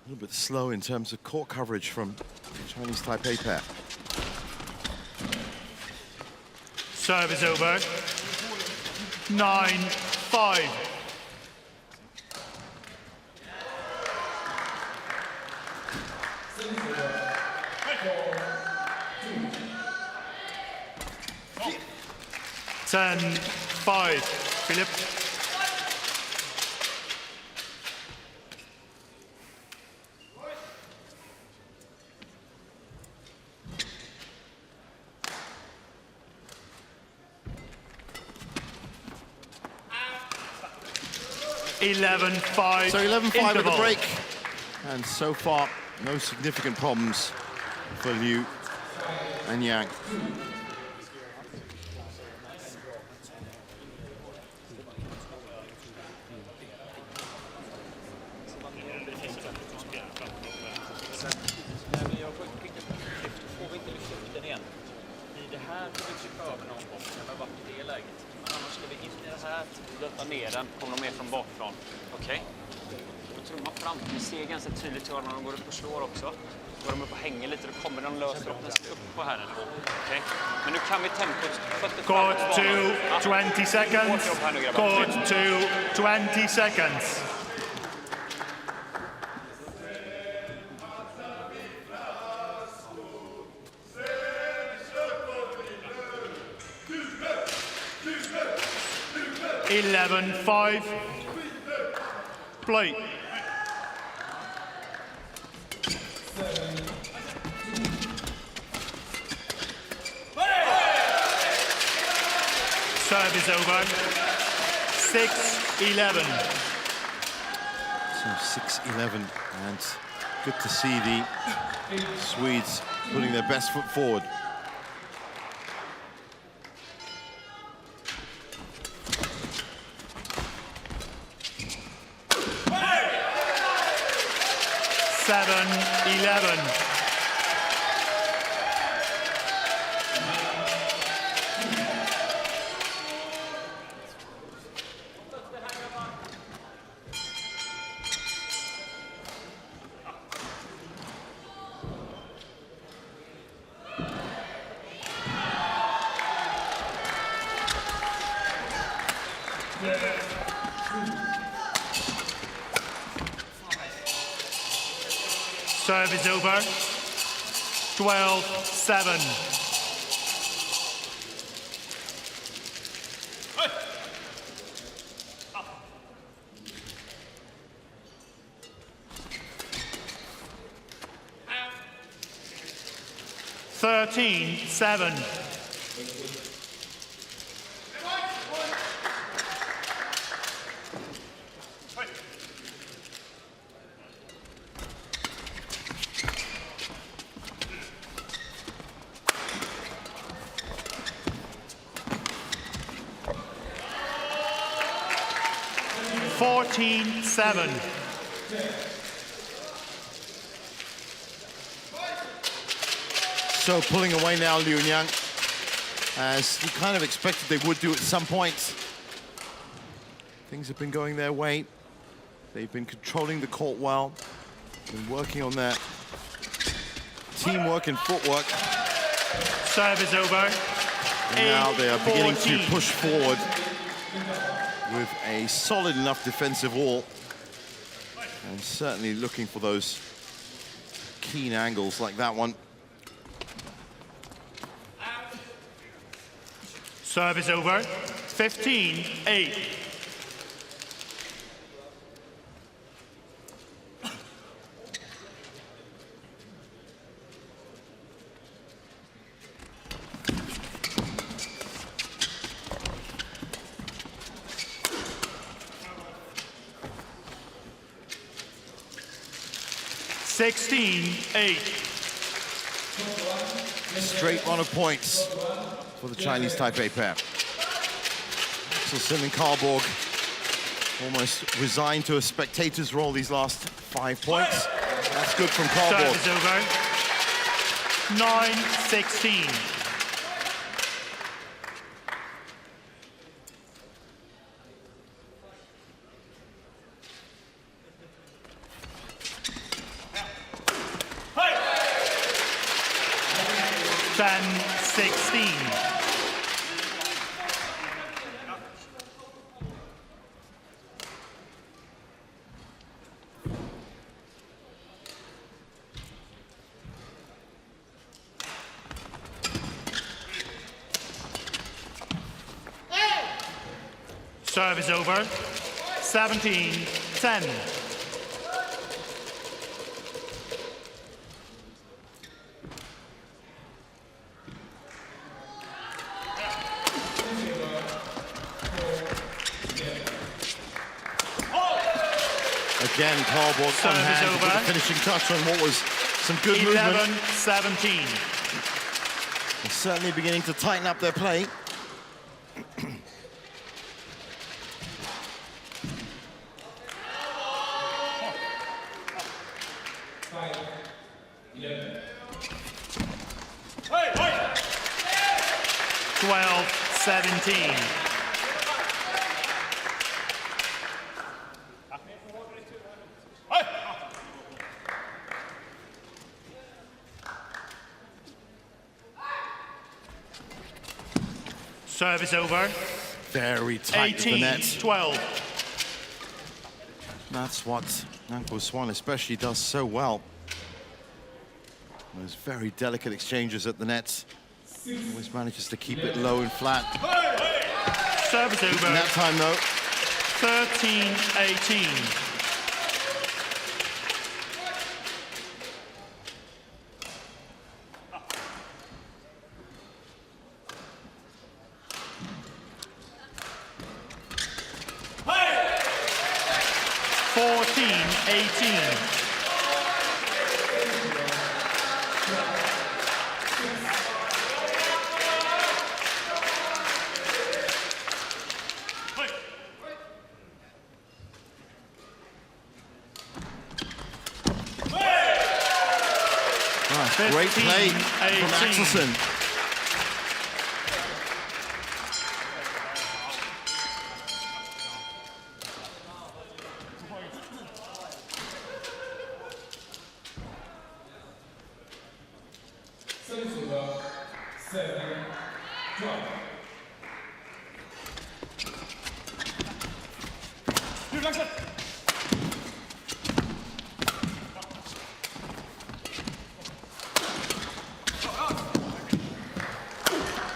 A little bit slow in terms of court coverage from the Chinese Taipei pair. Service over. 9-5. Ten, 5. Philip. Eleven, 5. So 11-5 at the break. And so far, no significant problems for Liu and Yang. Ner den, kommer de med från bakifrån. Okej. Då trummar fram. Vi ser ganska tydligt hur de går upp och slår också. Går de upp och hänger lite, då kommer de lösa upp nästan upp på här. Okej. Men nu kan vi tempot. Court to 20 seconds. Court to 20 seconds. Eleven, 5. Play. Service over. 6-11. So 6-11, and good to see the Swedes putting their best foot forward. Seven, 11. Service over. 12-7. Thirteen, 7. Fourteen, 7. So pulling away now, Liu and Yang, as we kind of expected they would do at some point. Things have been going their way. They've been controlling the court well, been working on their teamwork and footwork. Service over. And now they are beginning to push forward with a solid enough defensive wall. And certainly looking for those keen angles like that one. Service over. 15-8. Straight run of points for the Chinese Taipei pair. Axelsen and Karlborg almost resigned to a spectator's role these last 5 points. That's good from Karlborg. Service over. 9-16. Service over. 17-10. Again, Karlborg on hand to put the finishing touch on what was some good movement. 11-17. They're certainly beginning to tighten up their play. Hey, 12-17. Service over. Very tight to the net. 18-12. That's what Nanko Swan especially does so well. Those very delicate exchanges at the net. Always manages to keep it low and flat. Service over. In that time, though. 13-18. 14-18. Great play from Axelsen.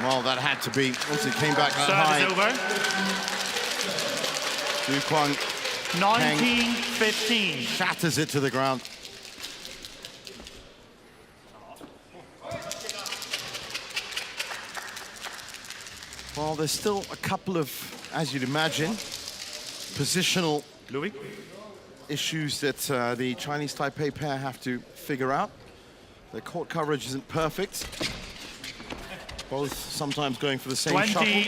Well, that had to be, once it came back that high. Du Kwang 19-15. Shatters it to the ground. Well, there's still a couple of, as you'd imagine, positional issues that the Chinese Taipei pair have to figure out. Their court coverage isn't perfect. Both sometimes going for the same 20, shuffle.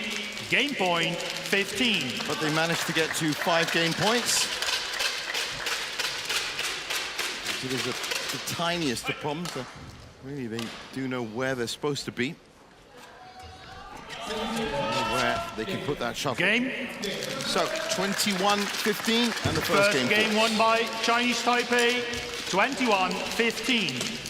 Game point, 15. But they managed to get to 5 game points. It is the tiniest of problems. Really, they do know where they're supposed to be. Where they can put that shuffle. Game. So, 21-15, and the first game. Game won by Chinese Taipei, 21-15.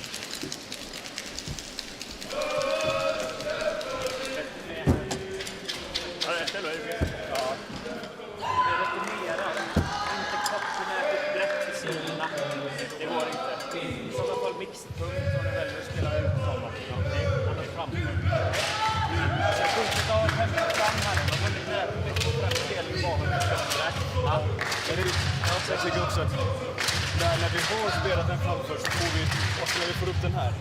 mixpunkt om ni väljer att spela ut dem. Okej? Annars framför. Så skjutet av hämtat fram här. Man får lite lätt och främst del i banan. Ja. Jag tycker också att när vi har spelat den framför så får vi, och när vi får upp den här,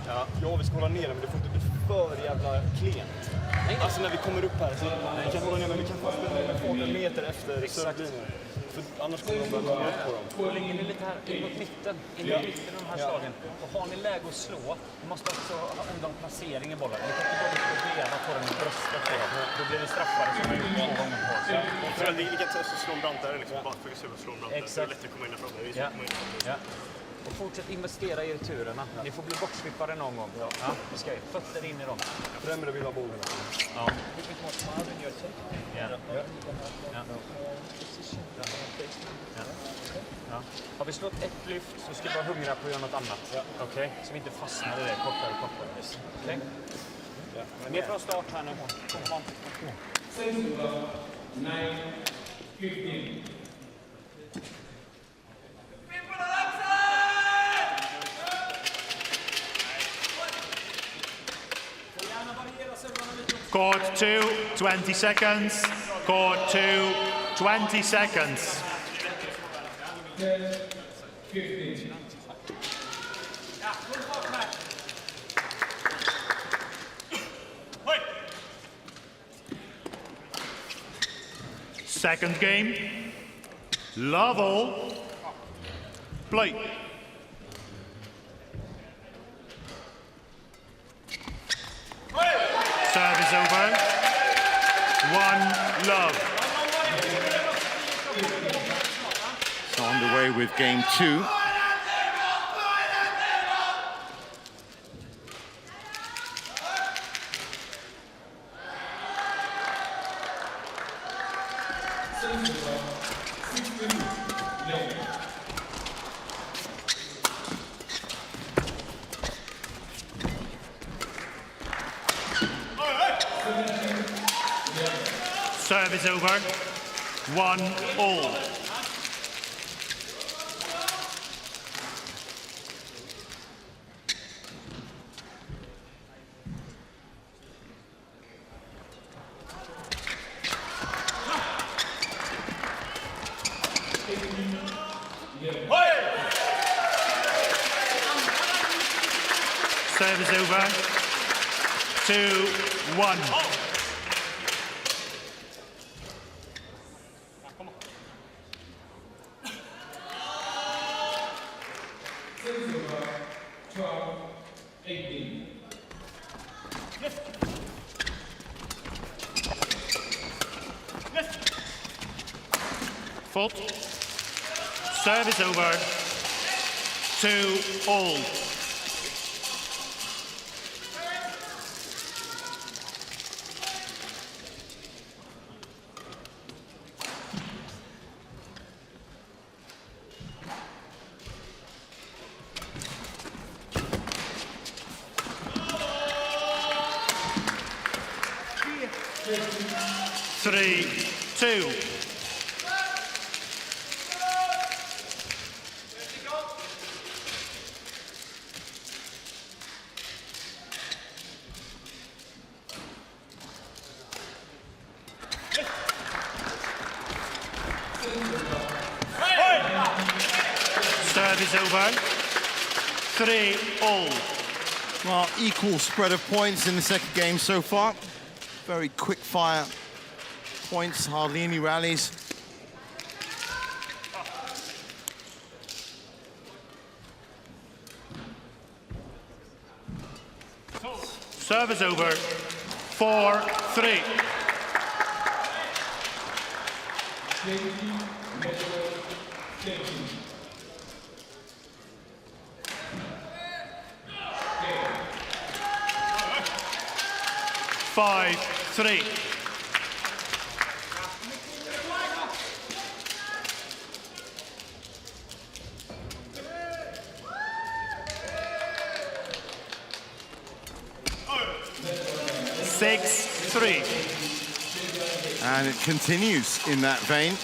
vi ska hålla ner den, men det får inte bli för jävla klent. Alltså när vi kommer upp här så vi kan hålla ner, men vi kan bara spela med 200 meter efter servlinjen. För annars kommer de börja komma upp på dem. Och lägger ni lite här in mot mitten, in i mitten av de här slagen. Och har ni läge att slå, ni måste också ha undan placering i bollen. Ni kan inte bara ut och veva på den och brösta på dem. Då blir det straffare som har gjort 2 gånger på sig. Så det är lika test att slå en brantare, liksom bara fokusera på att slå en brantare. Exakt. Det är lätt att komma in framme. Ja. Och fortsätt investera i returerna. Ni får bli bortsvippare någon gång. Ja. Vi ska fötter in i dem. Främre vill ha bollen. Ja. Ja. Har vi slått ett lyft så ska vi vara hungriga på att göra något annat. Okej? Så vi inte fastnar i det kortare. Okej? Mer från start här nu. Sensual 9-15. Court 2, 20 seconds. Court 2, 20 seconds. 10-15. Second game. Level. Play. Service over. 1-love. So underway with game 2. Service over. 1-all. Service over. 2-1. Sensual 12-18. Fault. Service over. 2-all. Three, 2. Service over. 3-all. Well, equal spread of points in the second game so far. Very quick fire points, hardly any rallies. Service over. 4-3. Five, 3. Six, 3. And it continues in that vein.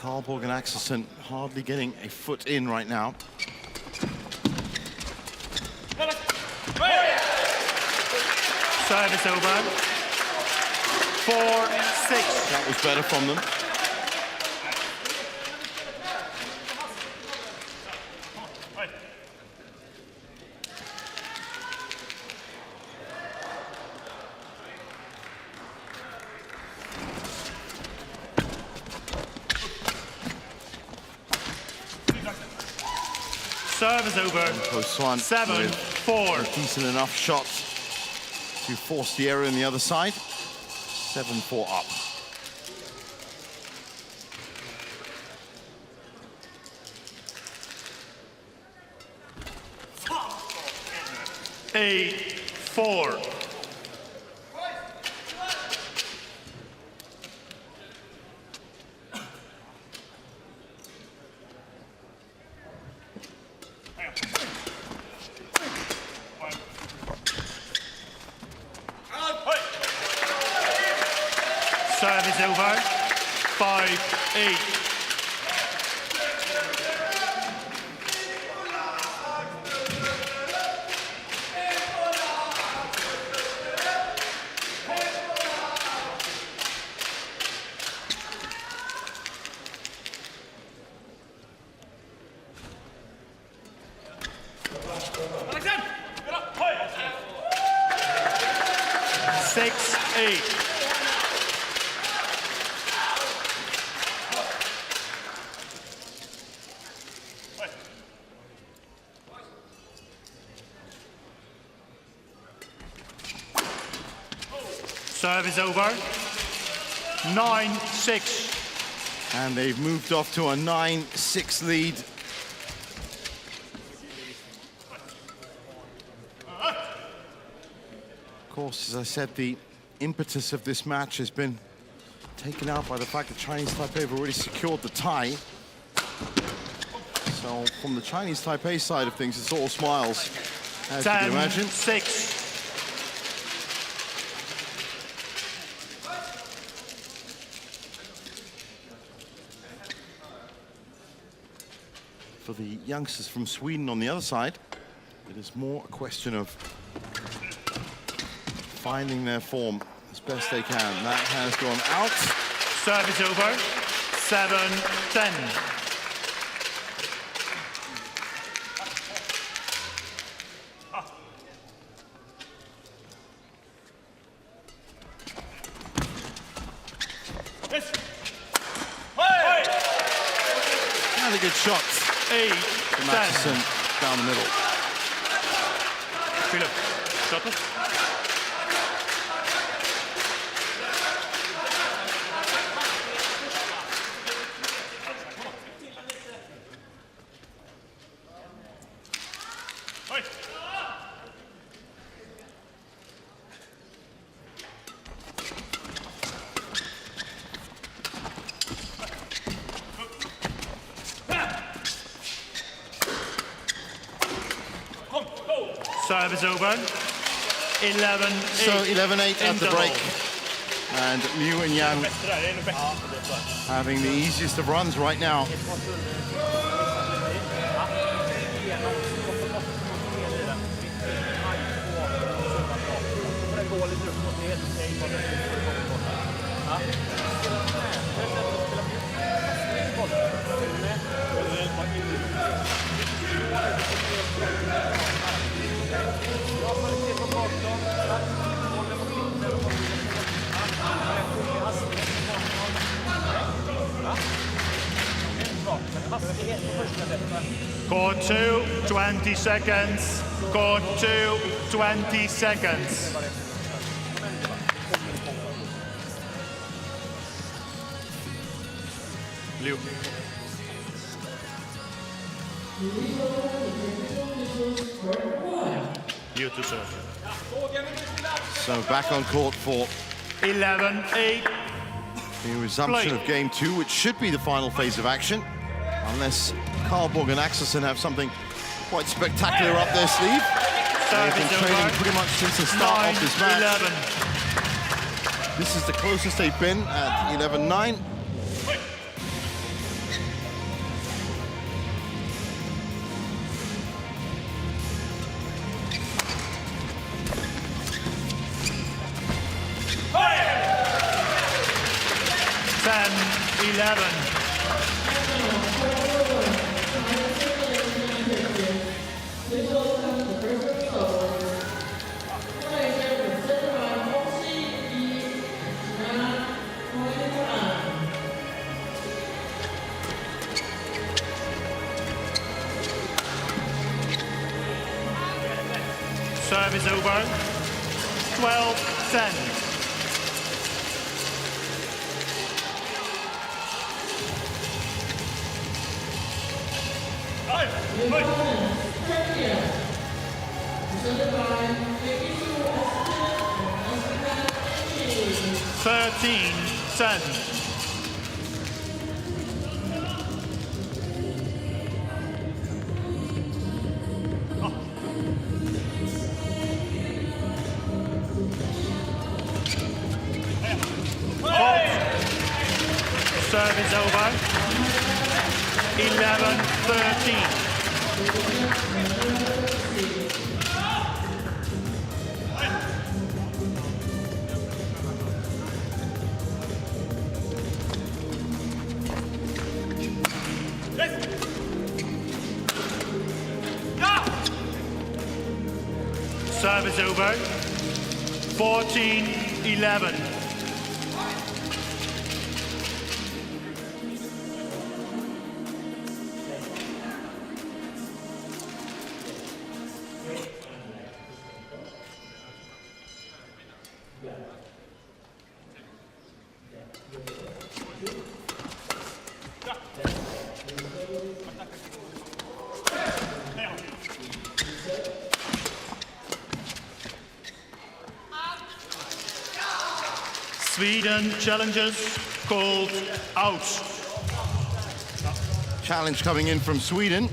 Carl Borgen Axelsen hardly getting a foot in right now. Service over. 4-6. That was better from them. Service over. Swan 7-4. a decent enough shot to force the error in the other side. 7-4 up. Eight, 4. Service over. 5-8. Service over. 9-6. And they've moved off to a 9-6 lead. Of course, as I said, the impetus of this match has been taken out by the fact that Chinese Taipei have already secured the tie. So from the Chinese Taipei side of things, it's all smiles, as you can imagine. 10-6. For the youngsters from Sweden on the other side, it is more a question of finding their form as best they can. That has gone out. Service over. 7-10. Another good shots. 8-10. Axelsen down the middle. Philip, shot it. Service over. 11-8. So 11-8 at the break. And Liu and Yang having the easiest of runs right now. Court 2, 20 seconds. Court 2, 20 seconds. Liu. Liu to serve. So back on court for 11-8. the resumption of game 2, which should be the final phase of action, unless Carl Borgen Axelsen have something quite spectacular up their sleeve. They've been training pretty much since the start of this match. 11. This is the closest they've been at 11-9. Serve is over. 12-10. Thirteen, 10. Serve is over. 11-13. Serve is over. 14-11. Sweden challenges called out. Challenge coming in from Sweden.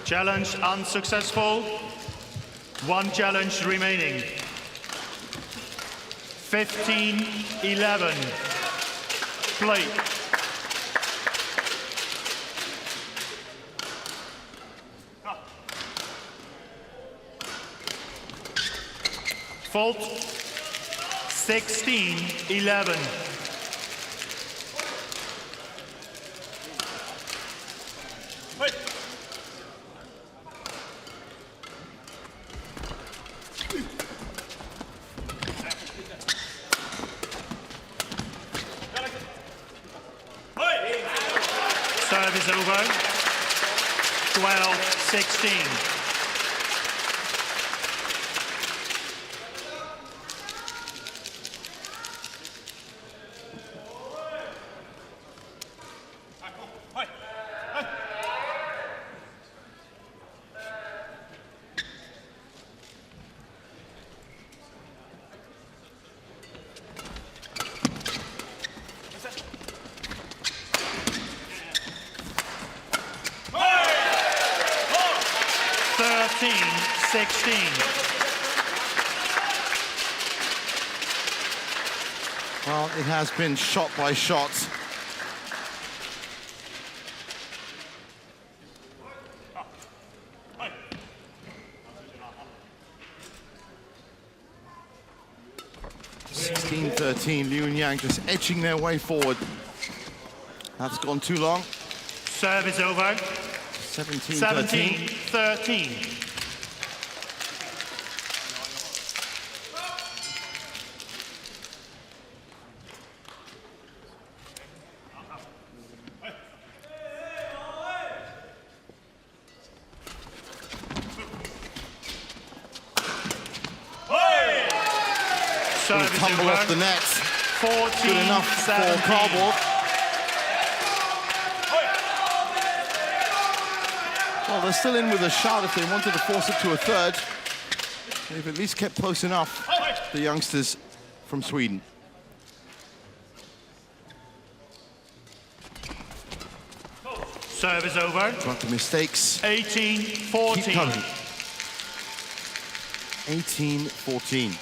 Challenge unsuccessful. One challenge remaining. 15-11. Play. Fault. 16-11. Serve is over. 12-16. Well, it has been shot by shot. Liu and Yang just edging their way forward. That's gone too long. Serve is over. 17-13. Tumble off the net. 14, good enough 17. for Cardboard. Well, they're still in with a shot if they wanted to force it to a third. They've at least kept close enough, the youngsters from Sweden. Service over. But the mistakes 18-14. keep coming. 18-14.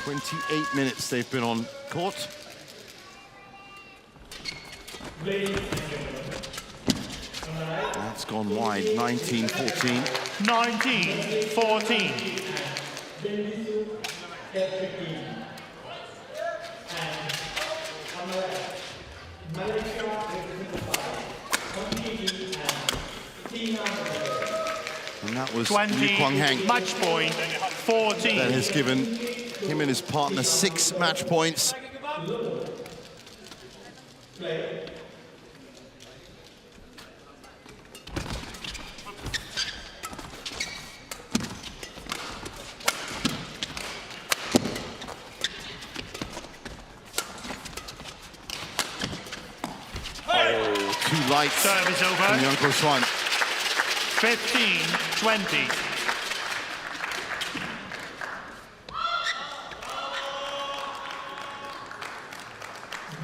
28 minutes they've been on court. That's gone wide, 19-14. 19-14. And that was 20, Liu Kuang-hang. match point, 14. That has given him and his partner 6 match points. Too light Service over. from Yang Ko-swan. 15-20.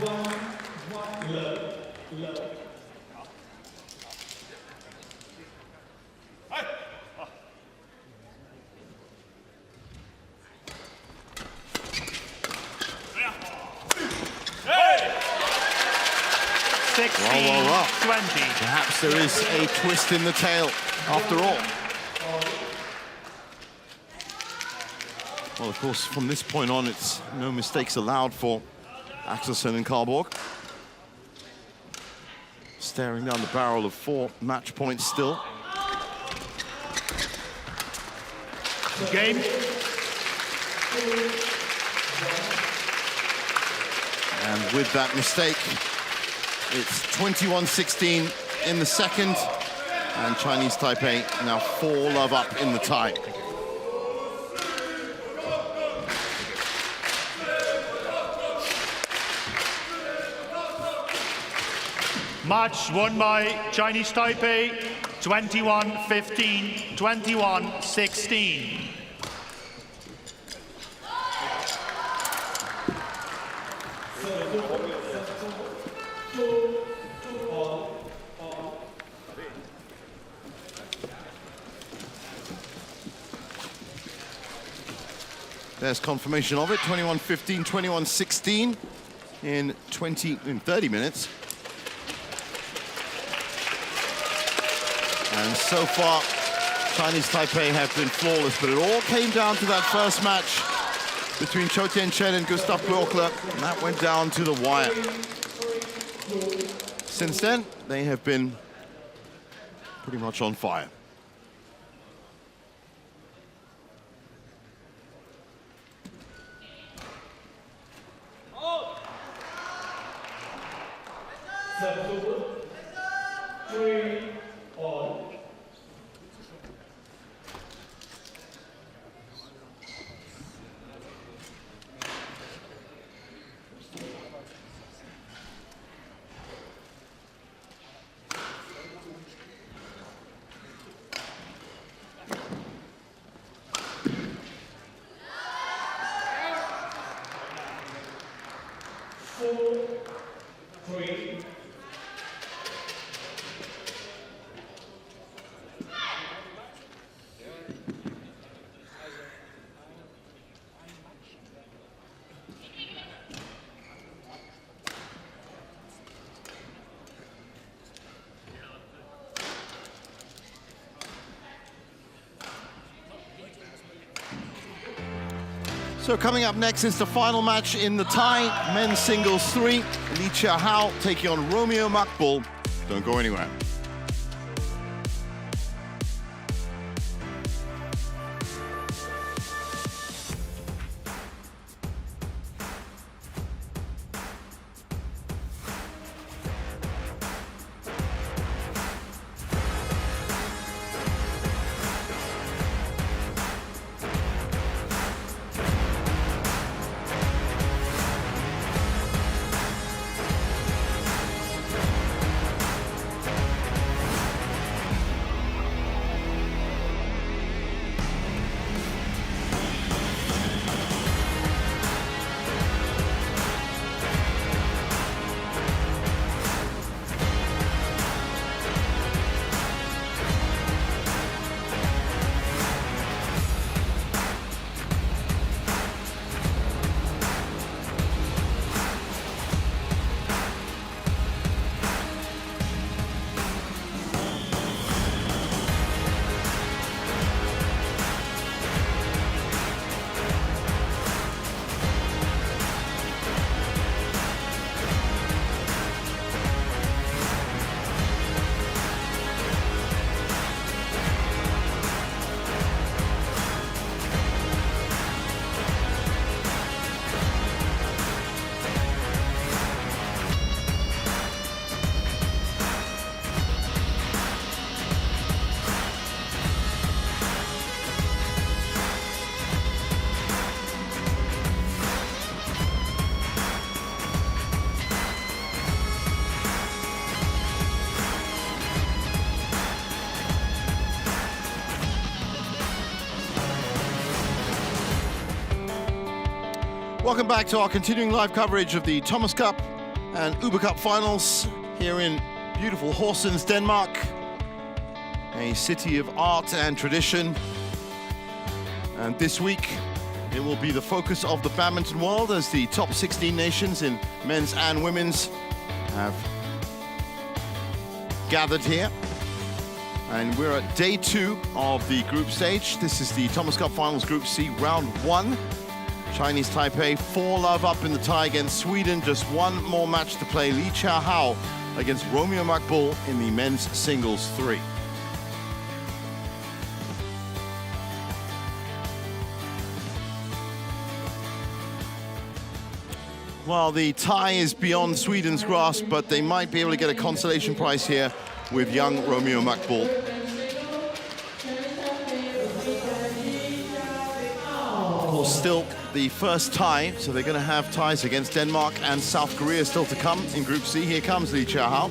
Well. 20. Perhaps there is a twist in the tail after all. Well, of course, from this point on, it's no mistakes allowed for Axelsen and Karlborg. Staring down the barrel of 4 match points still. Game. And with that mistake, it's 21-16 in the second, and Chinese Taipei now 4-love up in the tie. Match won by Chinese Taipei, 21-15, 21-16. There's confirmation of it, 21-15, 21-16 in 30 minutes. And so far, Chinese Taipei have been flawless, but it all came down to that first match between Chou Tien-chen and Gustav Bjorkler, and that went down to the wire. Since then, they have been pretty much on fire. So coming up next is the final match in the tie, men's singles 3. Lee Chia-hao taking on Romeo Makbul. Don't go anywhere. Welcome back to our continuing live coverage of the Thomas Cup and Uber Cup Finals here in beautiful Horsens, Denmark, a city of art and tradition. And this week, it will be the focus of the badminton world as the top 16 nations in men's and women's have gathered here. And we're at day 2 of the group stage. This is the Thomas Cup Finals Group C, round 1. Chinese Taipei 4-love up in the tie against Sweden. Just one more match to play. Li Chao against Romeo Makbul in the men's singles 3. Well, the tie is beyond Sweden's grasp, but they might be able to get a consolation prize here with young Romeo Makbul. Of course, still the first tie, so they're going to have ties against Denmark and South Korea still to come in Group C. Here comes Li Chao.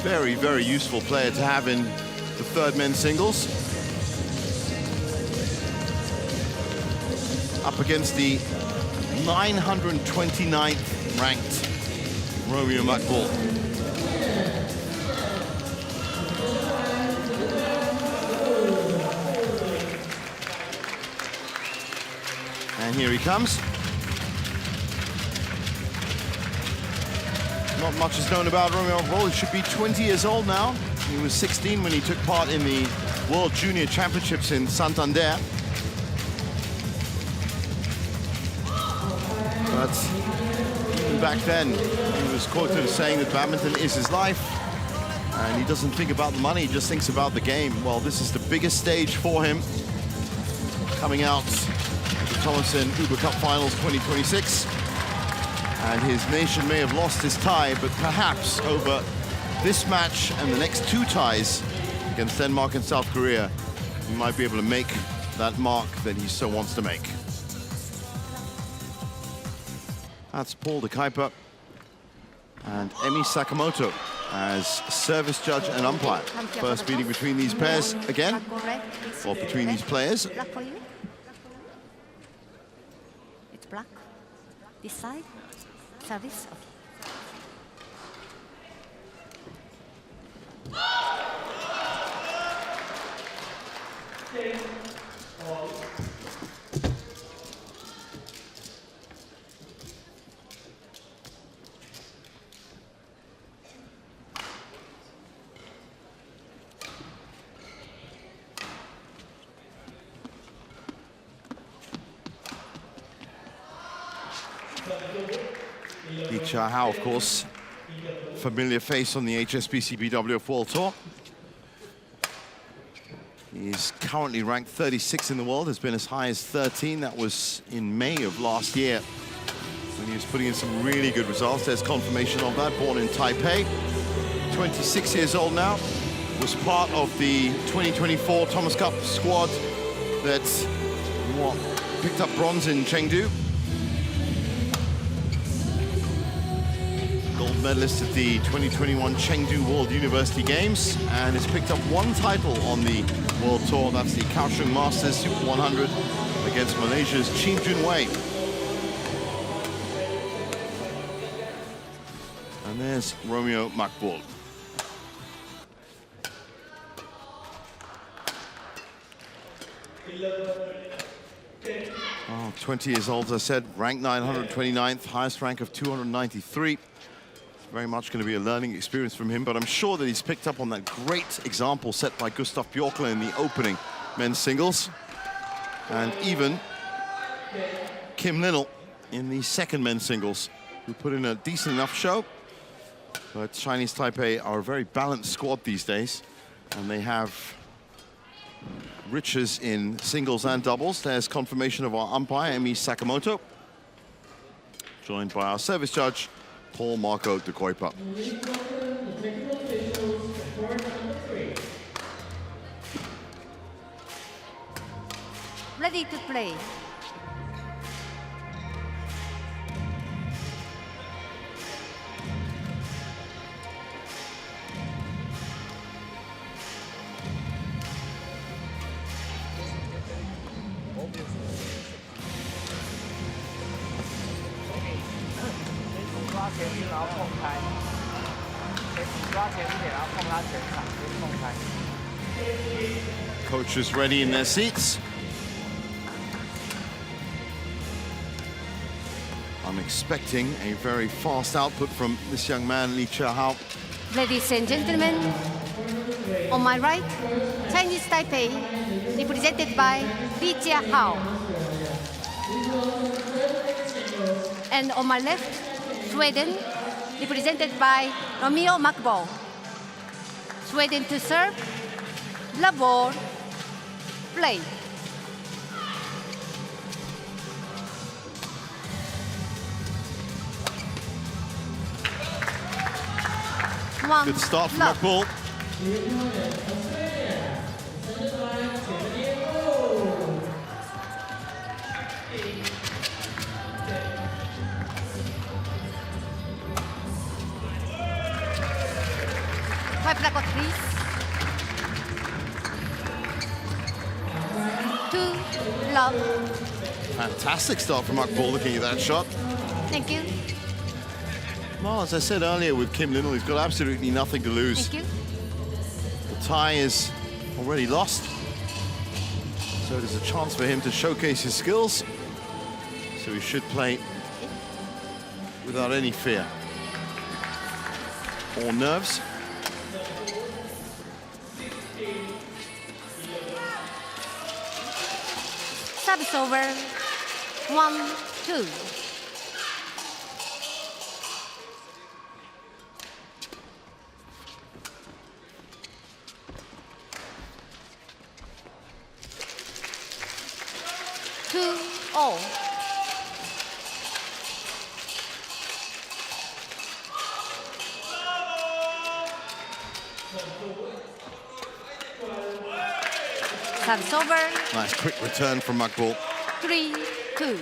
Very, very useful player to have in the third men's singles. Up against the 929th ranked Romeo Makbul. And here he comes. Not much is known about Romeo Makbul. He should be 20 years old now. He was 16 when he took part in the World Junior Championships in Santander. But even back then, he was quoted as saying that badminton is his life. And he doesn't think about the money, he just thinks about the game. Well, this is the biggest stage for him. Coming out the Thomas and Uber Cup Finals 2026. And his nation may have lost his tie, but perhaps over this match and the next 2 ties against Denmark and South Korea, he might be able to make that mark that he so wants to make. That's Paul de Kuiper and Emi Sakamoto as service judge and umpire. First meeting between these pairs again, or between these players. Black for you. It's black. This side. Service. Okay. Li Chao, of course, familiar face on the HSBC BWF World Tour. He's currently ranked 36 in the world, has been as high as 13. That was in May of last year when he was putting in some really good results. There's confirmation of that, born in Taipei. 26 years old now, was part of the 2024 Thomas Cup squad that picked up bronze in Chengdu. Gold medalist at the 2021 Chengdu World University Games, and has picked up 1 title on the World Tour. That's the Kaohsiung Masters Super 100 against Malaysia's Chim Jun Wei. And there's Romeo Makbul. Oh, 20 years old, as I said, ranked 929th, highest rank of 293. Very much going to be a learning experience from him, but I'm sure that he's picked up on that great example set by Gustav Bjorkle in the opening men's singles. And even Kim Linnell in the second men's singles, who put in a decent enough show. But Chinese Taipei are a very balanced squad these days, and they have riches in singles and doubles. There's confirmation of our umpire, Emi Sakamoto, joined by our service judge, Paul Marco de Kuiper. Ready to play. 前肢，然后碰开，抓前肢点，然后碰他全场，就是碰开。 Coaches ready in their seats. I'm expecting a very fast output from this young man, Li Chia-hao. Ladies and gentlemen, on my right, Chinese Taipei, represented by Li Chia-hao. And on my left, Sweden, represented by Romeo Macbo. Sweden to serve, love ball, play. One, Good start from love. Macball. Five black please. Two, love. Fantastic start from Macball looking at that shot. Thank you. Well, as I said earlier with Kim Lindell, he's got absolutely nothing to lose. Thank you. The tie is already lost. So there's a chance for him to showcase his skills. So he should play without any fear or nerves. Service over. 1, 2. Two, all. Service over. Nice quick return from Macball. 3, 2.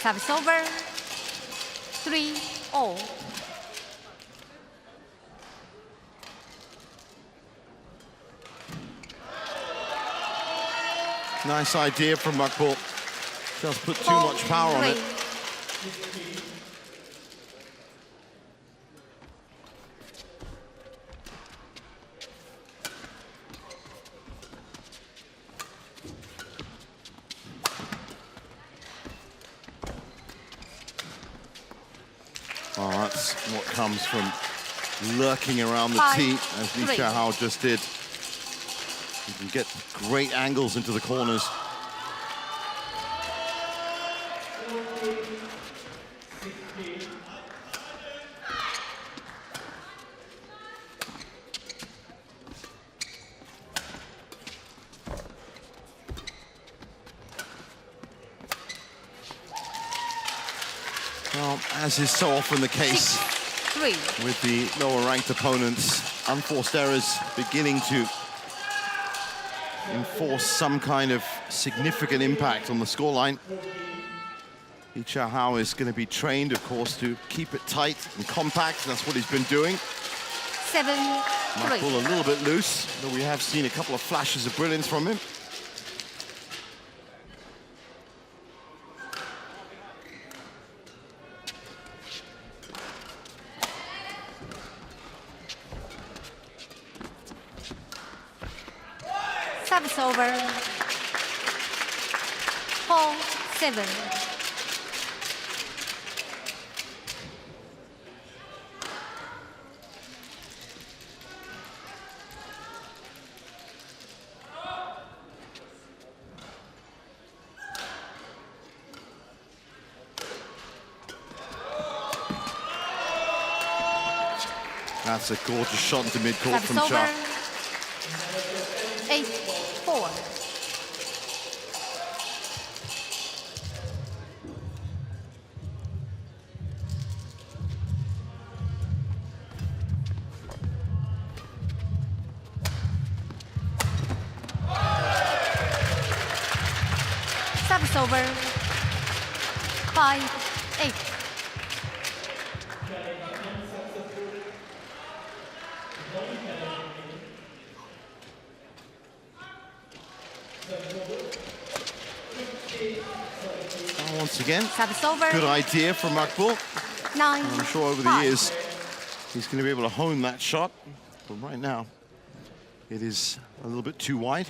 Service over. 3, all. Nice idea from Macball. Just put too much power on it. Well, that's what comes from lurking around the tee, as Li Chia-hao just did. You can get great angles into the corners. Well, as is so often the case 3. with the lower-ranked opponents, unforced errors beginning to enforce some kind of significant impact on the scoreline. Li Chia-hao is going to be trained, of course, to keep it tight and compact. That's what he's been doing. 7, 3. Macball a little bit loose, though we have seen a couple of flashes of brilliance from him. Service over. 4, 7. That's a gorgeous shot into mid-court from Service over. Chia. 8, 4. Service over. 5, 8. Once again, Service over. good idea from Makbul. 9. I'm sure over the 5. years he's going to be able to hone that shot. But right now, it is a little bit too wide.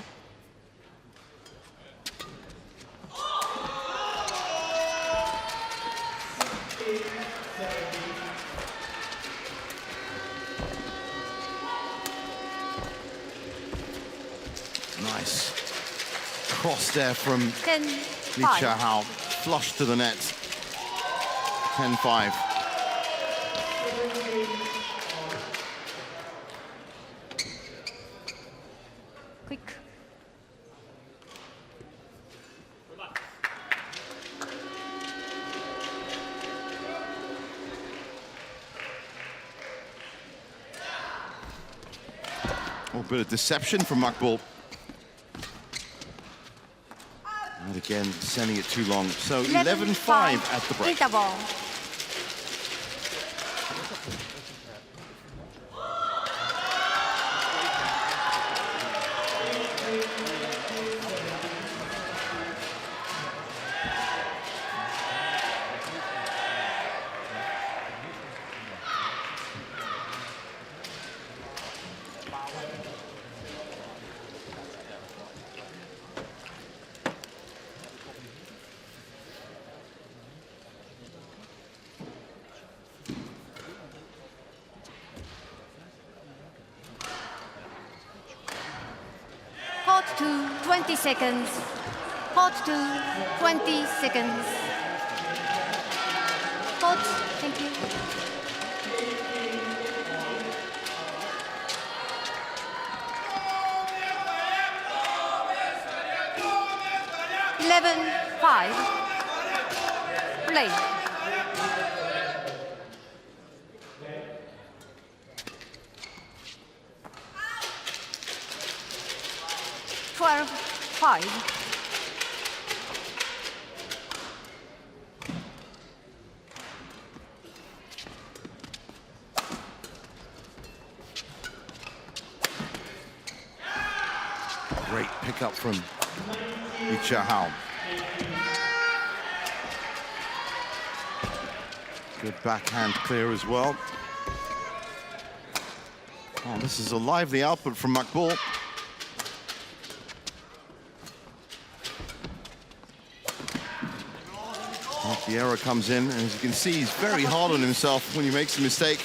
Nice cross there from 10. Li 5. Chahao, flush to the net. 10-5. Quick. A bit of deception from Makbul. And again, sending it too long. So 11-5 at the break. Interval. Hot to 20 seconds. Hot to 20 seconds. Hot, thank you. Eleven, 5. Play. Twelve, 5. Great pickup from Li Chahao. Good backhand clear as well. Oh, this is a lively output from Makbul. The error comes in, and as you can see, he's very hard on himself when he makes a mistake.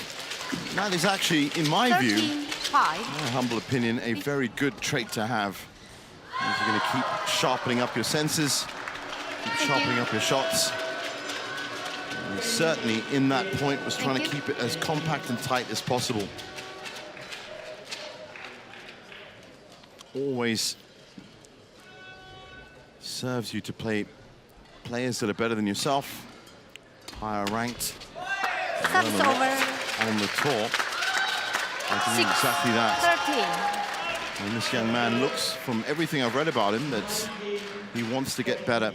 That is actually, in my view, 5. my humble opinion, a very good trait to have. If you're going to keep sharpening up your senses, keep sharpening up your shots. And certainly, in that point, was trying to keep it as compact and tight as possible. Always serves you to play players that are better than yourself, higher ranked, Service over. on the tour. I can do exactly that. 13. And this young man looks, from everything I've read about him, that he wants to get better.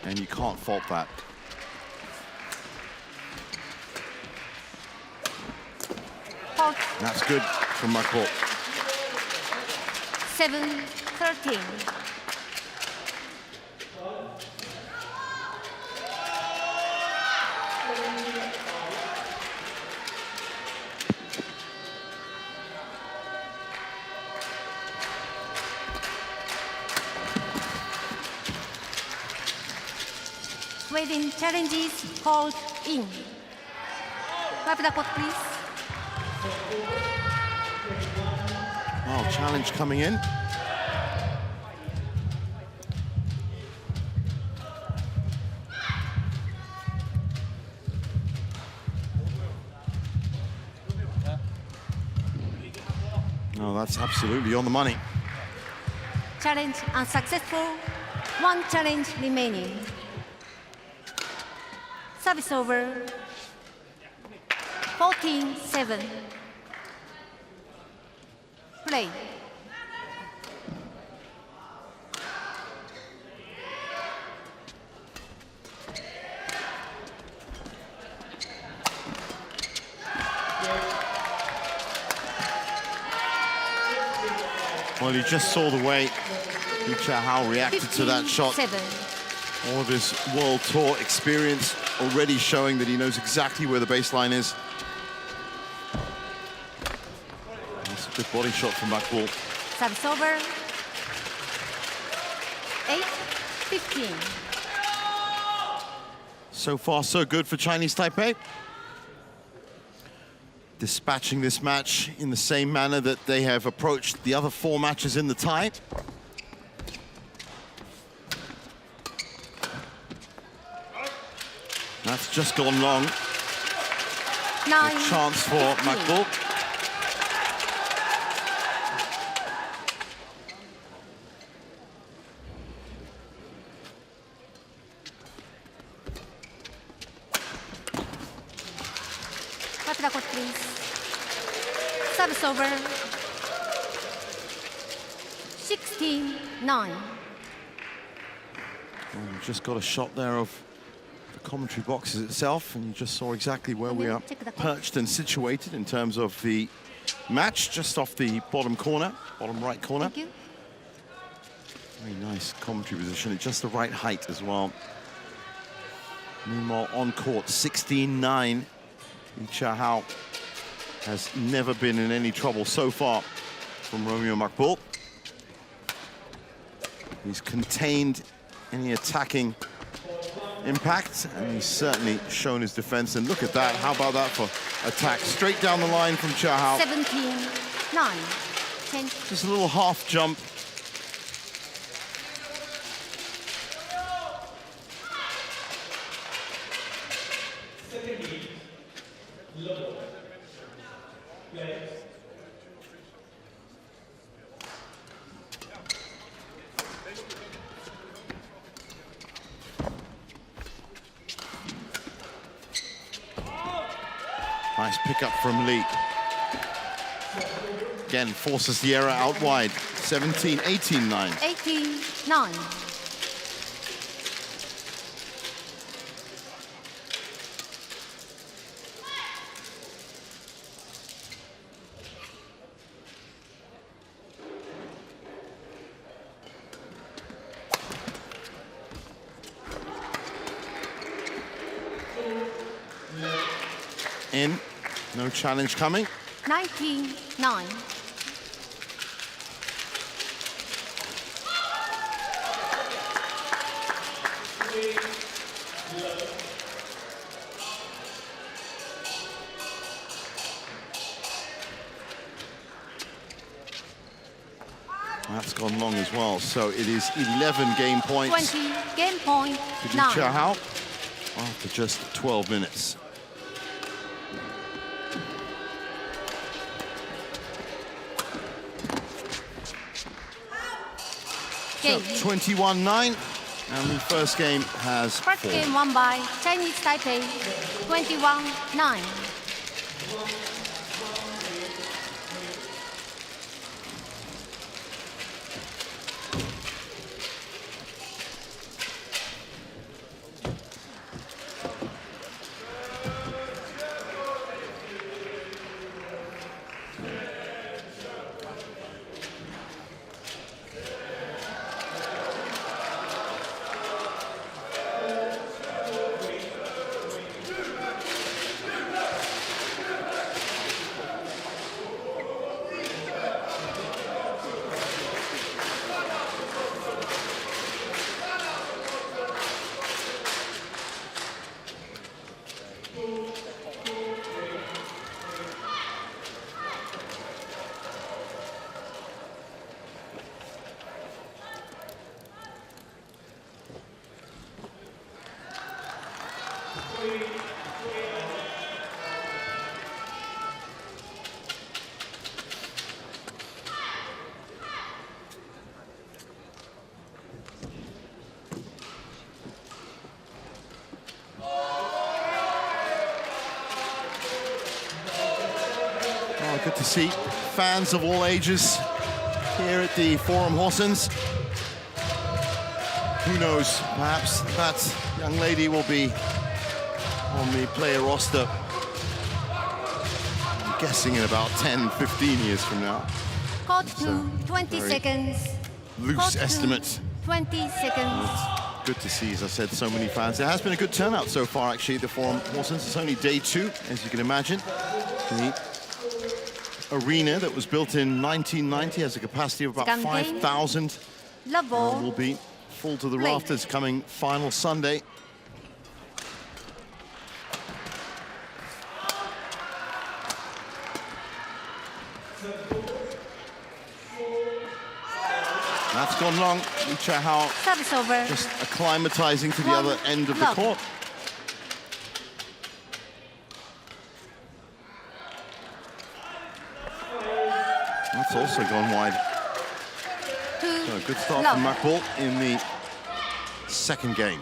And you can't fault that. Hot. That's good from Makbul. 7, 13. Waiting challenges called in. Wipe the court, please. Oh, challenge coming in. No, that's absolutely on the money. Challenge unsuccessful. 1 challenge remaining. Service over. 14-7. Play. Well, you just saw the way Lee Cha-Hao reacted to that shot. 7. All of his World Tour experience already showing that he knows exactly where the baseline is. That's a good body shot from Makbul. Service over. 8-15. So far, so good for Chinese Taipei. Dispatching this match in the same manner that they have approached the other 4 matches in the tie. That's just gone long. 9. A chance for Makbul. Please. Service over. 16-9. Just got a shot there of the commentary boxes itself, and you just saw exactly where we are perched and situated in terms of the match, just off the bottom corner, bottom right corner. Thank you. Very nice commentary position at just the right height as well. Meanwhile, on court, 16-9. Lee Cha-Hao has never been in any trouble so far from Romeo Makbul. He's contained any attacking impact, and he's certainly shown his defense. And look at that, how about that for attack? Straight down the line from Cha-Hao. 17-9. 10. Just a little half jump. Nice pickup from Lee. Again, forces the error out wide. 17, 18-9. 18-9. In, no challenge coming. 19-9. That's gone long as well. So it is 11 game points. 20 game point. To Lee 9. Cha-Hao after just 12 minutes. So 21-9, and the first game has First fallen. game won by Chinese Taipei, 21-9. Good to see fans of all ages here at the Forum Horsens. Who knows, perhaps that young lady will be on the player roster, I'm guessing in about 10, 15 years from now. Court 2, 20 very seconds. loose Court to estimate. 20 seconds. Good to see, as I said, so many fans. There has been a good turnout so far, actually, at the Forum Horsens. It's only day 2, as you can imagine. The arena that was built in 1990 has a capacity of about Second game. 5,000. Love ball. Will be full to the Play. rafters coming final Sunday. That's gone long. Lee Cha-hao Service over. just acclimatizing to the One other end of love. the court. That's also gone wide. So a good start Love. from Makbul in the second game.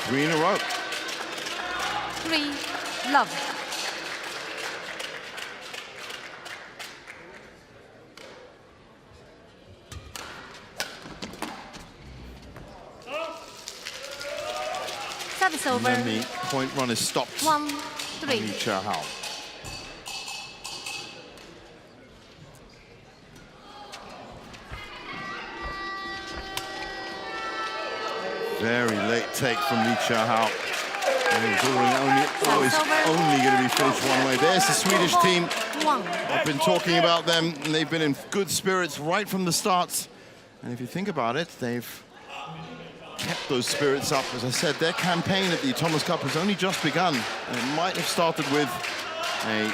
Three in a row. 3 love. Service And over. then the point run is stopped. 1 by 3. Lee Cha-hao. Very late take from Lee Cha-hao. And he's only going to be finished one way. There's the Swedish team. 1. I've been talking about them, and they've been in good spirits right from the start. And if you think about it, they've kept those spirits up. As I said, their campaign at the Thomas Cup has only just begun. And it might have started with a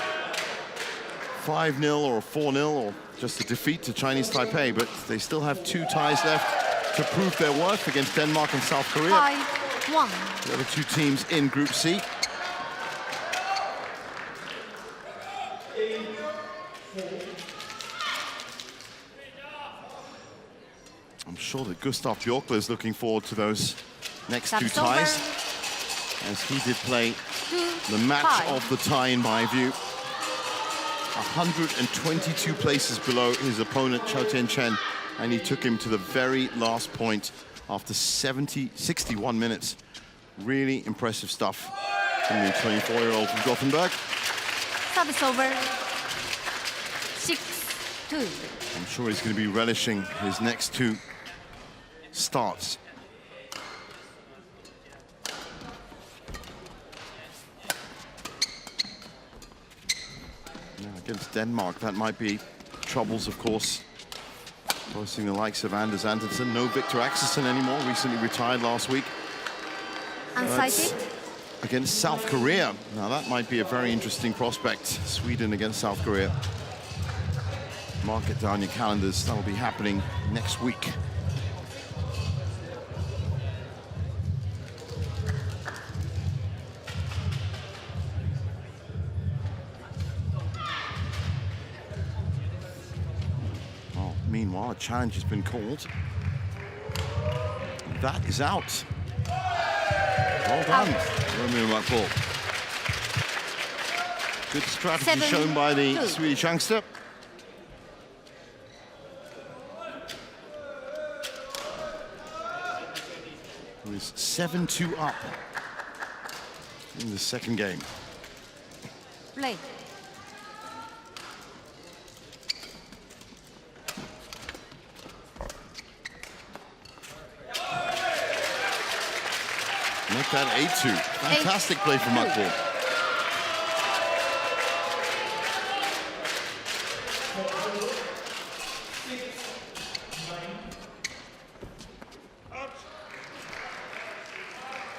5-0 or a 4-0 or just a defeat to Chinese Taipei, but they still have 2 ties left to prove their worth against Denmark and South Korea. 5-1. The other 2 teams in Group C. I'm sure that Gustav Bjorkler is looking forward to those next 2 Service ties, over. as he did play 2 the match 5. of the tie, in my view. 122 places below his opponent, Chao Tian-chen, and he took him to the very last point after 61 minutes. Really impressive stuff from the 24-year-old from Gothenburg. Service over. 6-2. I'm sure he's going to be relishing his next 2 starts. Now, against Denmark, that might be troubles, of course. Posting the likes of Anders Andersen. No Victor Axelsen anymore, recently retired last week. Unsighted. Against South Korea. Now, that might be a very interesting prospect. Sweden against South Korea. Mark it down your calendars. That will be happening next week. Well, meanwhile, a challenge has been called. And that is out. Well done, Romeo Makbul. Good strategy 7-2. shown by the Swedish youngster. Who is 7-2 up in the second game. Play. Make that 8-2. Fantastic play from Makbul.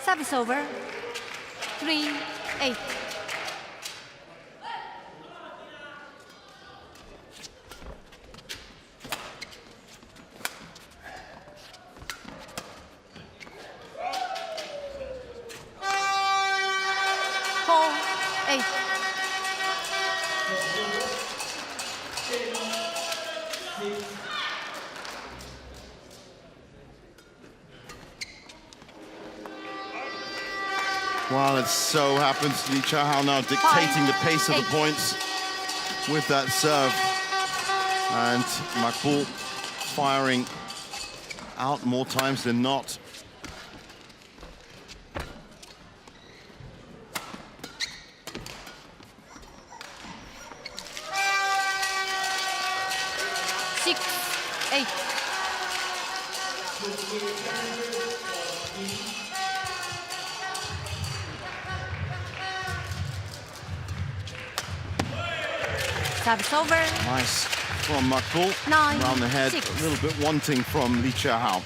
Service over. 3-8. Well, it so happens Lee Cha-hao now dictating the pace of the points with that serve. And Makbul firing out more times than not. Service over. Nice from Makbul. 9, Around the head, 6. a little bit wanting from Lee Chia-hao.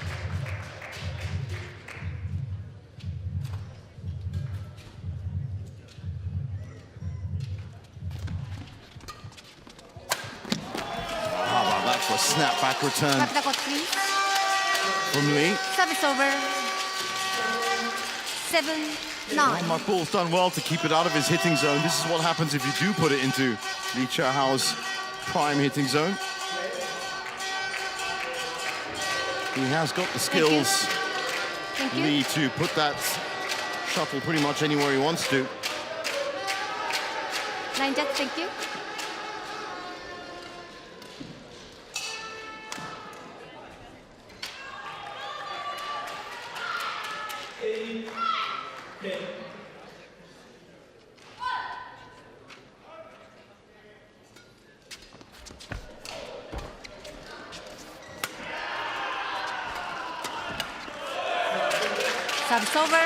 How about that for a snap-back return Back the court, please. from Lee? Service over. 7, 9. Well, Makbul's done well to keep it out of his hitting zone. This is what happens if you do put it into Lee Chia-hao's prime hitting zone. He has got the skills, Thank you. Lee, to put that shuttle pretty much anywhere he wants to. 9 judge, thank you. Service over.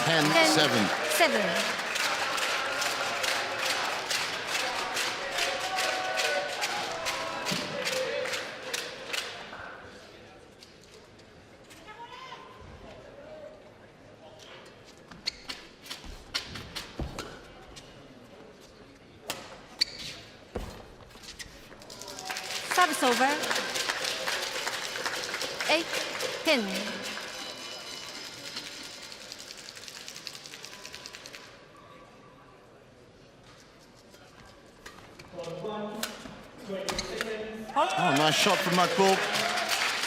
10-7. 7. Service over. 8, 10. Oh, nice shot from Makbul.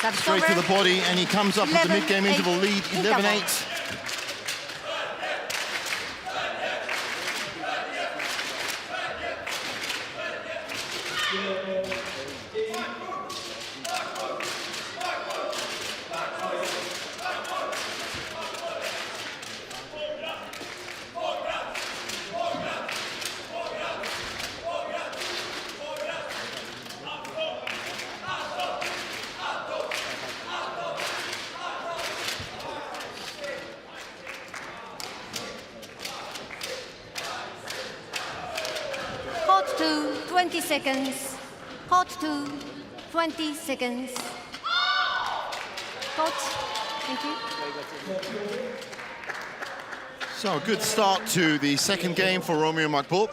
Service Straight over. to the body, and he comes up with the 11, mid-game 8, interval lead, interval. 11-8. Court 2, 20 seconds. Court 2, 20 seconds. Court, thank you. So a good start to the second game for Romeo Makbul.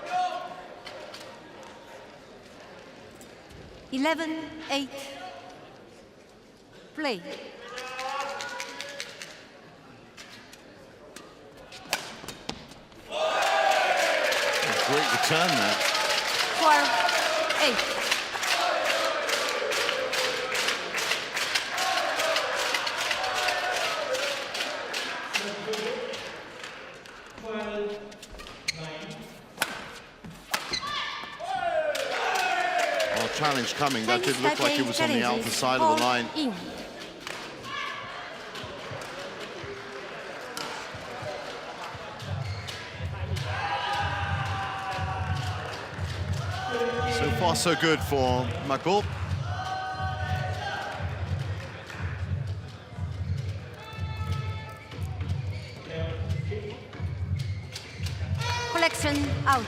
11-8. Play. Great return there. 12-8. Well, challenge coming. That did look like it was on the outer side of the line. In. So far, so good for Makbul. Collection out.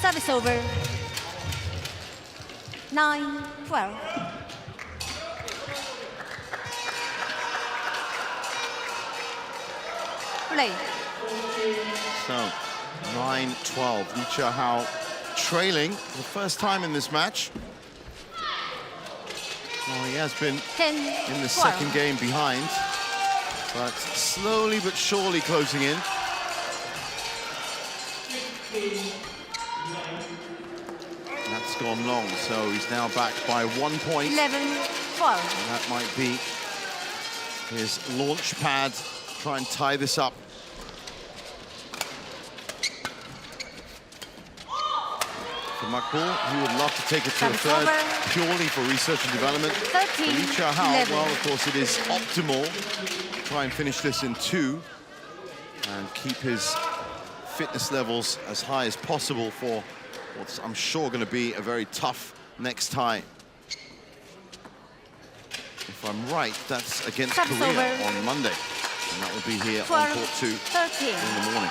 Service over. 9-12. Play. So 9-12. Lee Chia-hao trailing for the first time in this match. Well, he has been 10, in the 12. second game behind, but slowly but surely closing in. That's gone long, so he's now back by 1 point. 11-12. And that might be his launch pad. Try and tie this up. For Makbul, he would love to take it to a Service third, over. purely for research and development. 13, For Lee Chia-hao, 11. well, of course, it is optimal. Try and finish this in 2 and keep his fitness levels as high as possible for what's, I'm sure, going to be a very tough next tie. If I'm right, that's against Service Korea over. on Monday. And that will be here on 12, court 2 13. in the morning.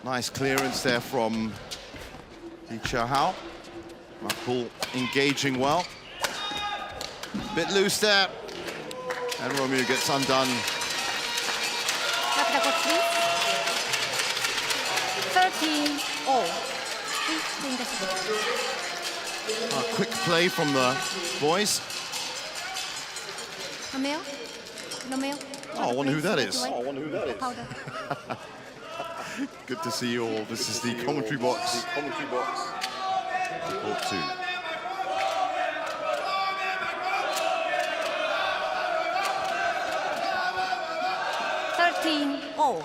Nice clearance there from Li Chao. Makbul engaging well. Bit loose there. And Romeo gets undone. 13-all. Quick play from the boys. Romeo? Oh, I wonder who that is. Powder. Good to see you all. This is the commentary box. Court 2. all.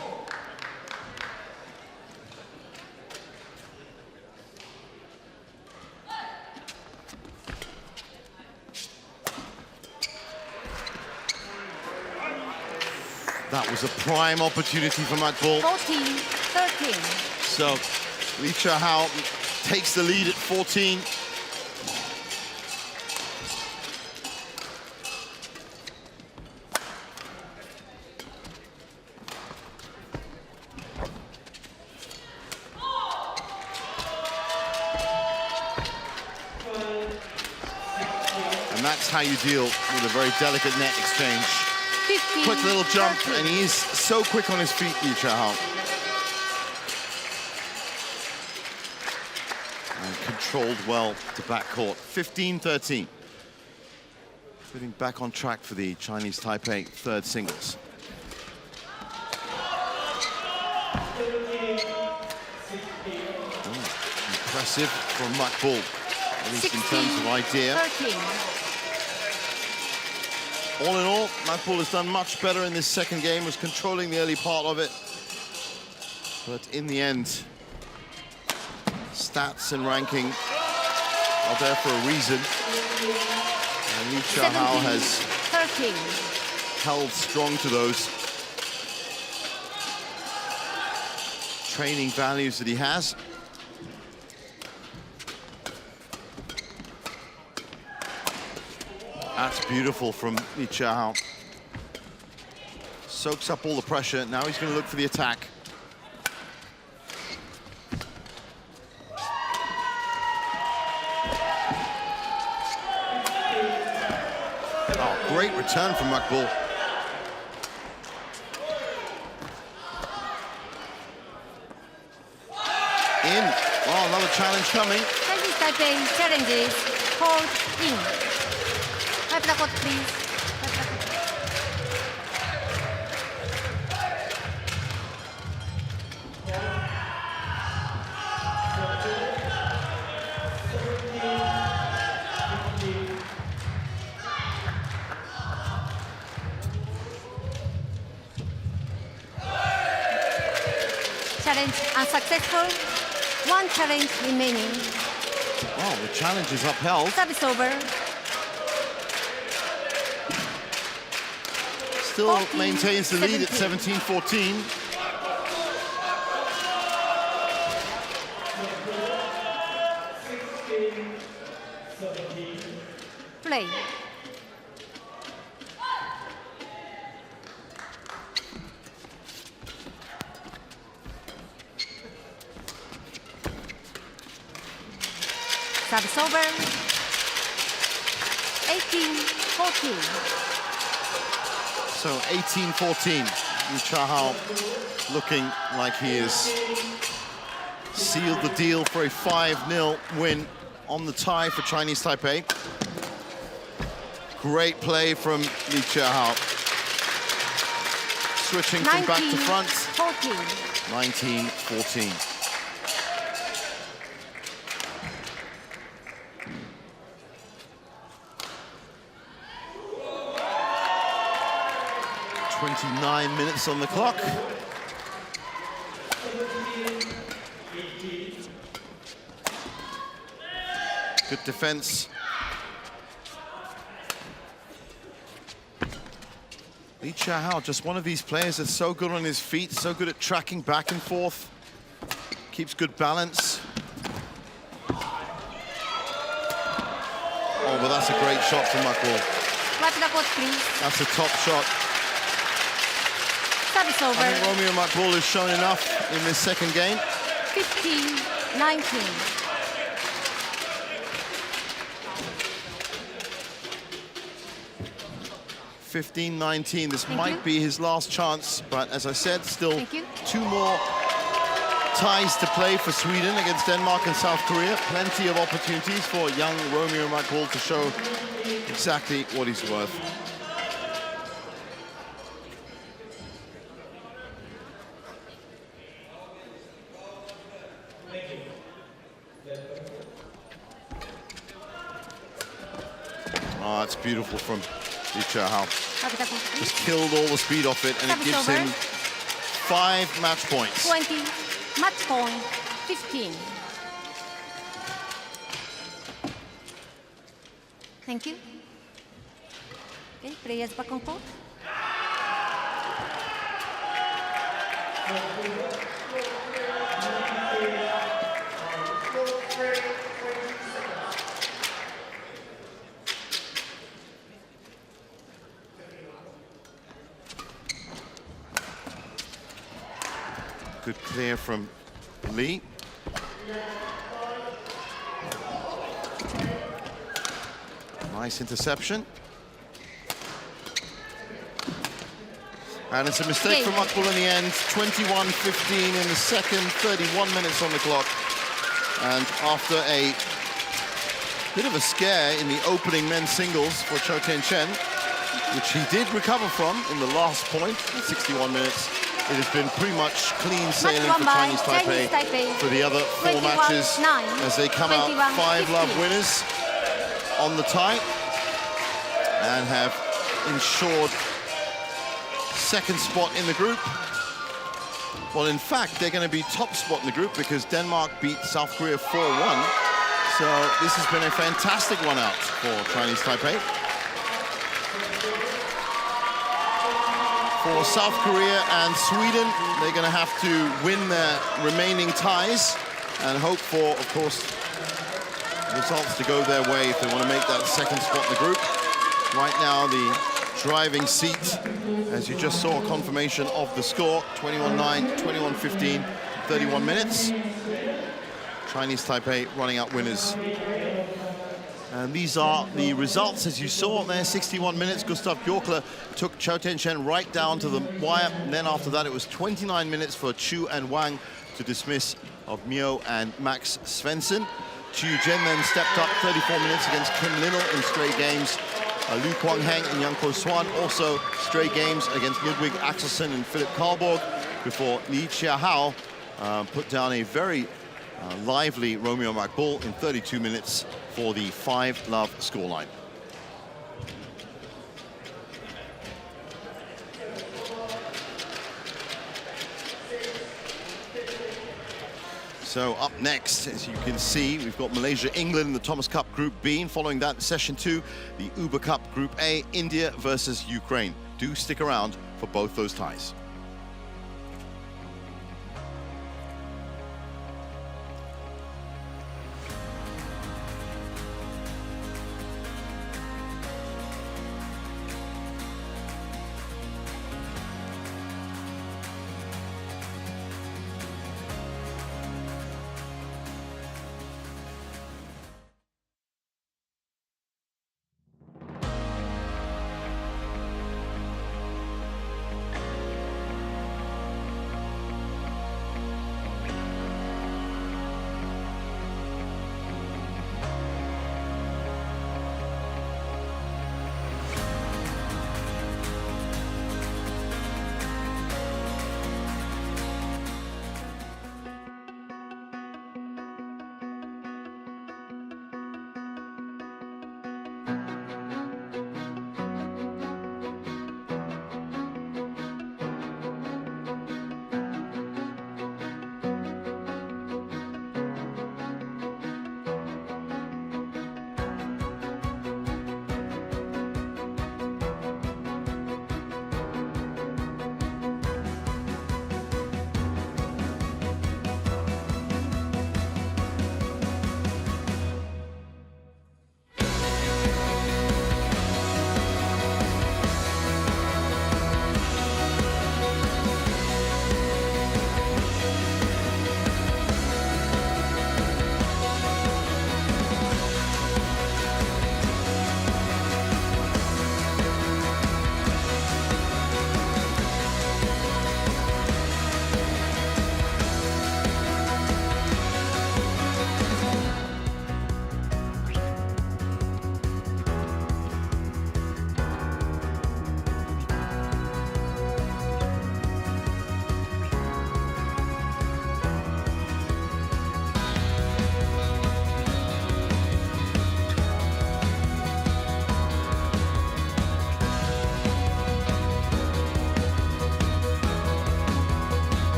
That was a prime opportunity for Makbul. 14-13. So Li Chao takes the lead at 14. And that's how you deal with a very delicate net exchange. 15, quick little jump, 13. and he is so quick on his feet, Li Chao. And controlled well to backcourt. 15-13. Getting back on track for the Chinese Taipei third singles. Impressive from Makbul, at least 16, in terms of idea. 13. All in all, Makbul has done much better in this second game, was controlling the early part of it. But in the end, stats and ranking are there for a reason. And Li Chao has 13. held strong to those training values that he has. That's beautiful from Li Chao. Soaks up all the pressure. Now he's going to look for the attack. Oh, great return from Makbul. In. Oh, another challenge coming. Chinese Taipei challenges called in. 5 the court, please. 5 challenge unsuccessful. 1 challenge remaining. Oh, the challenge is upheld. Service over. Still 14, maintains the lead at 17. 17-14. Play. Service over. 18-14. So 18-14. Li Chao looking like he has sealed the deal for a 5-0 win on the tie for Chinese Taipei. Great play from Li Chao. Switching from back to front. 19-14. 29 minutes on the clock. Good defense. Li Chiahao, just one of these players that's so good on his feet, so good at tracking back and forth, keeps good balance. Oh, but that's a great shot from Makbul. Wipe the court, please. That's a top shot. Service over. I think Romeo Makbul has shown enough in this second game. 15-19. 15-19. This might be his last chance, but as I said, still 2 more ties to play for Sweden against Denmark and South Korea. Plenty of opportunities for young Romeo Makbul to show exactly what he's worth. Oh, it's beautiful from Li Chiahao. Just killed all the speed off it, and it gives him 5 match points. 20, match point, 15. Thank you. Okay, players back on court. Good clear from Lee. Nice interception. And it's a mistake from Makbul in the end. 21-15 in the second, 31 minutes on the clock. And after a bit of a scare in the opening men's singles for Cho Tien-Chen, which he did recover from in the last point, 61 minutes, it has been pretty much clean sailing for Chinese Taipei for the other 4 matches as they come out 5-love winners on the tie and have ensured second spot in the group. Well, in fact, they're going to be top spot in the group because Denmark beat South Korea 4-1. So this has been a fantastic run out for Chinese Taipei. For South Korea and Sweden, they're going to have to win their remaining ties and hope for, of course, results to go their way if they want to make that second spot in the group. Right now, the driving seat, as you just saw, confirmation of the score, 21-9, 21-15, 31 minutes. Chinese Taipei running out winners. And these are the results, as you saw there, 61 minutes. Gustav Bjorkler took Cho Tien-Chen right down to the wire. And then after that, it was 29 minutes for Chu and Wang to dismiss of Mio and Max Svensson. Chu Zhen then stepped up 34 minutes against Kim Linnell in straight games. Liu Kuang-heng and Yang Ko-Swan also straight games against Ludwig Axelsen and Philip Karlborg before Li Chiahao put down a very lively Romeo Makbul in 32 minutes for the 5-love scoreline. So up next, as you can see, we've got Malaysia, England in the Thomas Cup Group B. And following that, Session 2, the Uber Cup Group A, India versus Ukraine. Do stick around for both those ties.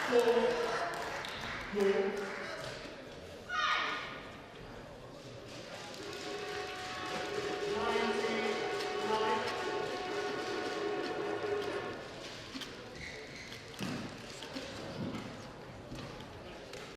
4,